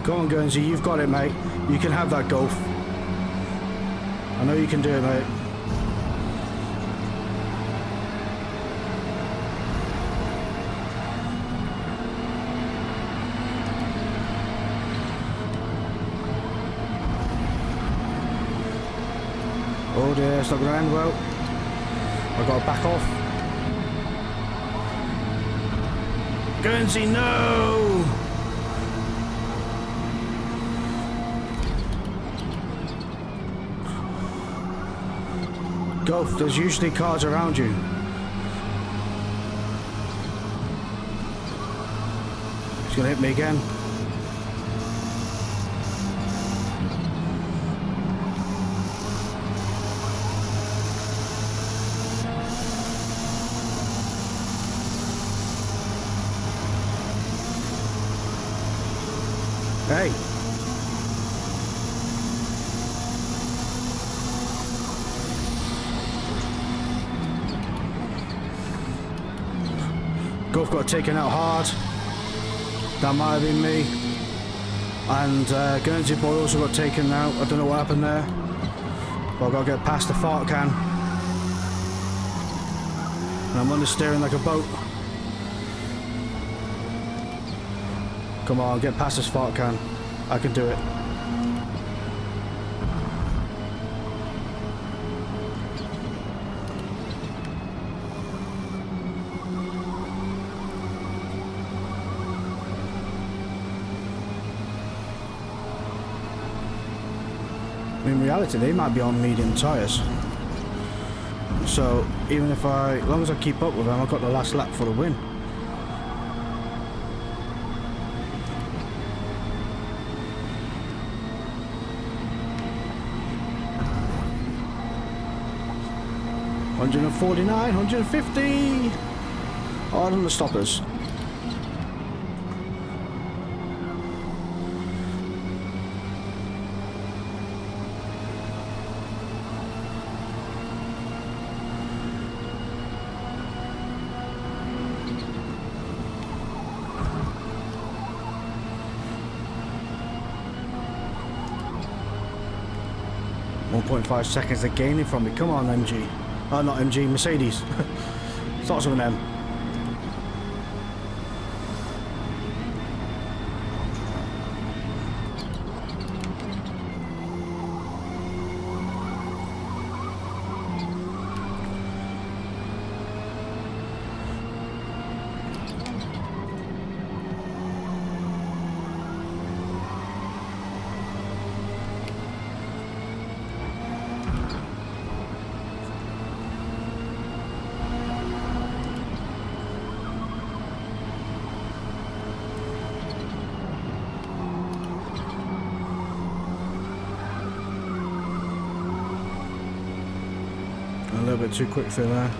Go on, Guernsey, you've got it, mate. You can have that Golf. I know you can do it, mate. Oh dear, it's not going to end well. I've got to back off. Guernsey, no! Golf, there's usually cars around you. He's gonna hit me again. Hey. Golf got taken out hard. That might have been me. And Guernsey boy also got taken out. I don't know what happened there. But I've got to get past the fart can. And I'm under steering like a boat. Come on, get past this fart can. I can do it. In reality, they might be on medium tyres. So even if as long as I keep up with them, I've got the last lap for the win. $149, $150. Hard on the stoppers. .5 seconds they're gaining from me. Come on, MG. Oh, not MG, Mercedes. Starts with an M. A little bit too quick for there.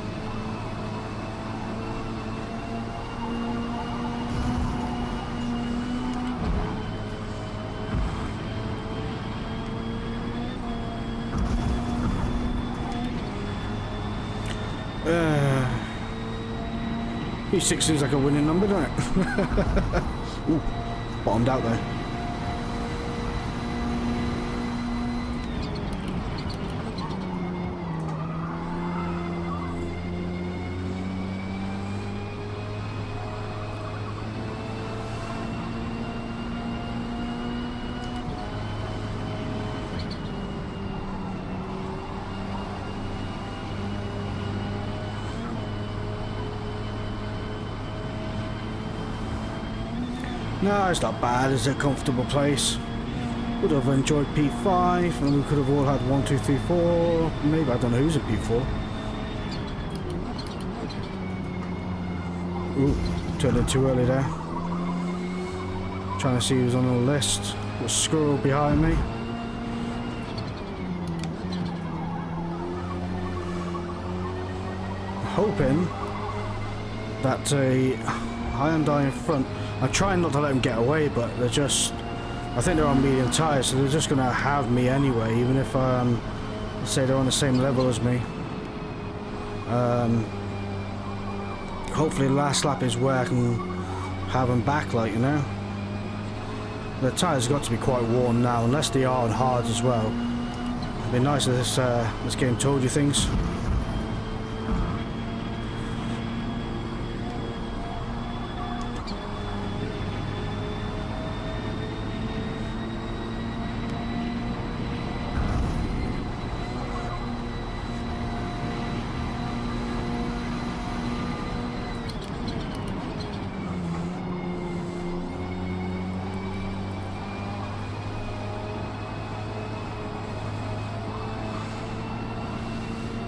P6 seems like a winning number, doesn't it? Ooh, bottomed out there. No, it's not bad. It's a comfortable place. Would have enjoyed P5, and we could have all had 1, 2, 3, 4. Maybe I don't know who's in P4. Ooh, turned in too early there. Trying to see who's on the list. Got a squirrel behind me. Hoping that a Hyundai in front. I'm trying not to let them get away, but they're just. I think they're on medium tyres, so they're just going to have me anyway, even if let's say they're on the same level as me. Hopefully last lap is where I can have them back, like, you know. The tyres have got to be quite worn now, unless they are on hards as well. It'd be nice if this game told you things.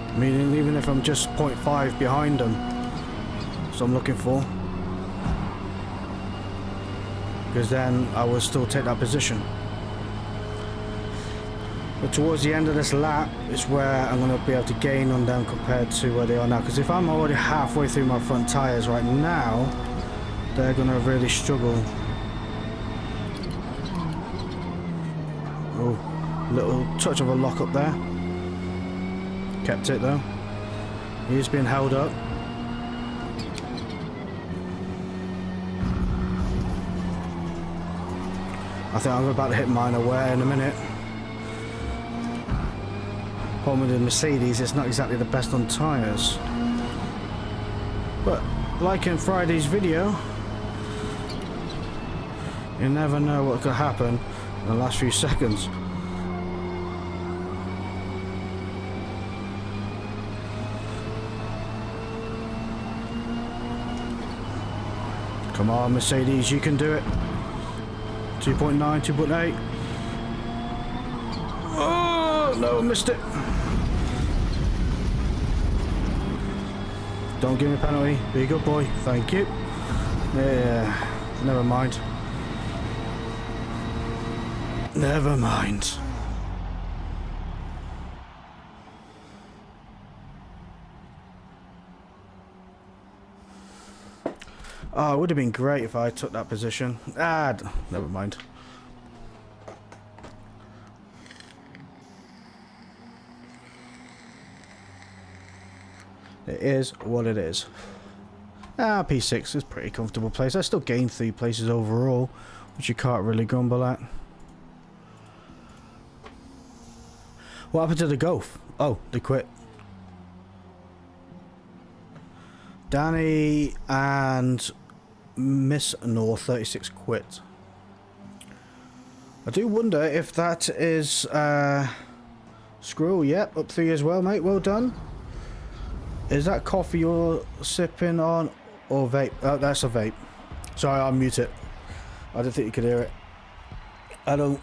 I mean, even if I'm just 0.5 behind them, that's what I'm looking for. Because then I will still take that position. But towards the end of this lap is where I'm going to be able to gain on them compared to where they are now. Because if I'm already halfway through my front tyres right now, they're going to really struggle. Oh, little touch of a lock up there. Kept it though. He's been held up. I think I'm about to hit mine away in a minute. Problem with the Mercedes, it's not exactly the best on tyres. But like in Friday's video, you never know what could happen in the last few seconds. Come on, Mercedes, you can do it. 2.9, 2.8. Oh, no, missed it. Don't give me a penalty. Be a good boy. Thank you. Yeah, never mind. Never mind. Oh, it would have been great if I took that position. Never mind. It is what it is. P6 is a pretty comfortable place. I still gained 3 places overall, which you can't really grumble at. What happened to the Golf? Oh, they quit. Danny and Miss North 36 quit. I do wonder if that is Squirrel. Yep, up 3 as well, mate. Well done. Is that coffee you're sipping on or vape? Oh, that's a vape. Sorry, I'll mute it. I didn't think you could hear it. I don't,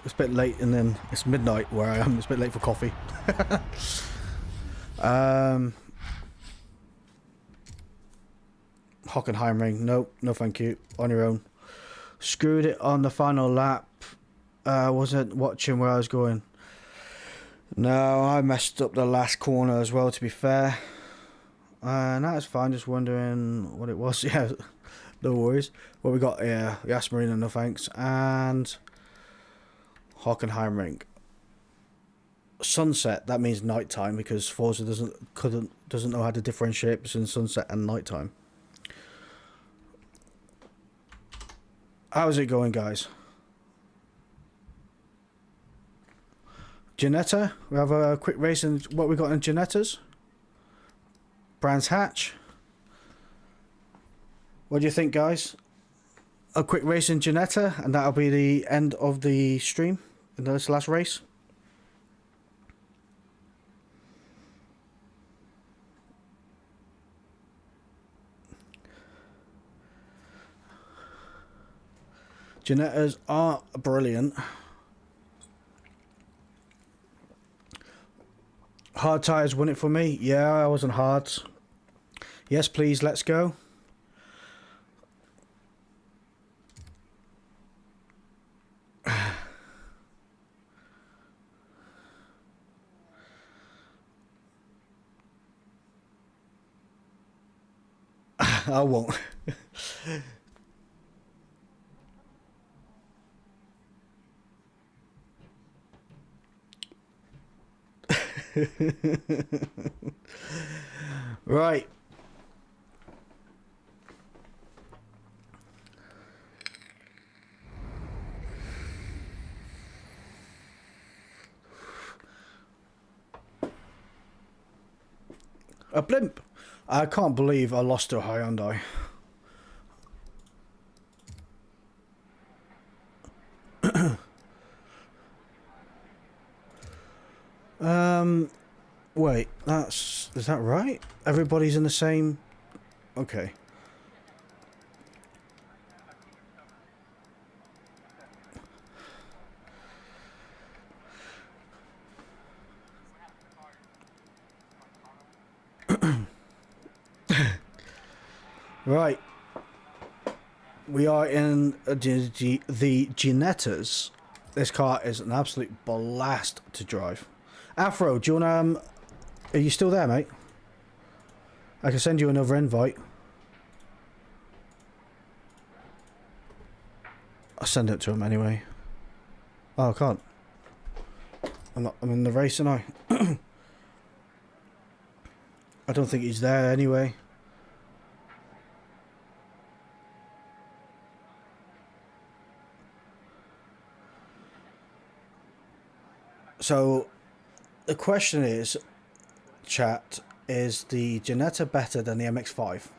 it's a bit late and then it's midnight where I am. It's a bit late for coffee. Hockenheimring, nope, no thank you, on your own. Screwed it on the final lap. Wasn't watching where I was going. No, I messed up the last corner as well, to be fair. That's fine, just wondering what it was. Yeah, no worries. What we got here, Yas Marina, no thanks, and Hockenheimring. Sunset, that means nighttime because Forza doesn't know how to differentiate between sunset and nighttime. How's it going, guys? Ginetta, we have a quick race in what we got in Ginetta's. Brands Hatch. What do you think, guys? A quick race in Ginetta, and that'll be the end of the stream in this last race. Janettas are brilliant. Hard tyres won it for me. Yeah, I was on hards. Yes, please, let's go. I won't. Right. A blimp. I can't believe I lost to a Hyundai. Wait, is that right? Everybody's in the same... Okay. Right. We are in the Ginettas. This car is an absolute blast to drive. Afro, do you want to... are you still there, mate? I can send you another invite. I'll send it to him anyway. Oh, I can't. I'm in the race, and I don't think he's there anyway. So, the question is, chat, is the Ginetta better than the MX-5?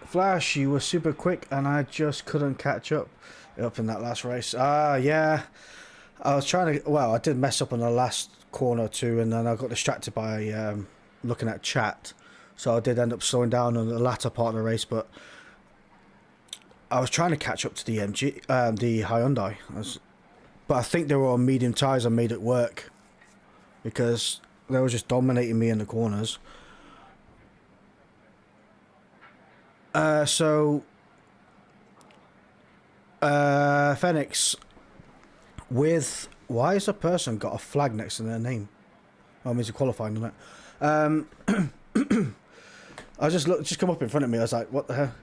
Flash, you were super quick and I just couldn't catch up in that last race. Yeah. I was trying to... Well, I did mess up on the last corner too, and then I got distracted by looking at chat. So I did end up slowing down on the latter part of the race, but... I was trying to catch up to the the Hyundai, but I think they were on medium tyres and made it work because they were just dominating me in the corners. Phoenix, why has a person got a flag next to their name? Oh, it means they're qualifying, doesn't it? I just come up in front of me. I was like, what the hell?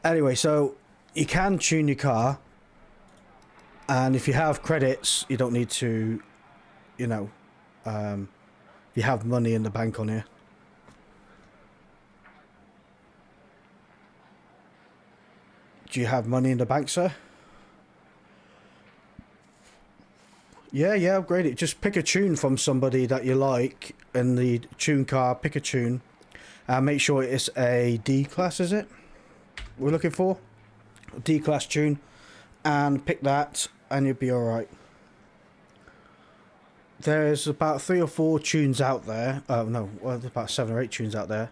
Anyway, so you can tune your car, and if you have credits, you don't need to, you know, you have money in the bank on here. Do you have money in the bank, sir? Yeah, upgrade it. Just pick a tune from somebody that you like in the tune car. Pick a tune, and make sure it's a D class. Is it? We're looking for a D class tune, and pick that, and you'll be all right. There's about 3 or 4 tunes out there. Oh no, well, there's about 7 or 8 tunes out there.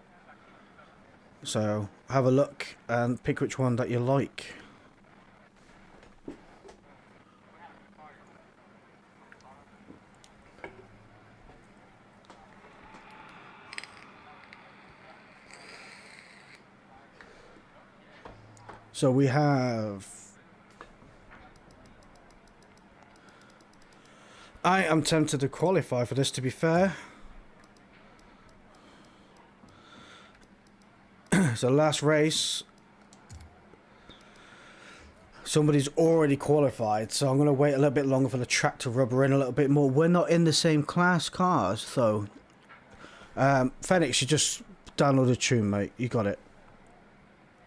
So have a look and pick which one that you like. So we have... I am tempted to qualify for this, to be fair. So last race, somebody's already qualified, so I'm going to wait a little bit longer for the track to rubber in a little bit more. We're not in the same class cars, so... Phoenix, you just download a tune, mate. You got it.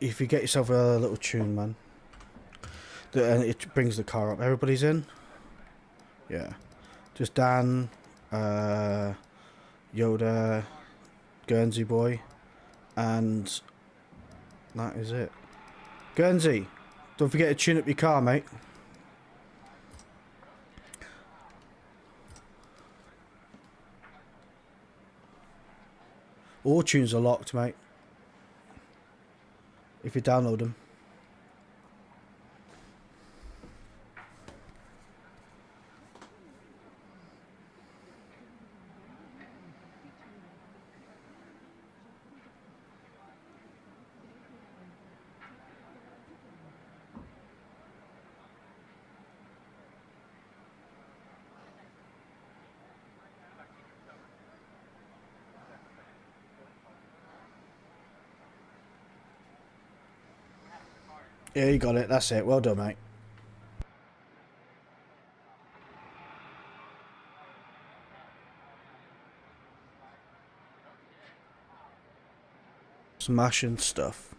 If you get yourself a little tune, man. And it brings the car up. Everybody's in? Yeah. Just Dan, Yoda, Guernsey boy, and that is it. Guernsey, don't forget to tune up your car, mate. All tunes are locked, mate. if you download them. Yeah, you got it. That's it. Well done, mate. Smashing stuff.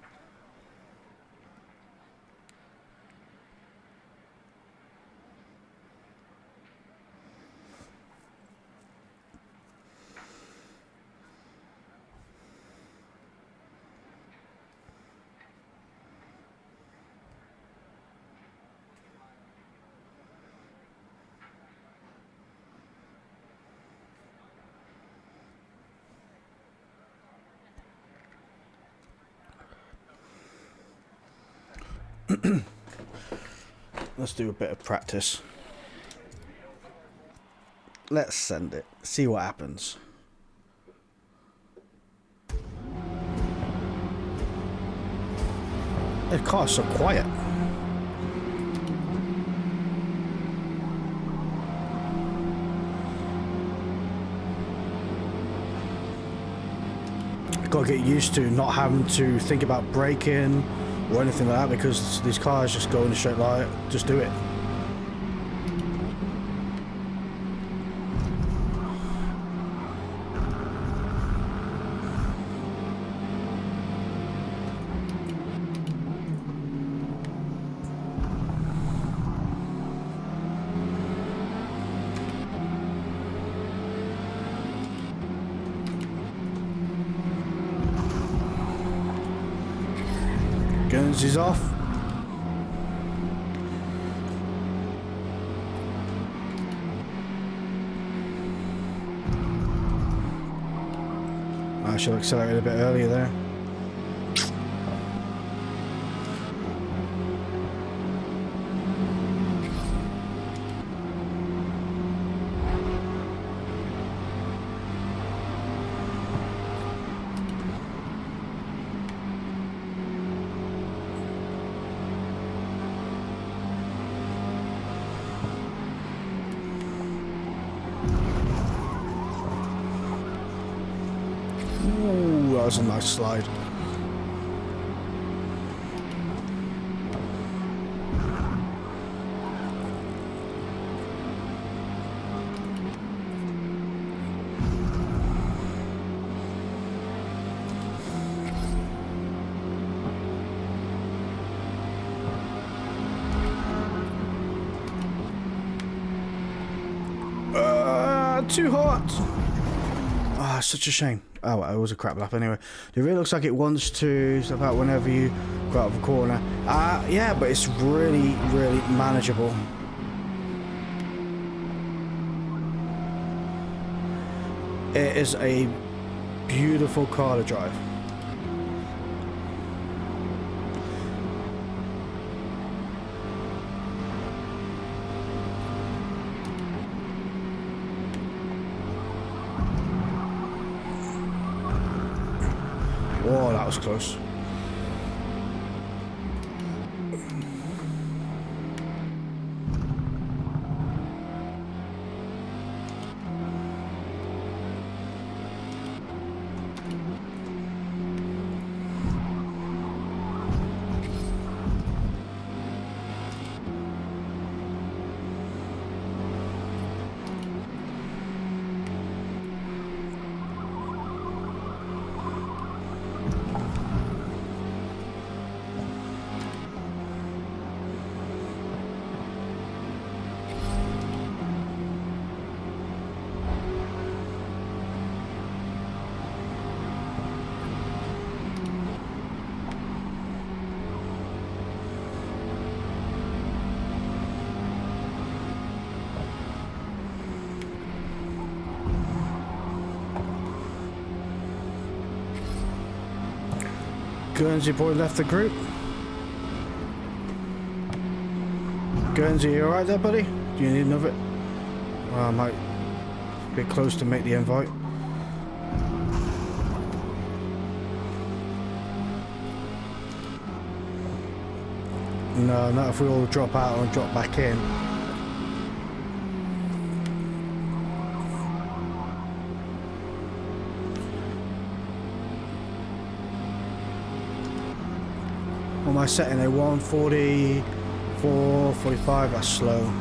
Let's do a bit of practice. Let's send it. See what happens. The car's so quiet. I've got to get used to not having to think about braking or anything like that, because these cars just go in a straight line. Just do it. Guernsey's off. I should have accelerated a bit earlier there. Ooh, that was a nice slide. Too hot. Ah, such a shame. Oh, well, it was a crap lap anyway. It really looks like it wants to step out whenever you go out of a corner. Yeah, but it's really, really manageable. It is a beautiful car to drive. Oh, that was close. Guernsey boy left the group. Guernsey, you alright there, buddy? Do you need another? Well, I might be close to make the invite. No, not if we all drop out and drop back in. What am I setting there? 144, 45, that's slow.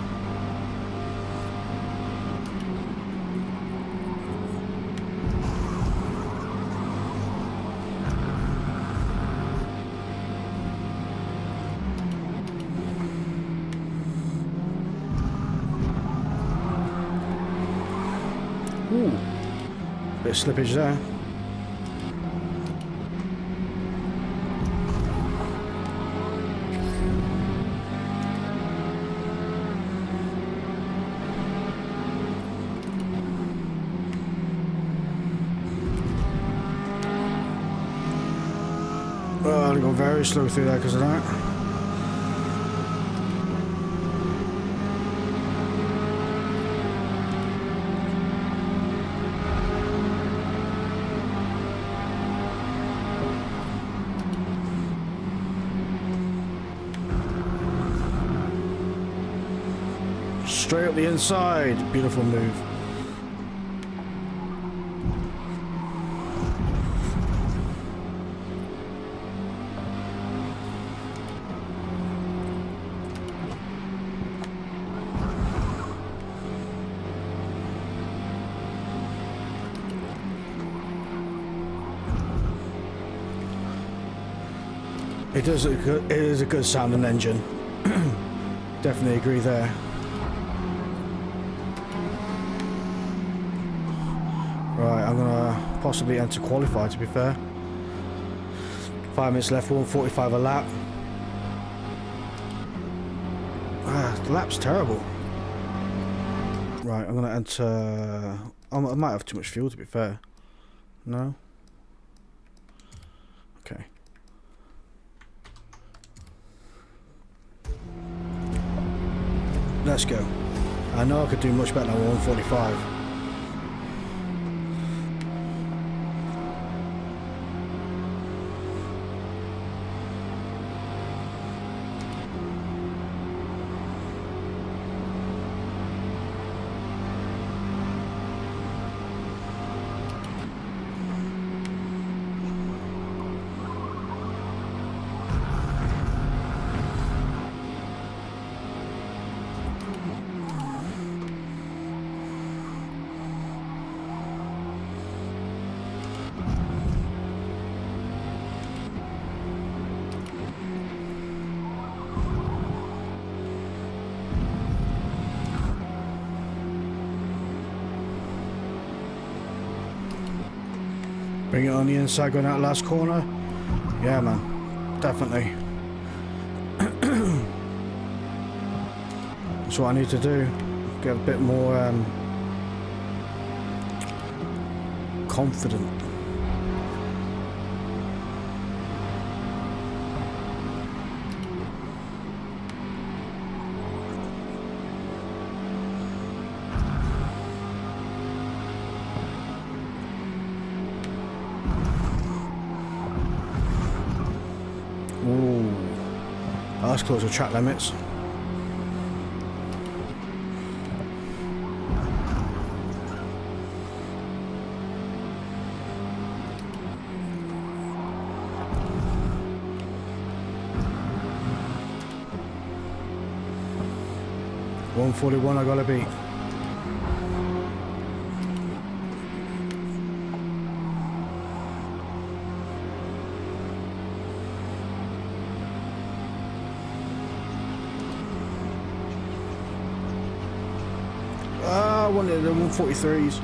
Ooh, bit of slippage there. Oh, I go very slow through there because of that. Straight up the inside, beautiful move. It is a good sounding engine. Definitely agree there. Right, I'm gonna possibly enter qualify, to be fair. 5 minutes left, 145 a lap. The lap's terrible. Right, I'm gonna enter. I might have too much fuel, to be fair. No? Okay. Let's go. I know I could do much better than 145. Bring it on the inside, going out last corner. Yeah, man, definitely. That's what I need to do. Get a bit more confident. Ooh, that's close to track limits. .141 I gotta beat. I wanted the 143s.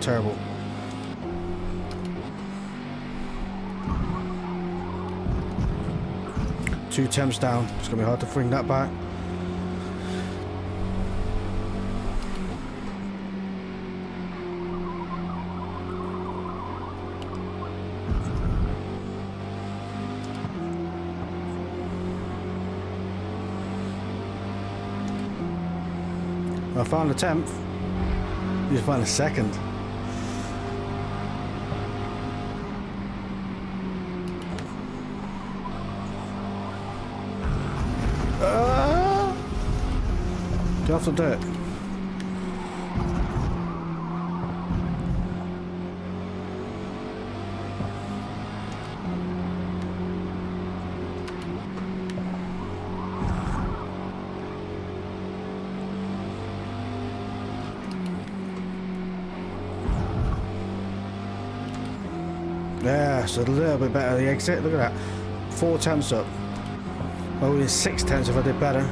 Terrible. 2 temps down. It's gonna be hard to bring that back. I found a 10th. You just found a 2nd. Get off the dirt. Yeah, so a little bit better the exit. Look at that. 4 temps up. Oh, it's 6 temps if I did better.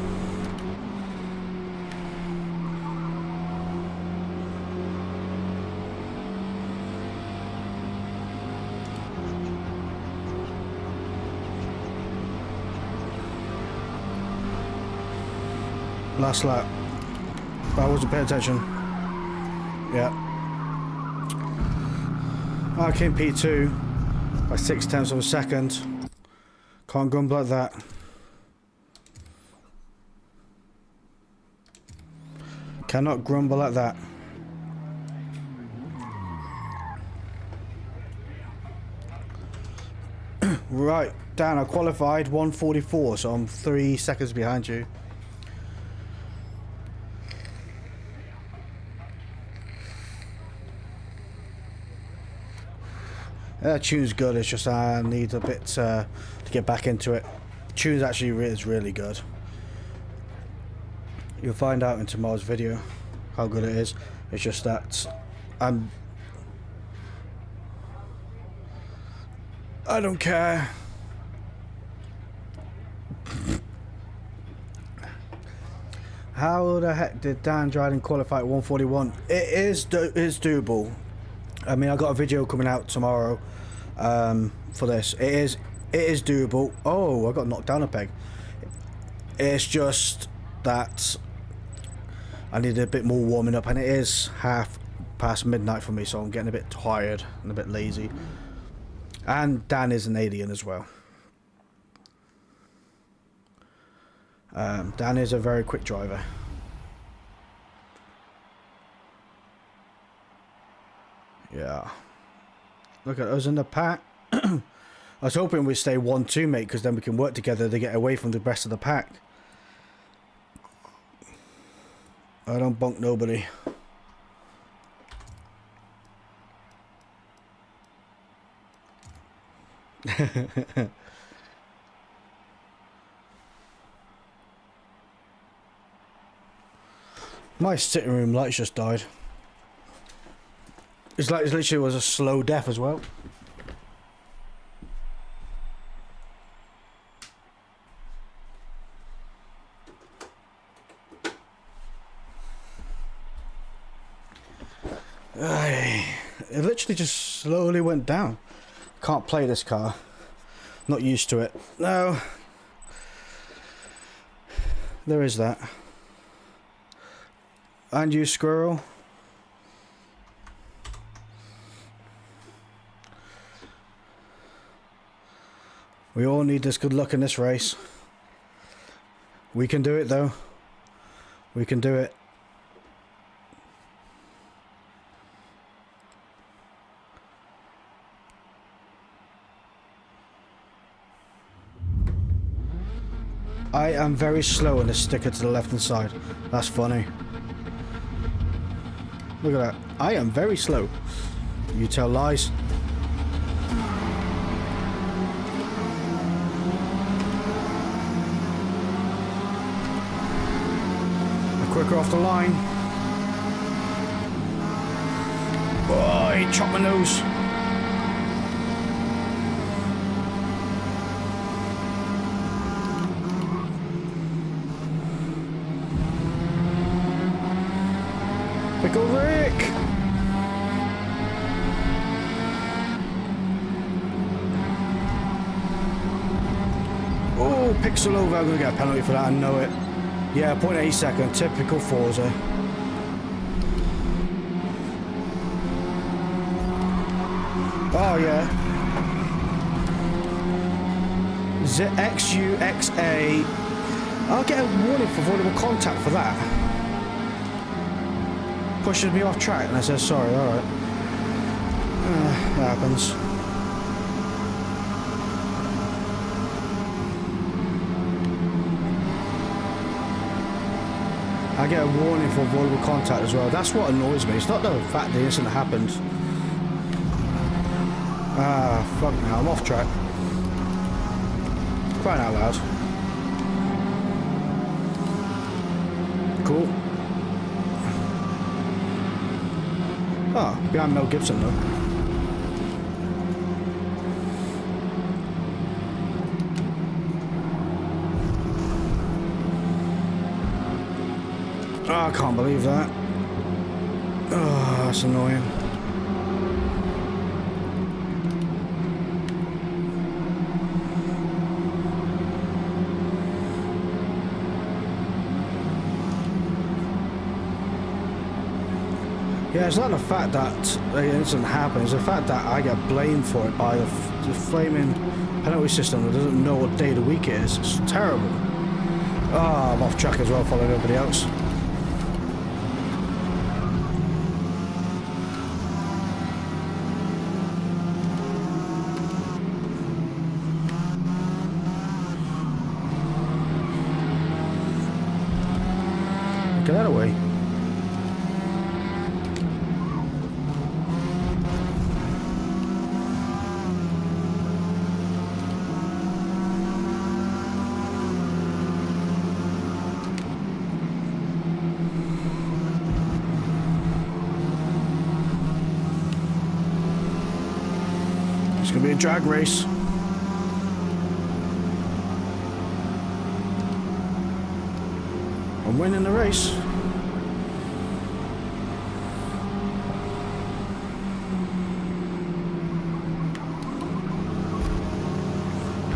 Last lap. I wasn't paying attention. Yeah. I came P2 by 6 tenths of a second. Can't grumble like that. Cannot grumble like that. Right, Dan, I qualified 1:44, so I'm 3 seconds behind you. Tune's good, it's just I need a bit to get back into it. Tune's actually is really good. You'll find out in tomorrow's video how good it is. It's just that I don't care. How the heck did Dan Dryden qualify at 141? It's doable. I mean, I got a video coming out tomorrow for this. It is doable. Oh, I got knocked down a peg. It's just that I need a bit more warming up, and it is half past midnight for me, so I'm getting a bit tired and a bit lazy. And Dan is an alien as well. Dan is a very quick driver. Yeah. Look at us in the pack. I was hoping we'd stay 1-2, mate, because then we can work together to get away from the rest of the pack. I don't bunk nobody. My sitting room lights just died. It's like it literally was a slow death as well. It literally just slowly went down. Can't play this car. Not used to it. No. There is that. And you, squirrel. We all need this good luck in this race. We can do it though. We can do it. I am very slow in the sticker to the left hand side. That's funny. Look at that. I am very slow. You tell lies. Quicker off the line. Oh, he chopped my nose. Pickle Rick! Oh, pixel over, I'm going to get a penalty for that, I know it. Yeah, 0.8 second, typical Forza. Oh yeah. XUXA. I'll get a warning for avoidable contact for that. Pushes me off track and I said sorry, alright. That happens. I get a warning for avoidable contact as well. That's what annoys me. It's not the fact the incident happened. Ah, fuck now, I'm off track. Crying out loud. Cool. Ah, behind Mel Gibson though. Oh, I can't believe that. Oh, that's annoying. Yeah, it's not the fact that the incident happened, it's the fact that I get blamed for it by the flaming penalty system that doesn't know what day of the week it is. It's terrible. Oh, I'm off track as well, following everybody else. Get that away. It's gonna be a drag race. I'm winning the race.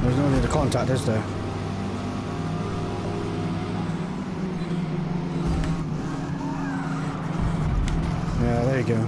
There's no need to contact, is there? Yeah, there you go.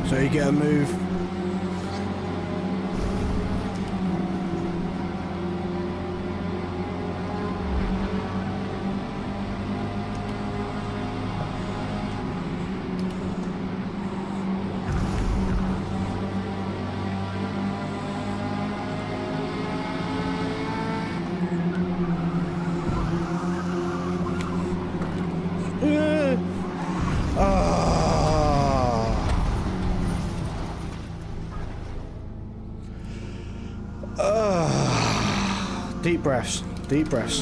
So you get a move. Deep breaths, deep breaths.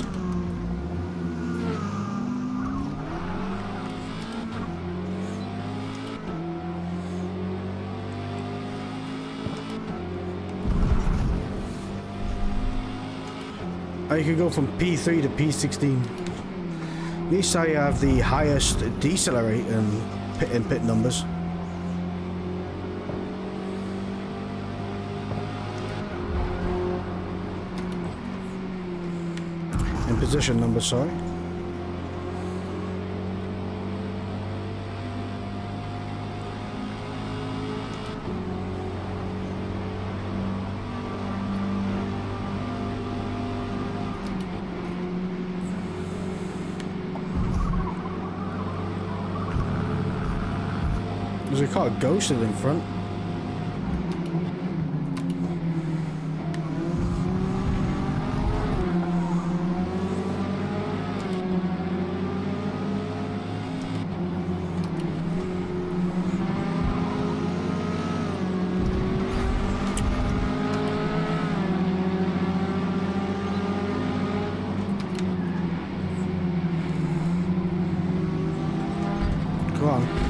You can go from P3 to P16. At least I have the highest decelerate in pit numbers. position number, sorry. There's a car ghosted in front. Come on.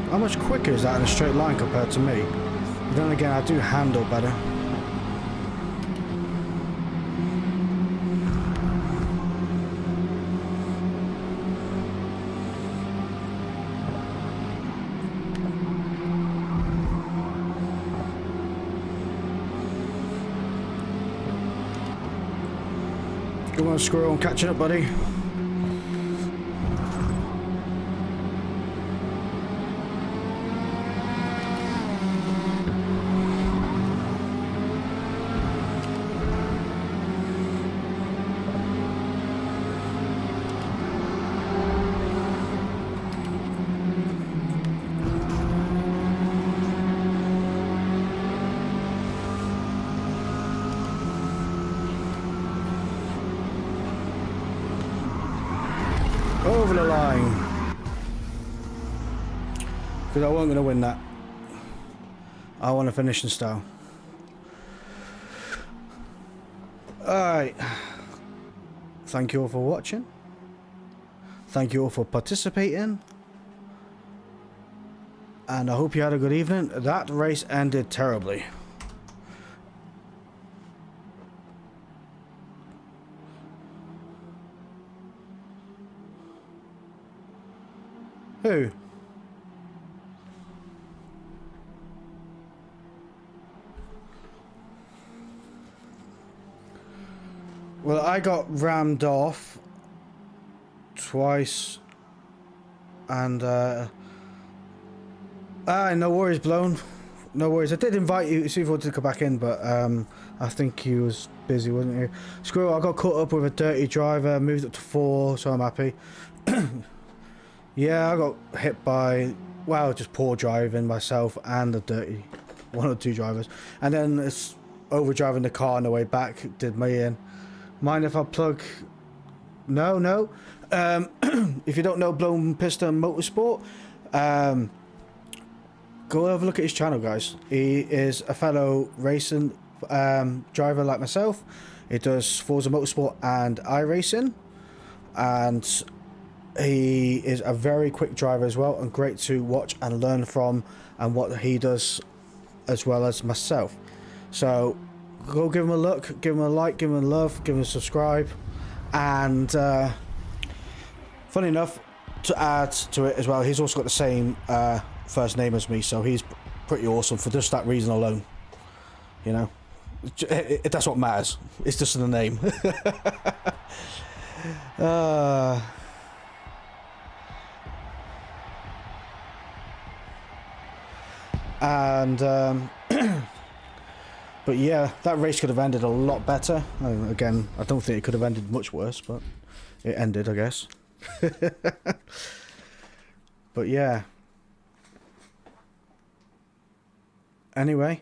How much quicker is that in a straight line compared to me? But then again, I do handle better. Come on, Squirrel, I'm catching up, buddy. Over the line. Because I wasn't going to win that. I want to finish in style. Alright. Thank you all for watching. Thank you all for participating. And I hope you had a good evening. That race ended terribly. Who? Well, I got rammed off twice, and no worries, Blown. No worries. I did invite you, see if you wanted to come back in, but I think he was busy, wasn't he? Squirrel, I got caught up with a dirty driver, moved up to 4, so I'm happy. Yeah, I got hit by, well, just poor driving myself and the dirty one or two drivers. And then it's overdriving the car on the way back did me in. Mind if I plug? No. If you don't know Blown Piston Motorsport, go have a look at his channel, guys. He is a fellow racing driver like myself. He does Forza Motorsport and iRacing. And he is a very quick driver as well, and great to watch and learn from, and what he does as well as myself. So go give him a look, give him a like, give him a love, give him a subscribe. And funny enough, to add to it as well, he's also got the same first name as me, so he's pretty awesome for just that reason alone. You know, that's what matters. It's just the name. And but yeah, that race could have ended a lot better. Again, I don't think it could have ended much worse, but it ended, I guess. But yeah, anyway,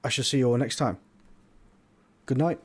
I shall see you all next time. Good night.